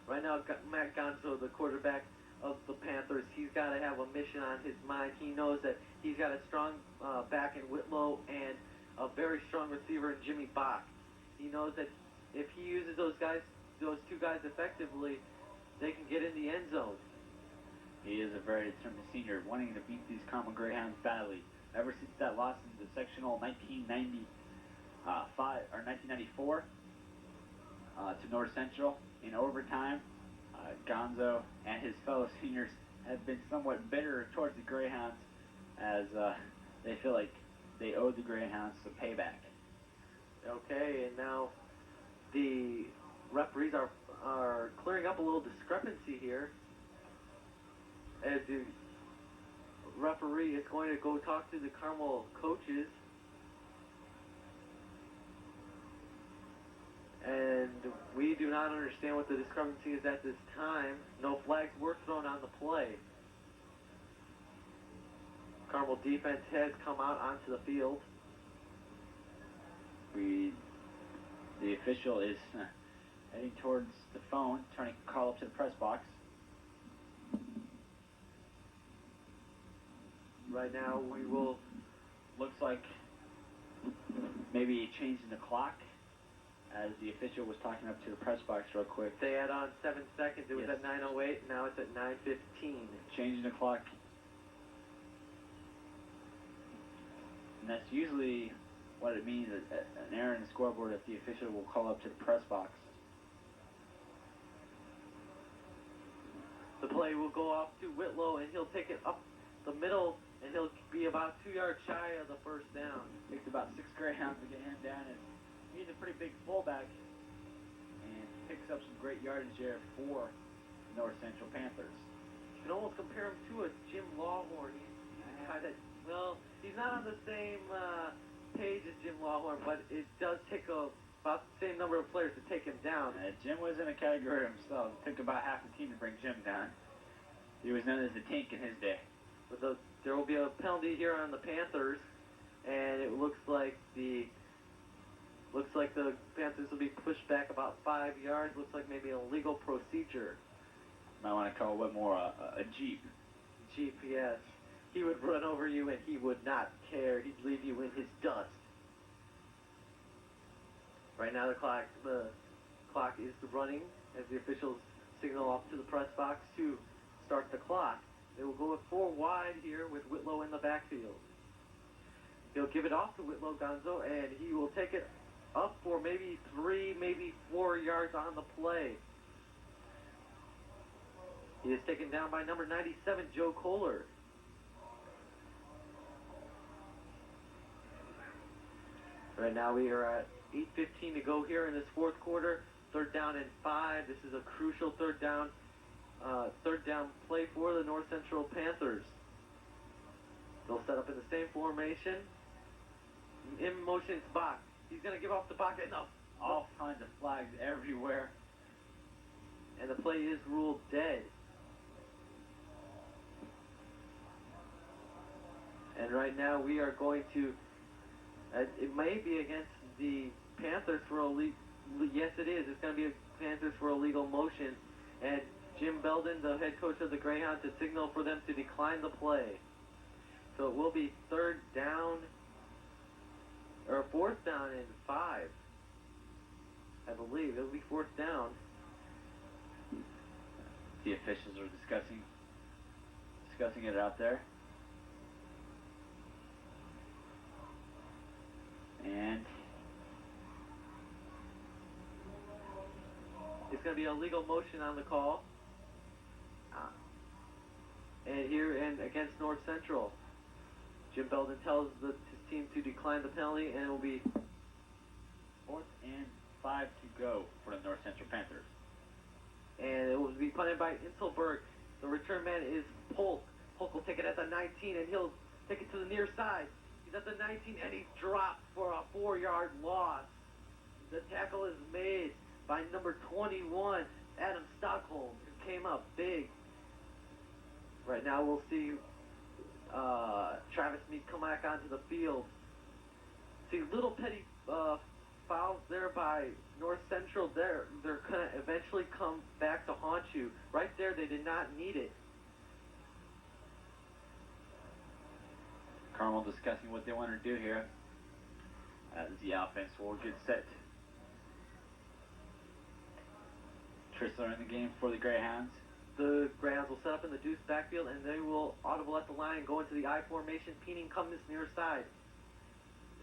Right now, Matt Gonzo, the quarterback of the Panthers, he's got to have a mission on his mind. He knows that he's got a strong back in Whitlow and a very strong receiver in Jimmy Bach. He knows that if he uses those two guys effectively, they can get in the end zone. He is a very determined senior, wanting to beat these Carmel Greyhounds badly. Ever since that loss in the sectional 1994 to North Central in overtime, Gonzo and his fellow seniors have been somewhat bitter towards the Greyhounds, as they feel like they owe the Greyhounds some payback. Okay, and now the referees are clearing up a little discrepancy here. as the referee is going to go talk to the Carmel coaches. And we do not understand what the discrepancy is at this time. No flags were thrown on the play. Carmel defense has come out onto the field. The official is heading towards the phone, trying to call up to the press box. Right now, we will. Looks like maybe changing the clock, as the official was talking up to the press box real quick. They add on 7 seconds. It was Yes. at 9:08. Now it's at 9:15. Changing the clock. And that's usually what it means, an error in the scoreboard, if the official will call up to the press box. The play will go off to Whitlow, and he'll take it up the middle, and he'll be about 2 yards shy of the first down. Takes about 6 Greyhounds to get him down, and he's a pretty big fullback, and picks up some great yardage there for North Central Panthers. You can almost compare him to a Jim Lawhorn. He's kind of, well, he's not on the same page as Jim Lawhorn, but it does take about the same number of players to take him down. Jim was in a category himself. It took about half the team to bring Jim down. He was known as the Tank in his day. But there will be a penalty here on the Panthers, and it looks like the Panthers will be pushed back about 5 yards. Looks like maybe a legal procedure. Might want to call Whitmore a Jeep. Jeep, yes. He would run over you, and he would not care. He'd leave you in his dust. Right now, the clock is running as the officials signal off to the press box to start the clock. They will go with 4 wide here with Whitlow in the backfield. He'll give it off to Whitlow Gonzo, and he will take it up for maybe 3, maybe 4 yards on the play. He is taken down by number 97, Joe Kohler. Right now we are at 8:15 to go here in this fourth quarter. 3rd down and 5. This is a crucial third down play for the North Central Panthers. They'll set up in the same formation. In motion, it's Bach. He's going to give off the Bach. Enough. All kinds of flags everywhere. And the play is ruled dead. And right now we are going to, it may be against the Panthers for yes it is. It's going to be Panthers for illegal motion. And Jim Belden, the head coach of the Greyhounds, to signal for them to decline the play. So it will be 4th down and 5. I believe it'll be 4th down. The officials are discussing it out there. And it's going to be a legal motion on the call. And against North Central, Jim Belden tells his team to decline the penalty, and it will be 4th and 5 to go for the North Central Panthers. And it will be punted by Inselberg. The return man is Polk. Polk will take it at the 19, and he'll take it to the near side. He's at the 19, and he's dropped for a 4-yard loss. The tackle is made by number 21, Adam Stockholm, who came up big. Right now we'll see Travis Meade come back onto the field. See, little petty fouls there by North Central. They're going to eventually come back to haunt you. Right there, they did not need it. Carmel discussing what they want to do here as the offense will get set. Trissler in the game for the Greyhounds. The Greyhounds will set up in the deuce backfield, and they will audible at the line and go into the I formation. Peening comes this near side.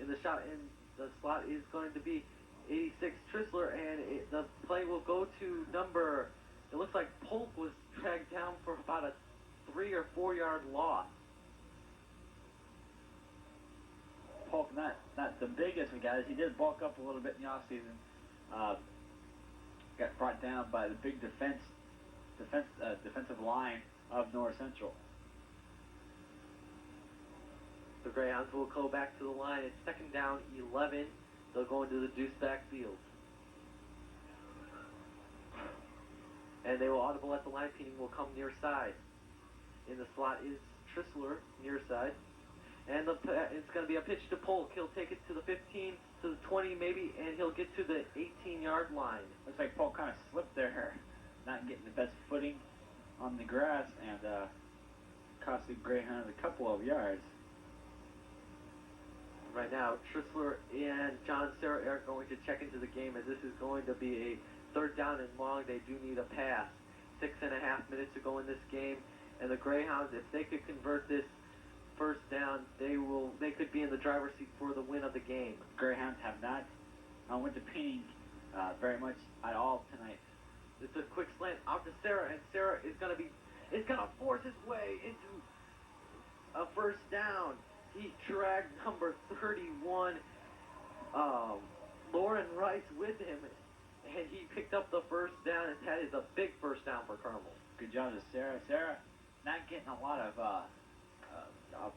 In the slot is going to be 86 Trissler, and the play will go to number. It looks like Polk was dragged down for about a 3 or 4 yard loss. Polk, not the biggest of guys. He did bulk up a little bit in the offseason. Got brought down by the big defensive line of North Central. The Greyhounds will go back to the line. It's second down, 11. They'll go into the deuce backfield. And they will audible at the line. Peening will come near side. In the slot is Trissler, near side. And it's going to be a pitch to Polk. He'll take it to the 15, to the 20 maybe, and he'll get to the 18-yard line. Looks like Polk kind of slipped there, not getting the best footing on the grass, and cost the Greyhounds a couple of yards. Right now, Trissler and John Serra are going to check into the game, as this is going to be a third down and long. They do need a pass. 6.5 minutes to go in this game, and the Greyhounds, if they could convert this first down, they could be in the driver's seat for the win of the game. Greyhounds have not went to Peening very much at all tonight. It's a quick slant out to Serra, and Serra is going to force his way into a first down. He dragged number 31, Lauren Rice, with him, and he picked up the first down, and that is a big first down for Carmel. Good job to Serra. Serra not getting a lot of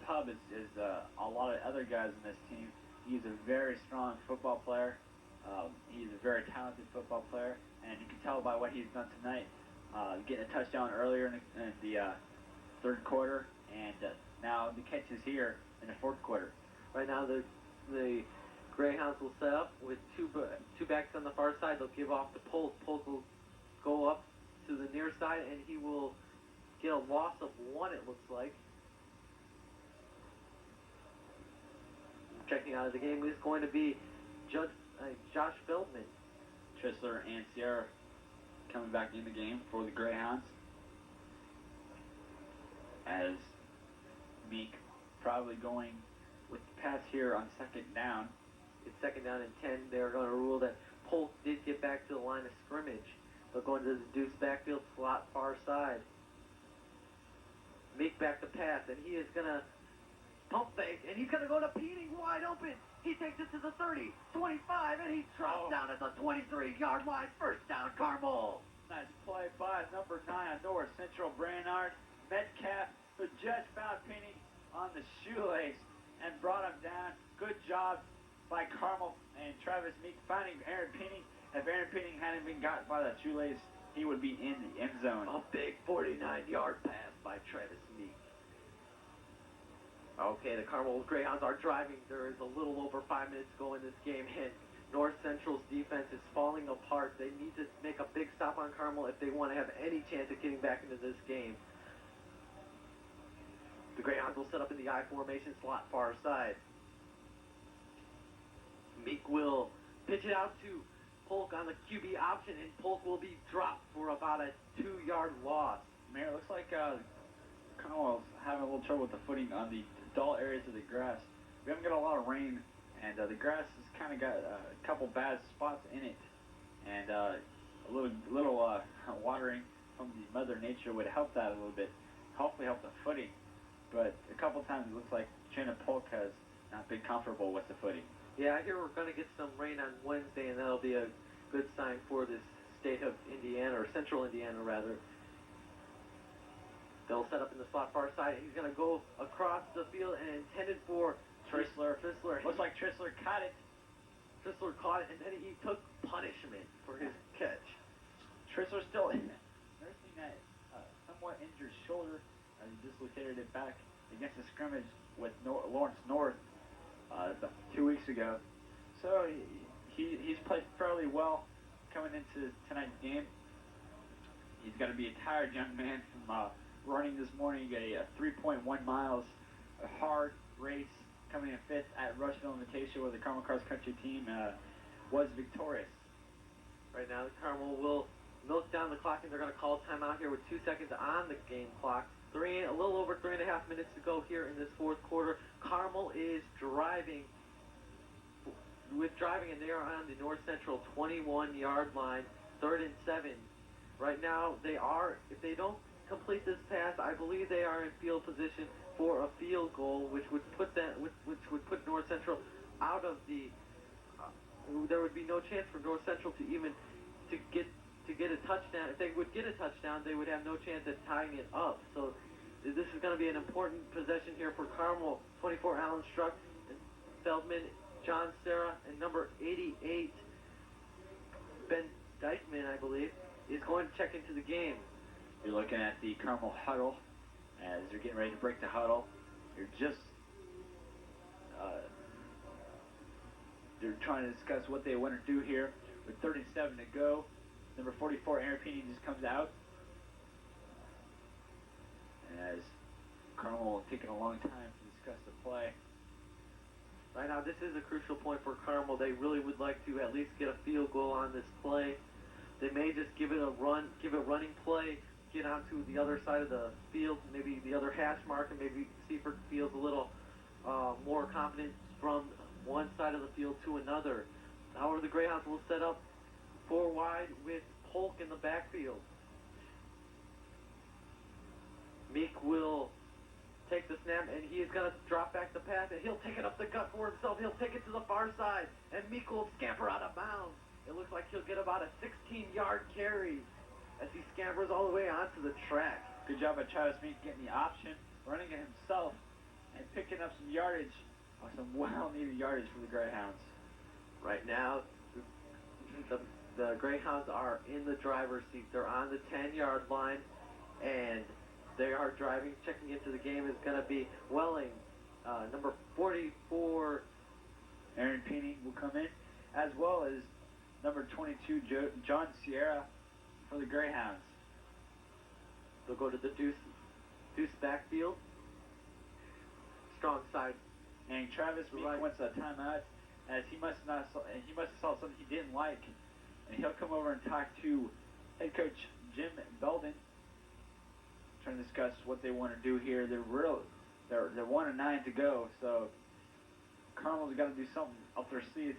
pub as a lot of other guys in this team. He's a very strong football player. He's a very talented football player, and you can tell by what he's done tonight, getting a touchdown earlier in the third quarter, and now the catch is here in the fourth quarter. Right now, the Greyhounds will set up with two backs on the far side. They'll give off to Polk. Polk will go up to the near side, and he will get a loss of 1, it looks like. Checking out of the game is going to be Josh Feldman. Trissler and Sierra coming back in the game for the Greyhounds, as Meek probably going with the pass here on second down. It's second down and 10. They're going to rule that Polk did get back to the line of scrimmage. They'll go into the deuce backfield slot far side. Meek back to pass, and he is going to pump fake, and he's going to go to Peening wide open. He takes it to the 30, 25, and he drops down at the 23-yard line. First down, Carmel. Nice play by number 9 on North Central, Brainard Metcalf, who just found Peening on the shoelace and brought him down. Good job by Carmel and Travis Meek finding Aaron Peening. If Aaron Peening hadn't been got by that shoelace, he would be in the end zone. A big 49-yard pass by Travis Meek. Okay, the Carmel Greyhounds are driving. There is a little over 5 minutes to go in this game, and North Central's defense is falling apart. They need to make a big stop on Carmel if they want to have any chance of getting back into this game. The Greyhounds will set up in the I formation slot far side. Meek will pitch it out to Polk on the QB option, and Polk will be dropped for about a 2-yard loss. Mayor, it looks like Carmel's having a little trouble with the footing on the dull areas of the grass. We haven't got a lot of rain, and the grass has kind of got a couple bad spots in it, and a little watering from the Mother Nature would help that a little bit, hopefully help the footing. But a couple times it looks like Jenna Polk has not been comfortable with the footing. Yeah, I hear we're going to get some rain on Wednesday, and that'll be a good sign for this state of Indiana, or central Indiana rather. They'll set up in the slot far side, and he's going to go across the field and intended for Trissler. Trissler. Looks like Trissler caught it. Trissler caught it, and then he took punishment for his catch. Trissler still nursing that somewhat injured shoulder as he dislocated it back against the scrimmage with Lawrence North 2 weeks ago. So he's played fairly well coming into tonight's game. He's going to be a tired young man from running this morning a 3.1 miles, a hard race, coming in 5th at Rushville Invitational, where the Carmel Cross Country team was victorious. Right now, the Carmel will milk down the clock, and they're going to call timeout here with 2 seconds on the game clock. A little over 3.5 minutes to go here in this fourth quarter. Carmel is driving, and they are on the North Central 21-yard line, 3rd and 7. Right now, if they don't complete this pass, I believe they are in field position for a field goal, which would put North Central out of the. There would be no chance for North Central to get a touchdown, if they would get a touchdown, they would have no chance at tying it up. So this is going to be an important possession here for Carmel. 24 Allen Struck, and Feldman, John Serra, and number 88 Ben Dykeman, I believe, is going to check into the game. You're looking at the Carmel huddle as they're getting ready to break the huddle. They're trying to discuss what they want to do here with 37 to go. Number 44, Aaron Pini, just comes out. As Carmel taking a long time to discuss the play. Right now, this is a crucial point for Carmel. They really would like to at least get a field goal on this play. They may just give it a running play, get onto the other side of the field, maybe the other hash mark, and maybe Seaford feels a little more confidence from one side of the field to another. However, the Greyhounds will set up 4 wide with Polk in the backfield. Meek will take the snap, and he is going to drop back the pass, and he'll take it up the gut for himself. He'll take it to the far side, and Meek will scamper out of bounds. It looks like he'll get about a 16-yard carry as he scampers all the way onto the track. Good job by Travis Meek getting the option, running it himself, and picking up some yardage, some well-needed yardage for the Greyhounds. Right now, the Greyhounds are in the driver's seat. They're on the 10-yard line, and they are driving. Checking into the game is going to be Welling. Number 44, Aaron Pini will come in, as well as number 22, John Sierra for the Greyhounds. They'll go to the deuce backfield. Strong side. And Travis Meek wants a timeout, as he must have saw something he didn't like, and he'll come over and talk to head coach Jim Belden, trying to discuss what they want to do here. They're 1-9 to go, so Carmel's got to do something up their sleeves,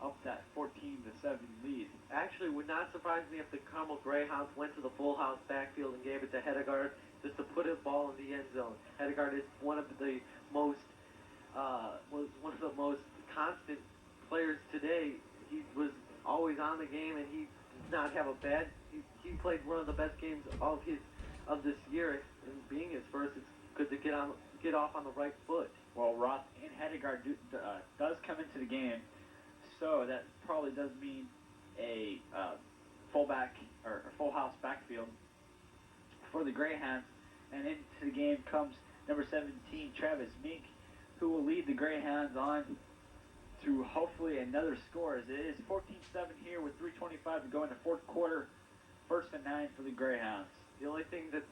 up that 14-7 lead. Actually, would not surprise me if the Carmel Greyhounds went to the full house backfield and gave it to Hedegaard just to put a ball in the end zone. Hedegaard is one of the most constant players today. He was always on the game, and he did not have a bad. He played one of the best games of this year, and being his first, it's good to get off on the right foot. Well, Roth and Hedegaard does come into the game, so that probably does mean a fullback or a full house backfield for the Greyhounds. And into the game comes number 17, Travis Meek, who will lead the Greyhounds on through hopefully another score, as it is 14-7 here with 3:25 to go in the fourth quarter. 1st and 9 for the Greyhounds. The only thing that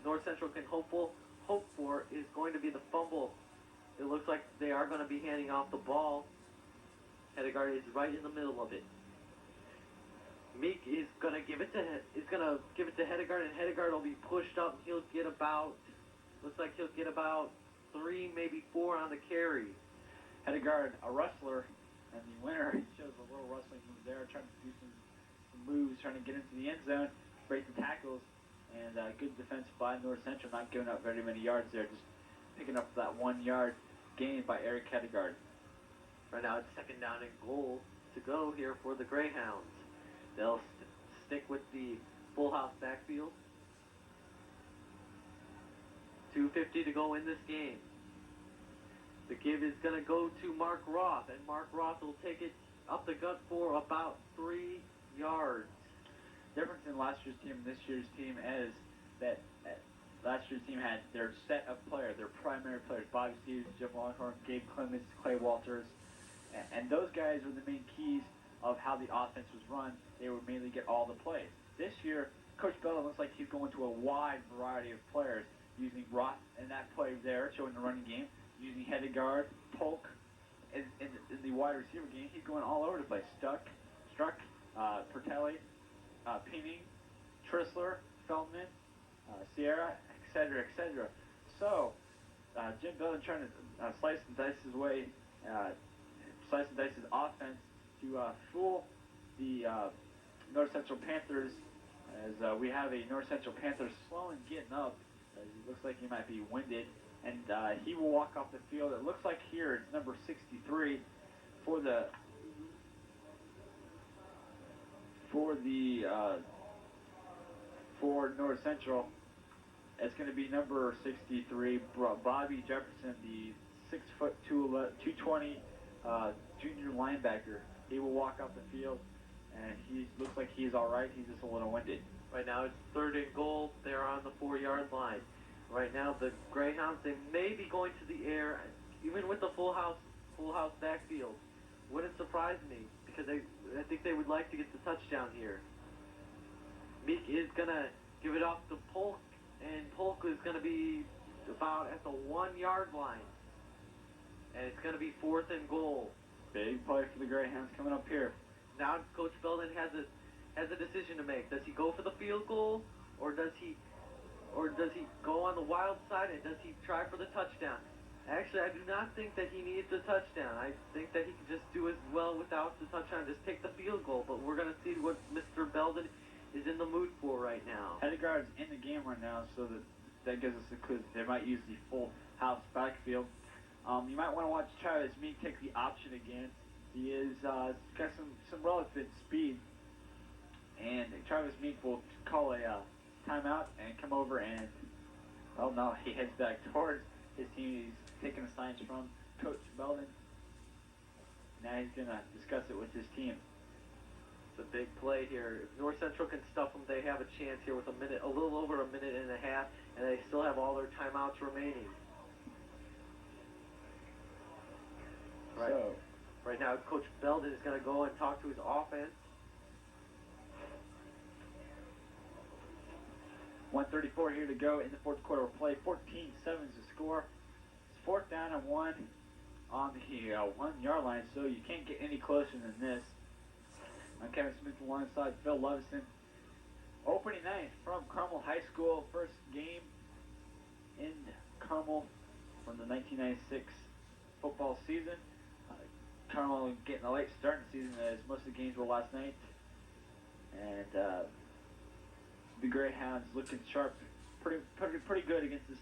North Central can hope for is going to be the fumble. It looks like they are going to be handing off the ball. Hedegaard is right in the middle of it. Meek is going to give it to Hedegaard, and Hedegaard will be pushed up. He'll get about 3, maybe 4 on the carry. Hedegaard, a wrestler, and the winner, he shows a little wrestling move there, trying to do some moves, trying to get into the end zone, break the tackles, and good defense by North Central, not giving up very many yards there, just picking up that 1-yard gain by Eric Hedegaard. Right now it's 2nd down and goal to go here for the Greyhounds. They'll stick with the full house backfield. 2:50 to go in this game. The give is going to go to Mark Roth, and Mark Roth will take it up the gut for about 3 yards. Difference in last year's team and this year's team is that last year's team had their set of players, their primary players, Bobby Stevens, Jim Longhorn, Gabe Clemens, Clay Walters, and those guys were the main keys of how the offense was run. They would mainly get all the plays. This year, Coach Bell looks like he's going to a wide variety of players, using Roth in that play there, showing the running game, using Hedegaard, Polk in the wide receiver game. He's going all over the place. Struck, Pertelli, Pini, Trissler, Feldman, Sierra, etc., etc. So, Jim Belden trying to slice and dice his offense to fool the North Central Panthers, as we have a North Central Panther slow and getting up. It looks like he might be winded, and he will walk off the field. It looks like here it's number 63 for the for North Central, it's going to be number 63, Bobby Jefferson, the 6'2", 220 junior linebacker. He will walk off the field, and he looks like he's all right. He's just a little winded. Right now it's 3rd and goal. They're on the 4-yard line. Right now the Greyhounds, they may be going to the air, even with the full house backfield. Wouldn't surprise me, because I think they would like to get the touchdown here. Meek is gonna give it off to Polk, and Polk is gonna be about at the 1-yard line, and it's gonna be 4th and goal. Big play for the Greyhounds coming up here. Now Coach Belden has a decision to make. Does he go for the field goal, or does he go on the wild side, and does he try for the touchdown? Actually, I do not think that he needs the touchdown. I think that he can just do as well without the touchdown, just take the field goal. But we're going to see what Mr. Belden is in the mood for right now. Hedegaard's in the game right now, so that gives us a clue that they might use the full house backfield. You might want to watch Travis Meek take the option again. He is got some relevant speed, and Travis Meek will call a timeout and come over and, oh no, he heads back towards his team. He's taking the signs from Coach Belden. Now he's going to discuss it with his team. It's a big play here. If North Central can stuff them, they have a chance here with a little over a minute and a half, and they still have all their timeouts remaining. Right. So, right now, Coach Belden is going to go and talk to his offense. 1:34 here to go in the fourth quarter of play. 14-7 is the score. It's 4th down and 1 on the 1-yard line, so you can't get any closer than this. Kevin Smith alongside Phil Levison. Opening night from Carmel High School. First game in Carmel from the 1996 football season. Carmel getting a late start in the season, as most of the games were last night. And the Greyhounds looking sharp, pretty good against this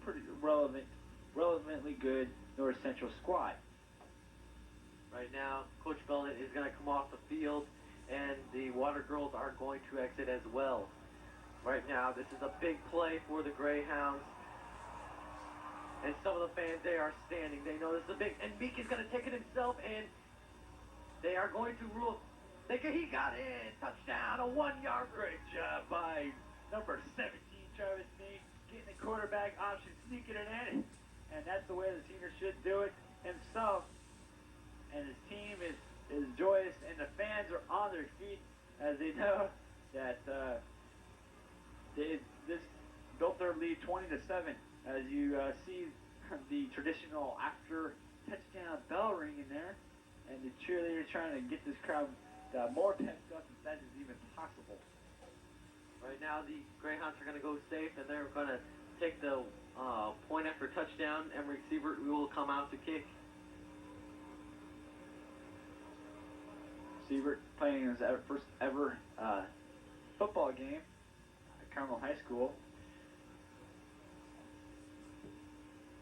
pretty relevantly good North Central squad. Right now, Coach Belden is going to come off the field, and the Water Girls are going to exit as well. Right now, this is a big play for the Greyhounds, and some of the fans, they are standing. They know this is a big, and Meek is going to take it himself, and they are going to rule. He got it! Touchdown! A 1-yard. Great job by number 17, Travis Meek, getting the quarterback option, sneaking it in. And that's the way the senior should do it himself. And his team is joyous, and the fans are on their feet as they know that this built their lead 20-7. As you see the traditional after touchdown bell ringing there, and the cheerleaders trying to get this crowd more pepped up if that is even possible. Right now, the Greyhounds are going to go safe, and they're going to take the point after touchdown. Emery Siebert will come out to kick. Siebert playing his first ever football game at Carmel High School.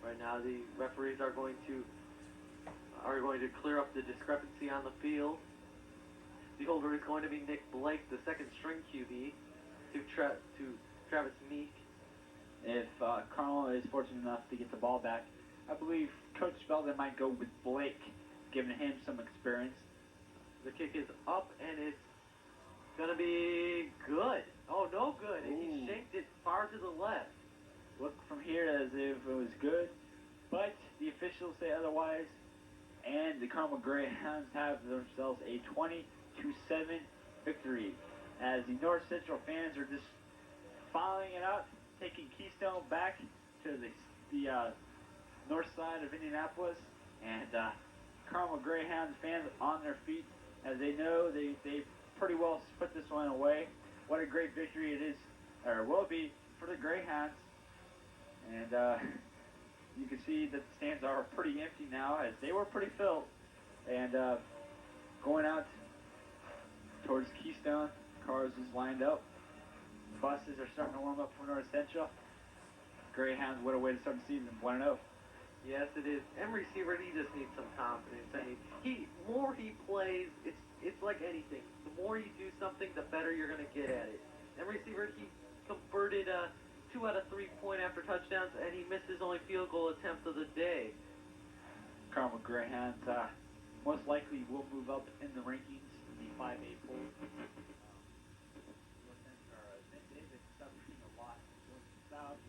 Right now, the referees are going to clear up the discrepancy on the field. The holder is going to be Nick Blake, the second string QB, to Travis Meek. If Carmel is fortunate enough to get the ball back, I believe Coach Belden might go with Blake, giving him some experience. The kick is up, and it's going to be good. Oh, no good. And he shanked it far to the left. Look from here as if it was good, but the officials say otherwise, and the Carmel Greyhounds have themselves a 20-7 victory, as the North Central fans are just following it up, taking Keystone back to the north side of Indianapolis, and Carmel Greyhounds fans on their feet, as they know they pretty well put this one away. What a great victory it is, or will be, for the Greyhounds. And you can see that the stands are pretty empty now, as they were pretty filled. And going out towards Keystone, cars is lined up. Buses are starting to warm up for North Central. Greyhounds, what a way to start the season, 1-0. Yes, it is. Emery Siebert, he just needs some confidence. I mean, more he plays, it's like anything. The more you do something, the better you're going to get at it. And receiver, he converted 2 out of 3 point after touchdowns, and he missed his only field goal attempt of the day. Carmel Greyhounds most likely will move up in the rankings in the 5A poll. They've been suffering a lot going south,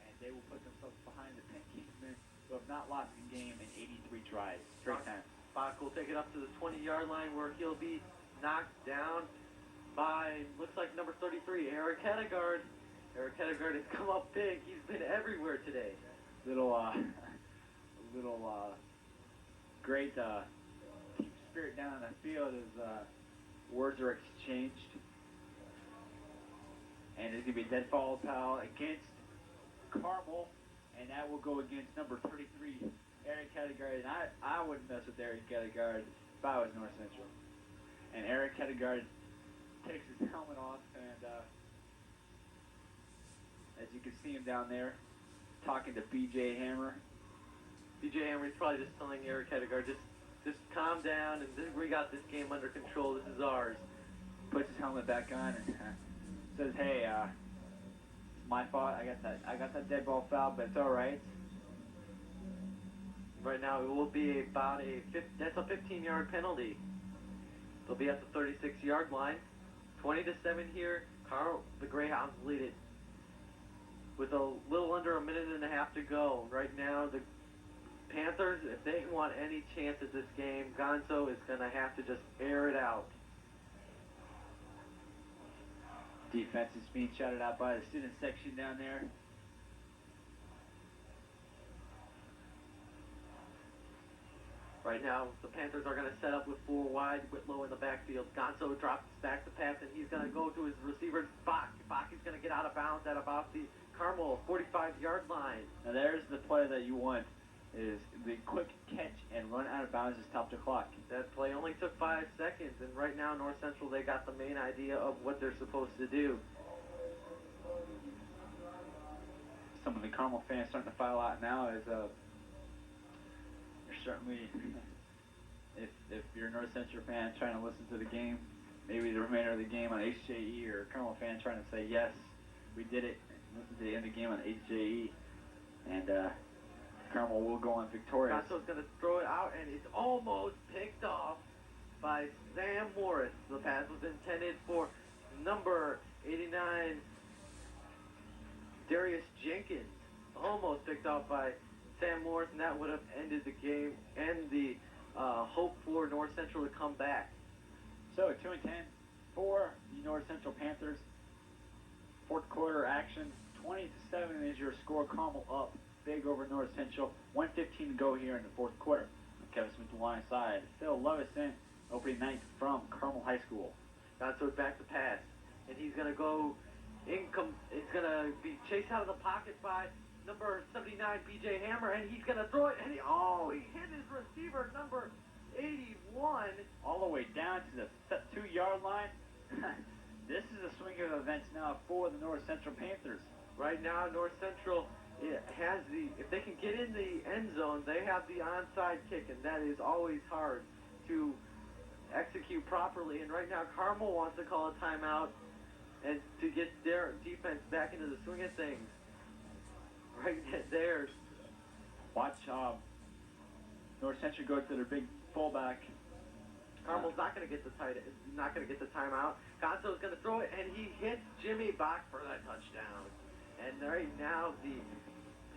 and they will put themselves behind the Penn Kingsmen, who have not lost a game in 83 tries. Straight time. Bach will take it up to the 20-yard line where he'll be knocked down by, looks like number 33, Eric Hedegaard. Eric Hedegaard has come up big. He's been everywhere today. Great team spirit down on the field as words are exchanged. And it's going to be a dead foul foul against Carmel, and that will go against number 33, Eric Hedegaard. And I wouldn't mess with Eric Hedegaard if I was North Central. And Eric Hedegaard takes his helmet off, and as you can see him down there, talking to B.J. Hammer. B.J. Hammer is probably just telling Eric Hedegaard, just calm down, and we got this game under control. This is ours. Puts his helmet back on and says, "Hey, it's my fault. I got that dead ball foul, but it's all right." Right now, it will be about that's a 15-yard penalty. They'll be at the 36-yard line. 20-7 here. The Greyhounds lead it with a little under a minute and a half to go. Right now, the Panthers, if they want any chance at this game, Gonzo is going to have to just air it out. Defense is being shouted out by the student section down there. Right now, the Panthers are going to set up with 4 wide, Whitlow in the backfield. Gonzo drops back to pass, and he's going to go to his receiver, Bach. Bach is going to get out of bounds at about the Carmel 45-yard line. Now there's the play that you want, is the quick catch and run out of bounds to stop the clock. That play only took 5 seconds, and right now, North Central, they got the main idea of what they're supposed to do. Some of the Carmel fans starting to file out now as you're certainly, if you're a North Central fan trying to listen to the game, maybe the remainder of the game on HJE, or a Carmel fan trying to say, yes, we did it, listen to the end of the game on HJE, and Carmel will go on victorious. Gonzo's going to throw it out, and it's almost picked off by Sam Morris. The pass was intended for number 89, Darius Jenkins. Almost picked off by Sam Morris, and that would have ended the game and the hope for North Central to come back. So 2-10 for the North Central Panthers. Fourth quarter action, 20-7 is your score. Carmel up big over North Central. 1:15 to go here in the fourth quarter. Kevin Smith to line side. Phil Levison opening night from Carmel High School. Gonzo back to pass, and he's going to go it's going to be chased out of the pocket by number 79, B.J. Hammer, and he's going to throw it, and he hit his receiver, number 81. All the way down to the 2-yard line. This is a swing of events now for the North Central Panthers. Right now, North Central has if they can get in the end zone, they have the onside kick, and that is always hard to execute properly. And right now, Carmel wants to call a timeout and to get their defense back into the swing of things. Right there. Watch North Central go to their big fullback. Carmel's not going to get the timeout. Gonzo is going to throw it, and he hits Jimmy Bach for that touchdown. And right now, the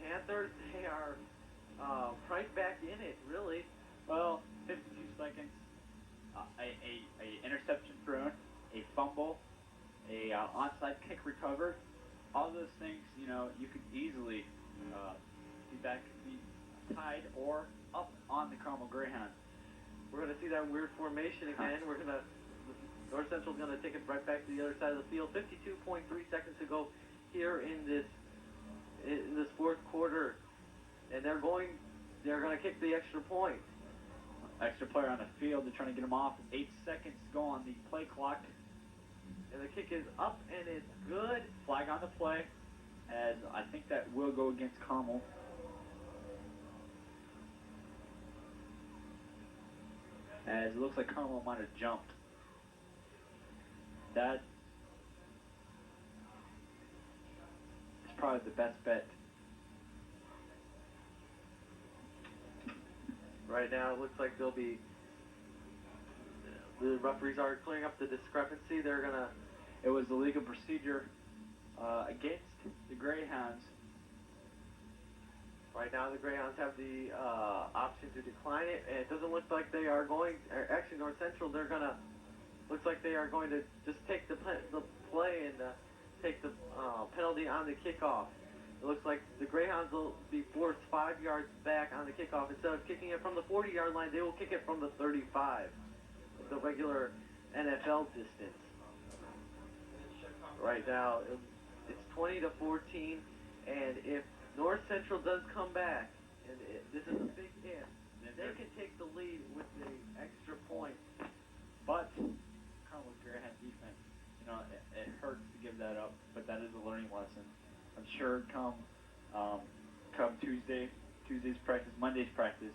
Panthers, they are right back in it, really. Well, 52 seconds, a interception thrown, a fumble, a onside kick recovered. All those things, you could easily be tied or up on the Carmel Greyhounds. We're going to see that weird formation again. North Central's going to take it right back to the other side of the field. 52.3 seconds to go here in this fourth quarter, and they're going to kick the extra point. Extra player on the field. They're trying to get him off. 8 seconds to go on the play clock. And the kick is up, and it's good. Flag on the play, as I think that will go against Carmel. As it looks like Carmel might have jumped. That probably the best bet. Right now, it looks like they'll be. The referees are clearing up the discrepancy. They're gonna. It was the legal procedure against the Greyhounds. Right now, the Greyhounds have the option to decline it, and it doesn't look like they are going. Actually, North Central, they're gonna. Looks like they are going to just take the play and take the penalty on the kickoff. It looks like the Greyhounds will be forced 5 yards back on the kickoff. Instead of kicking it from the 40-yard line, they will kick it from the 35, the regular NFL distance. Right now, it's 20-14, and if North Central does come back, and this is a big if, they can take the lead with the extra point. But Carmel's Greyhound defense, it hurts to give that up, but that is a learning lesson. I'm sure come Tuesday's practice, Monday's practice,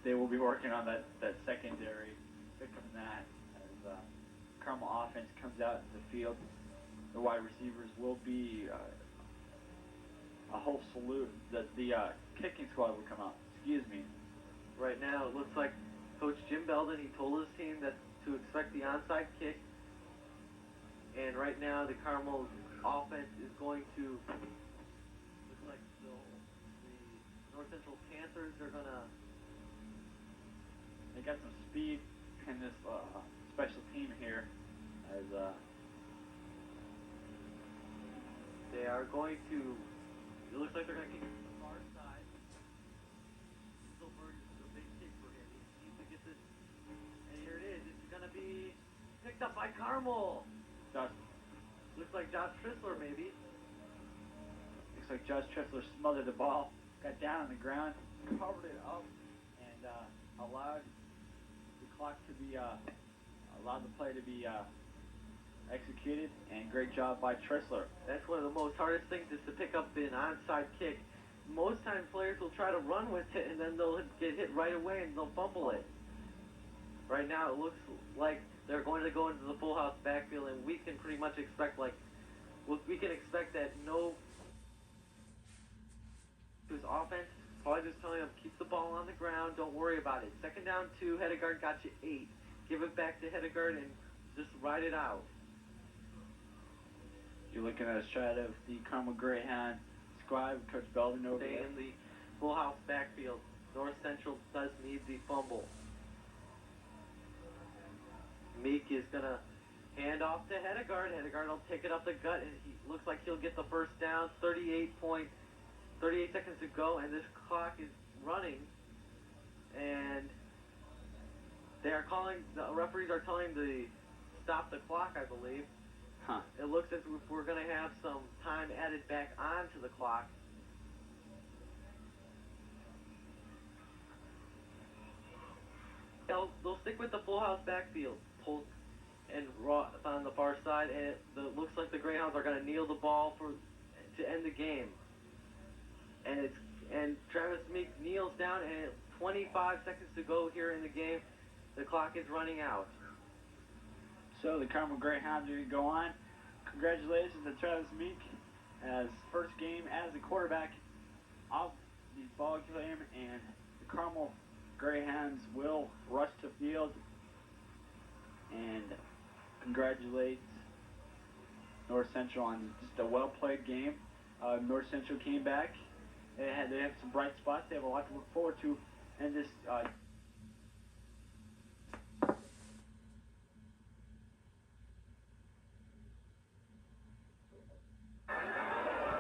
they will be working on that secondary, fixing that as Carmel offense comes out in the field. The wide receivers will be a whole salute. The kicking squad will come out. Excuse me. Right now, it looks like Coach Jim Belden, he told his team that to expect the onside kick. And right now, the Carmel offense is going to look like the North Central Panthers are gonna. They got some speed in this special team here, as they are going to. It looks like they're gonna kick it to the far side. Silver is a big kick for him. He needs to get this. And here it is. It's gonna be picked up by Carmel. Looks like Josh Trissler, maybe. Looks like Josh Tressler smothered the ball, got down on the ground, covered it up, and allowed the clock to be, allowed the play to be executed. And great job by Tressler. That's one of the most hardest things is to pick up an onside kick. Most times players will try to run with it and then they'll get hit right away and they'll fumble it. Right now it looks like they're going to go into the full house backfield, and we can pretty much expect we can expect that his offense probably just telling him keep the ball on the ground, don't worry about it. Second down 2, Hedegaard got you 8. Give it back to Hedegaard and just ride it out. You're looking at a shot of the Carmel Greyhound squad with Coach Belden over Stay there. in the full house backfield. North Central does need the fumble. Meek is going to hand off to Hedegaard. Hedegaard will take it up the gut, and he looks like he'll get the first down. 38 seconds to go, and this clock is running. And the referees are telling to stop the clock, I believe. Huh. It looks as if we're going to have some time added back onto the clock. They'll stick with the full house backfield. Pull and on the far side, and it looks like the Greyhounds are going to kneel the ball to end the game. And Travis Meek kneels down, and 25 seconds to go here in the game. The clock is running out. So the Carmel Greyhounds are going to go on. Congratulations to Travis Meek as first game as the quarterback of the ball game, and the Carmel Greyhounds will rush to field and congratulate North Central on just a well-played game. North Central came back. They have some bright spots. They have a lot to look forward to in this